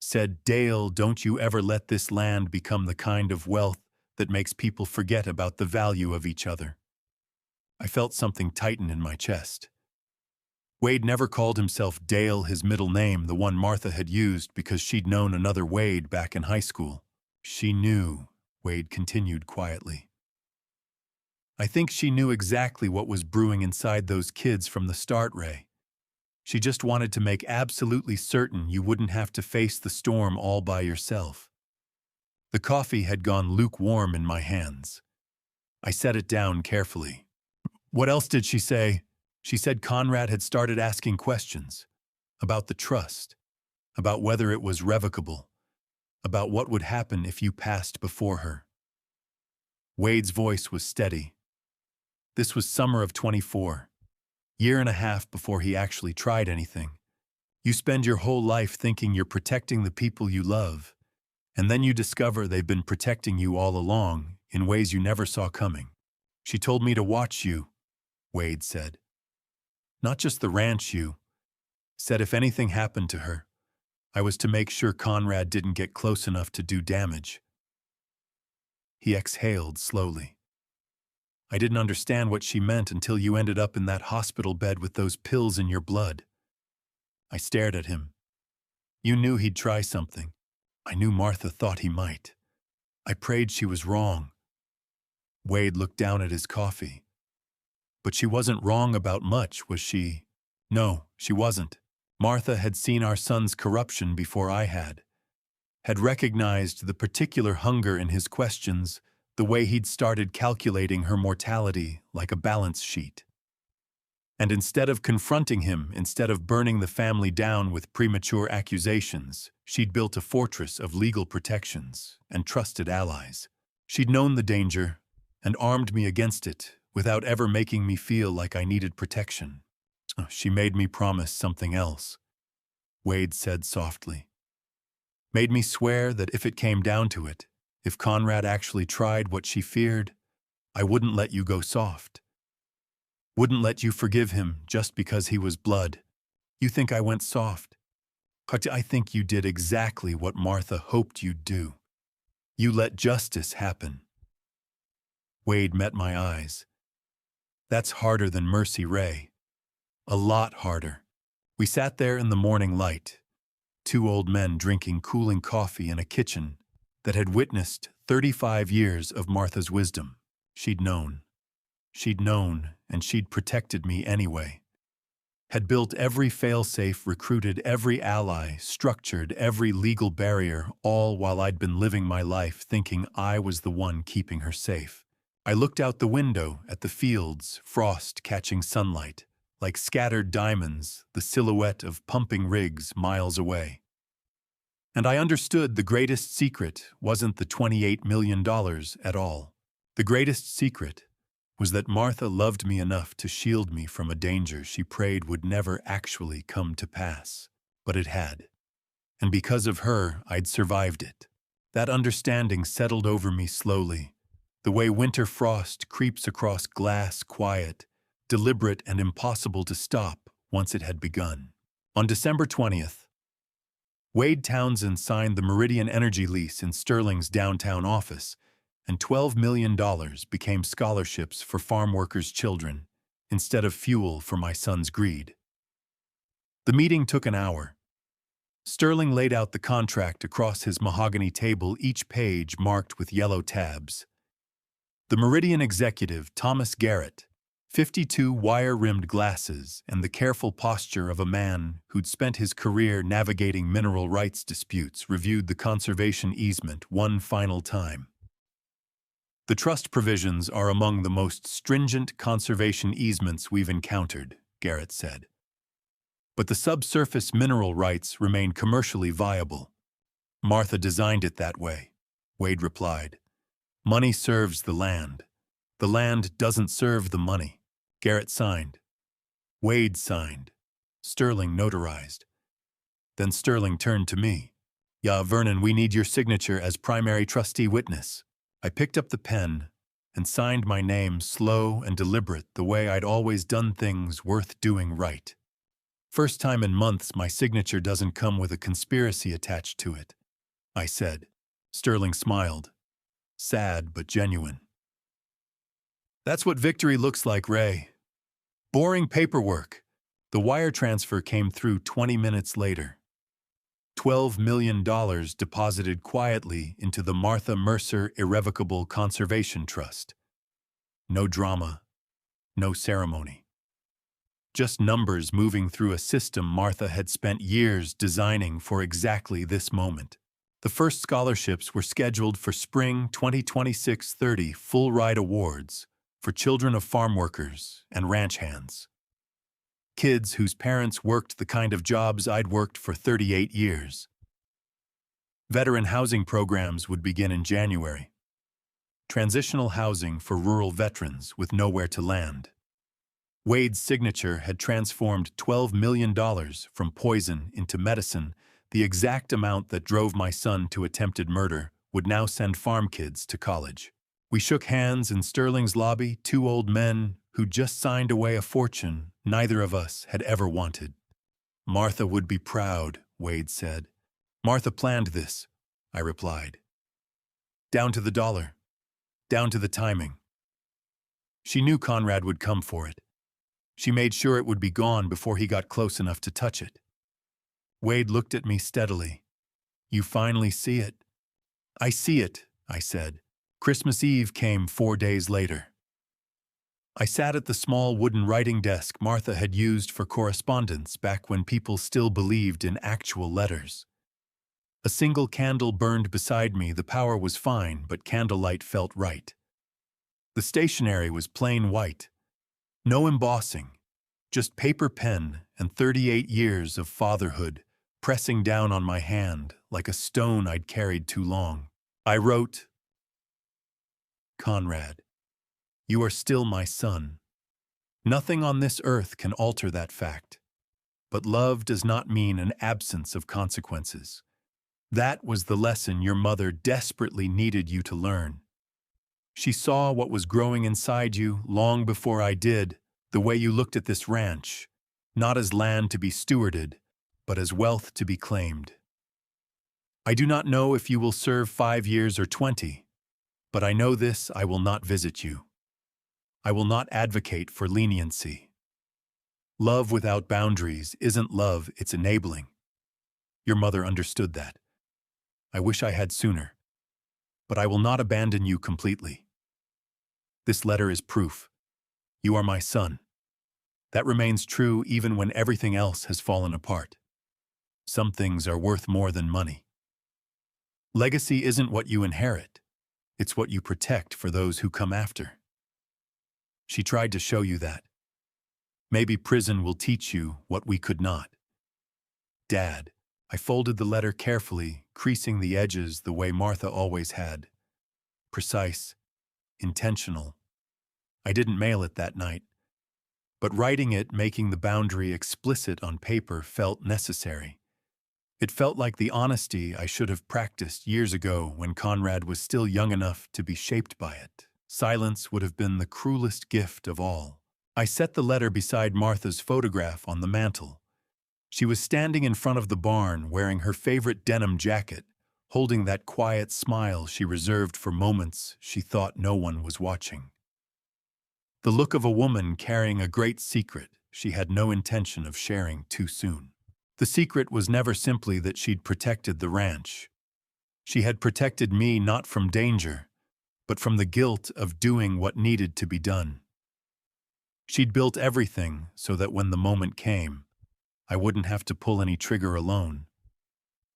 Said, "Dale, don't you ever let this land become the kind of wealth that makes people forget about the value of each other." I felt something tighten in my chest. Wade never called himself Dale, his middle name, the one Martha had used because she'd known another Wade back in high school. "She knew," Wade continued quietly. "I think she knew exactly what was brewing inside those kids from the start, Ray. She just wanted to make absolutely certain you wouldn't have to face the storm all by yourself." The coffee had gone lukewarm in my hands. I set it down carefully. "What else did she say?" "She said Conrad had started asking questions. About the trust. About whether it was revocable. About what would happen if you passed before her." Wade's voice was steady. This was summer of 24. Year and a half before he actually tried anything. You spend your whole life thinking you're protecting the people you love, and then you discover they've been protecting you all along in ways you never saw coming. "She told me to watch you," Wade said. "Not just the ranch you." Said if anything happened to her, I was to make sure Conrad didn't get close enough to do damage. He exhaled slowly. "I didn't understand what she meant until you ended up in that hospital bed with those pills in your blood." I stared at him. "You knew he'd try something." "I knew Martha thought he might. I prayed she was wrong." Wade looked down at his coffee. "But she wasn't wrong about much, was she?" "No, she wasn't. Martha had seen our son's corruption before I had recognized the particular hunger in his questions, the way he'd started calculating her mortality like a balance sheet. And instead of confronting him, instead of burning the family down with premature accusations, she'd built a fortress of legal protections and trusted allies. She'd known the danger and armed me against it without ever making me feel like I needed protection. She made me promise something else," Wade said softly. "Made me swear that if it came down to it, if Conrad actually tried what she feared, I wouldn't let you go soft. Wouldn't let you forgive him just because he was blood." "You think I went soft?" "I think you did exactly what Martha hoped you'd do. You let justice happen." Wade met my eyes. "That's harder than mercy, Ray. A lot harder." We sat there in the morning light, 2 old men drinking cooling coffee in a kitchen that had witnessed 35 years of Martha's wisdom. She'd known, and she'd protected me anyway. Had built every failsafe, recruited every ally, structured every legal barrier, all while I'd been living my life thinking I was the one keeping her safe. I looked out the window at the fields, frost catching sunlight, like scattered diamonds, the silhouette of pumping rigs miles away. And I understood the greatest secret wasn't the $28 million at all. The greatest secret was that Martha loved me enough to shield me from a danger she prayed would never actually come to pass. But it had. And because of her, I'd survived it. That understanding settled over me slowly, the way winter frost creeps across glass, quiet, deliberate and impossible to stop once it had begun. On December 20th, Wade Townsend signed the Meridian Energy lease in Sterling's downtown office, and $12 million became scholarships for farm workers' children instead of fuel for my son's greed. The meeting took an hour. Sterling laid out the contract across his mahogany table, each page marked with yellow tabs. The Meridian executive, Thomas Garrett, 52 wire-rimmed glasses and the careful posture of a man who'd spent his career navigating mineral rights disputes, reviewed the conservation easement one final time. The trust provisions are among the most stringent conservation easements we've encountered, Garrett said. But the subsurface mineral rights remain commercially viable. Martha designed it that way, Wade replied. Money serves the land. The land doesn't serve the money. Garrett signed. Wade signed. Sterling notarized. Then Sterling turned to me. "Yeah, Vernon, we need your signature as primary trustee witness." I picked up the pen and signed my name, slow and deliberate, the way I'd always done things worth doing right. First time in months my signature doesn't come with a conspiracy attached to it, I said. Sterling smiled. Sad but genuine. That's what victory looks like, Ray. Boring paperwork. The wire transfer came through 20 minutes later. $12 million deposited quietly into the Martha Mercer Irrevocable Conservation Trust. No drama, no ceremony. Just numbers moving through a system Martha had spent years designing for exactly this moment. The first scholarships were scheduled for spring 2026-30 full ride awards for children of farm workers and ranch hands. Kids whose parents worked the kind of jobs I'd worked for 38 years. Veteran housing programs would begin in January. Transitional housing for rural veterans with nowhere to land. Wade's signature had transformed $12 million from poison into medicine. The exact amount that drove my son to attempted murder would now send farm kids to college. We shook hands in Sterling's lobby, two old men who'd just signed away a fortune neither of us had ever wanted. Martha would be proud, Wade said. Martha planned this, I replied. Down to the dollar. Down to the timing. She knew Conrad would come for it. She made sure it would be gone before he got close enough to touch it. Wade looked at me steadily. You finally see it? I see it, I said. Christmas Eve came 4 days later. I sat at the small wooden writing desk Martha had used for correspondence back when people still believed in actual letters. A single candle burned beside me. The power was fine, but candlelight felt right. The stationery was plain white. No embossing, just paper pen and 38 years of fatherhood pressing down on my hand like a stone I'd carried too long. I wrote, Conrad, you are still my son. Nothing on this earth can alter that fact. But love does not mean an absence of consequences. That was the lesson your mother desperately needed you to learn. She saw what was growing inside you long before I did, the way you looked at this ranch, not as land to be stewarded, but as wealth to be claimed. I do not know if you will serve 5 years or 20, but I know this: I will not visit you. I will not advocate for leniency. Love without boundaries isn't love, it's enabling. Your mother understood that. I wish I had sooner. But I will not abandon you completely. This letter is proof. You are my son. That remains true even when everything else has fallen apart. Some things are worth more than money. Legacy isn't what you inherit. It's what you protect for those who come after. She tried to show you that. Maybe prison will teach you what we could not. Dad, I folded the letter carefully, creasing the edges the way Martha always had. Precise, intentional. I didn't mail it that night, but writing it, making the boundary explicit on paper, felt necessary. It felt like the honesty I should have practiced years ago when Conrad was still young enough to be shaped by it. Silence would have been the cruelest gift of all. I set the letter beside Martha's photograph on the mantel. She was standing in front of the barn wearing her favorite denim jacket, holding that quiet smile she reserved for moments she thought no one was watching. The look of a woman carrying a great secret she had no intention of sharing too soon. The secret was never simply that she'd protected the ranch. She had protected me not from danger, but from the guilt of doing what needed to be done. She'd built everything so that when the moment came, I wouldn't have to pull any trigger alone.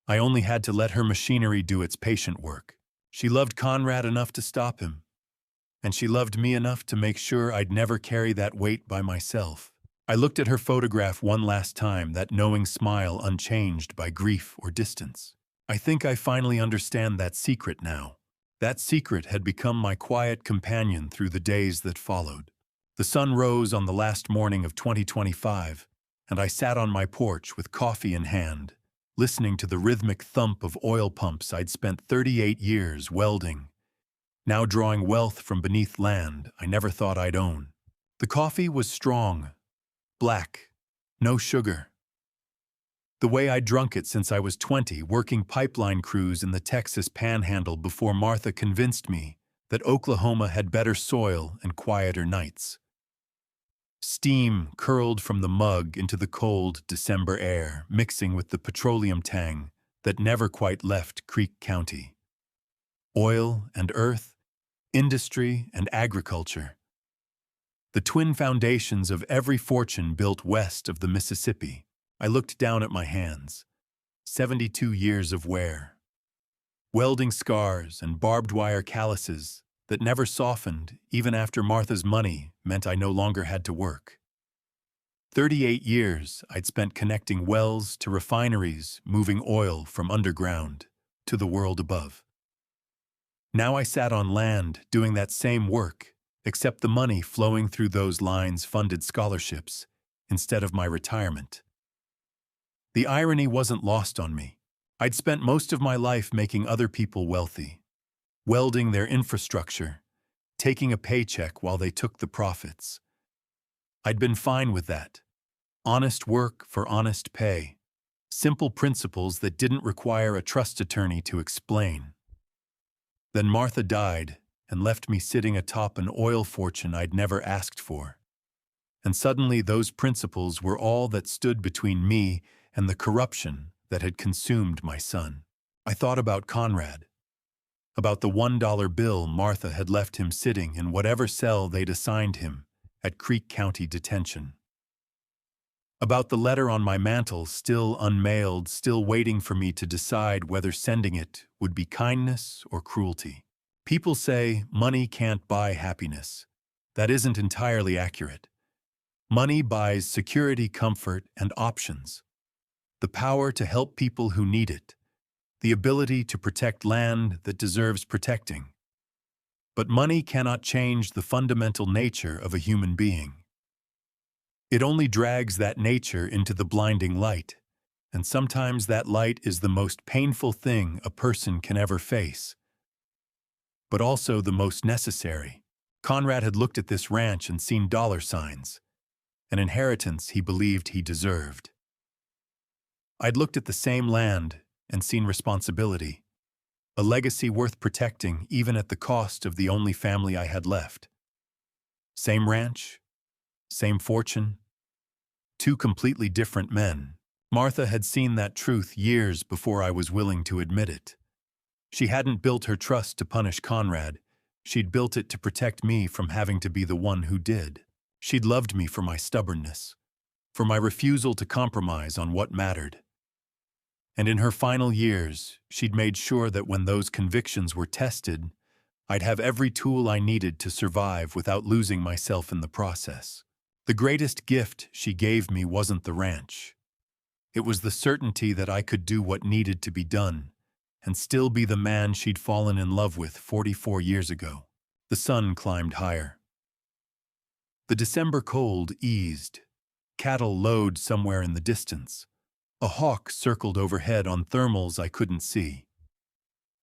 I only had to let her machinery do its patient work. She loved Conrad enough to stop him, and she loved me enough to make sure I'd never carry that weight by myself. I looked at her photograph one last time, that knowing smile unchanged by grief or distance. I think I finally understand that secret now. That secret had become my quiet companion through the days that followed. The sun rose on the last morning of 2025, and I sat on my porch with coffee in hand, listening to the rhythmic thump of oil pumps I'd spent 38 years welding, now drawing wealth from beneath land I never thought I'd own. The coffee was strong, black, no sugar. The way I'd drunk it since I was 20, working pipeline crews in the Texas Panhandle before Martha convinced me that Oklahoma had better soil and quieter nights. Steam curled from the mug into the cold December air, mixing with the petroleum tang that never quite left Creek County. Oil and earth, industry and agriculture. The twin foundations of every fortune built west of the Mississippi. I looked down at my hands. 72 years of wear. Welding scars and barbed wire calluses that never softened even after Martha's money meant I no longer had to work. 38 years I'd spent connecting wells to refineries, moving oil from underground to the world above. Now I sat on land doing that same work, except the money flowing through those lines funded scholarships instead of my retirement. The irony wasn't lost on me. I'd spent most of my life making other people wealthy, welding their infrastructure, taking a paycheck while they took the profits. I'd been fine with that. Honest work for honest pay. Simple principles that didn't require a trust attorney to explain. Then Martha died and left me sitting atop an oil fortune I'd never asked for. And suddenly those principles were all that stood between me and the corruption that had consumed my son. I thought about Conrad, about the $1 bill Martha had left him sitting in whatever cell they'd assigned him at Creek County Detention. About the letter on my mantel, still unmailed, still waiting for me to decide whether sending it would be kindness or cruelty. People say money can't buy happiness. That isn't entirely accurate. Money buys security, comfort, and options. The power to help people who need it. The ability to protect land that deserves protecting. But money cannot change the fundamental nature of a human being. It only drags that nature into the blinding light, and sometimes that light is the most painful thing a person can ever face, but also the most necessary. Conrad had looked at this ranch and seen dollar signs, an inheritance he believed he deserved. I'd looked at the same land and seen responsibility, a legacy worth protecting even at the cost of the only family I had left. Same ranch, same fortune, two completely different men. Martha had seen that truth years before I was willing to admit it. She hadn't built her trust to punish Conrad. She'd built it to protect me from having to be the one who did. She'd loved me for my stubbornness, for my refusal to compromise on what mattered. And in her final years, she'd made sure that when those convictions were tested, I'd have every tool I needed to survive without losing myself in the process. The greatest gift she gave me wasn't the ranch. It was the certainty that I could do what needed to be done and still be the man she'd fallen in love with 44 years ago. The sun climbed higher. The December cold eased. Cattle lowed somewhere in the distance. A hawk circled overhead on thermals I couldn't see.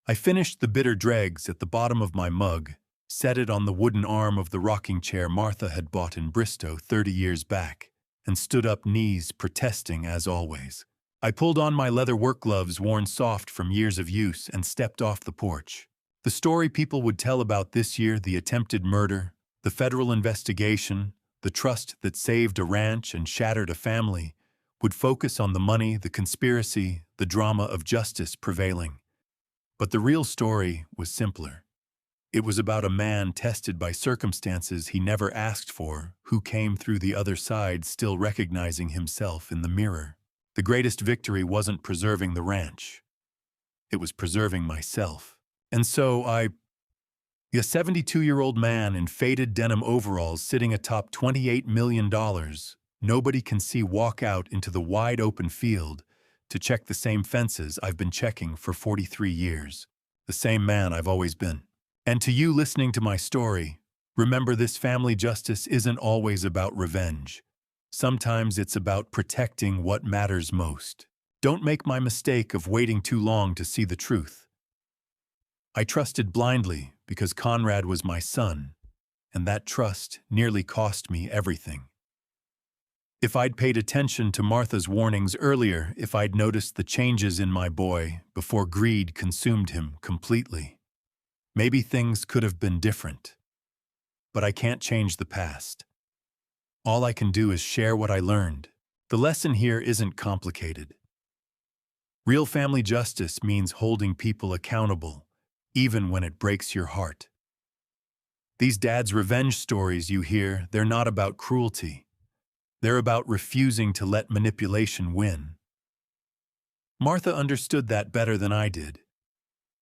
I finished the bitter dregs at the bottom of my mug, set it on the wooden arm of the rocking chair Martha had bought in Bristow 30 years back, and stood up, knees protesting as always. I pulled on my leather work gloves worn soft from years of use and stepped off the porch. The story people would tell about this year, the attempted murder, the federal investigation, the trust that saved a ranch and shattered a family, would focus on the money, the conspiracy, the drama of justice prevailing. But the real story was simpler. It was about a man tested by circumstances he never asked for, who came through the other side still recognizing himself in the mirror. The greatest victory wasn't preserving the ranch. It was preserving myself. And so a 72-year-old man in faded denim overalls sitting atop $28 million, nobody can see, walk out into the wide open field to check the same fences I've been checking for 43 years. The same man I've always been. And to you listening to my story, remember this: family justice isn't always about revenge. Sometimes it's about protecting what matters most. Don't make my mistake of waiting too long to see the truth. I trusted blindly because Conrad was my son, and that trust nearly cost me everything. If I'd paid attention to Martha's warnings earlier, if I'd noticed the changes in my boy before greed consumed him completely, maybe things could have been different. But I can't change the past. All I can do is share what I learned. The lesson here isn't complicated. Real family justice means holding people accountable, even when it breaks your heart. These dad's revenge stories you hear, they're not about cruelty. They're about refusing to let manipulation win. Martha understood that better than I did.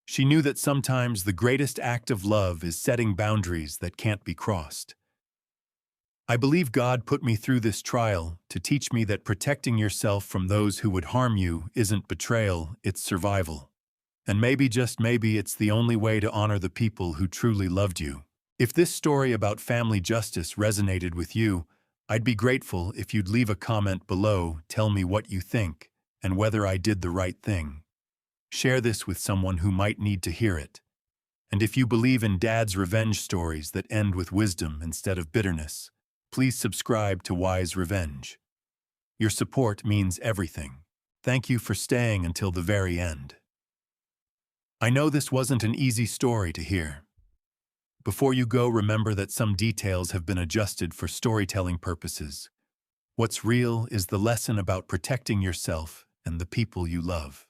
She knew that sometimes the greatest act of love is setting boundaries that can't be crossed. I believe God put me through this trial to teach me that protecting yourself from those who would harm you isn't betrayal, it's survival. And maybe, just maybe, it's the only way to honor the people who truly loved you. If this story about family justice resonated with you, I'd be grateful if you'd leave a comment below, tell me what you think, and whether I did the right thing. Share this with someone who might need to hear it. And if you believe in Dad's revenge stories that end with wisdom instead of bitterness, please subscribe to Wise Revenge. Your support means everything. Thank you for staying until the very end. I know this wasn't an easy story to hear. Before you go, remember that some details have been adjusted for storytelling purposes. What's real is the lesson about protecting yourself and the people you love.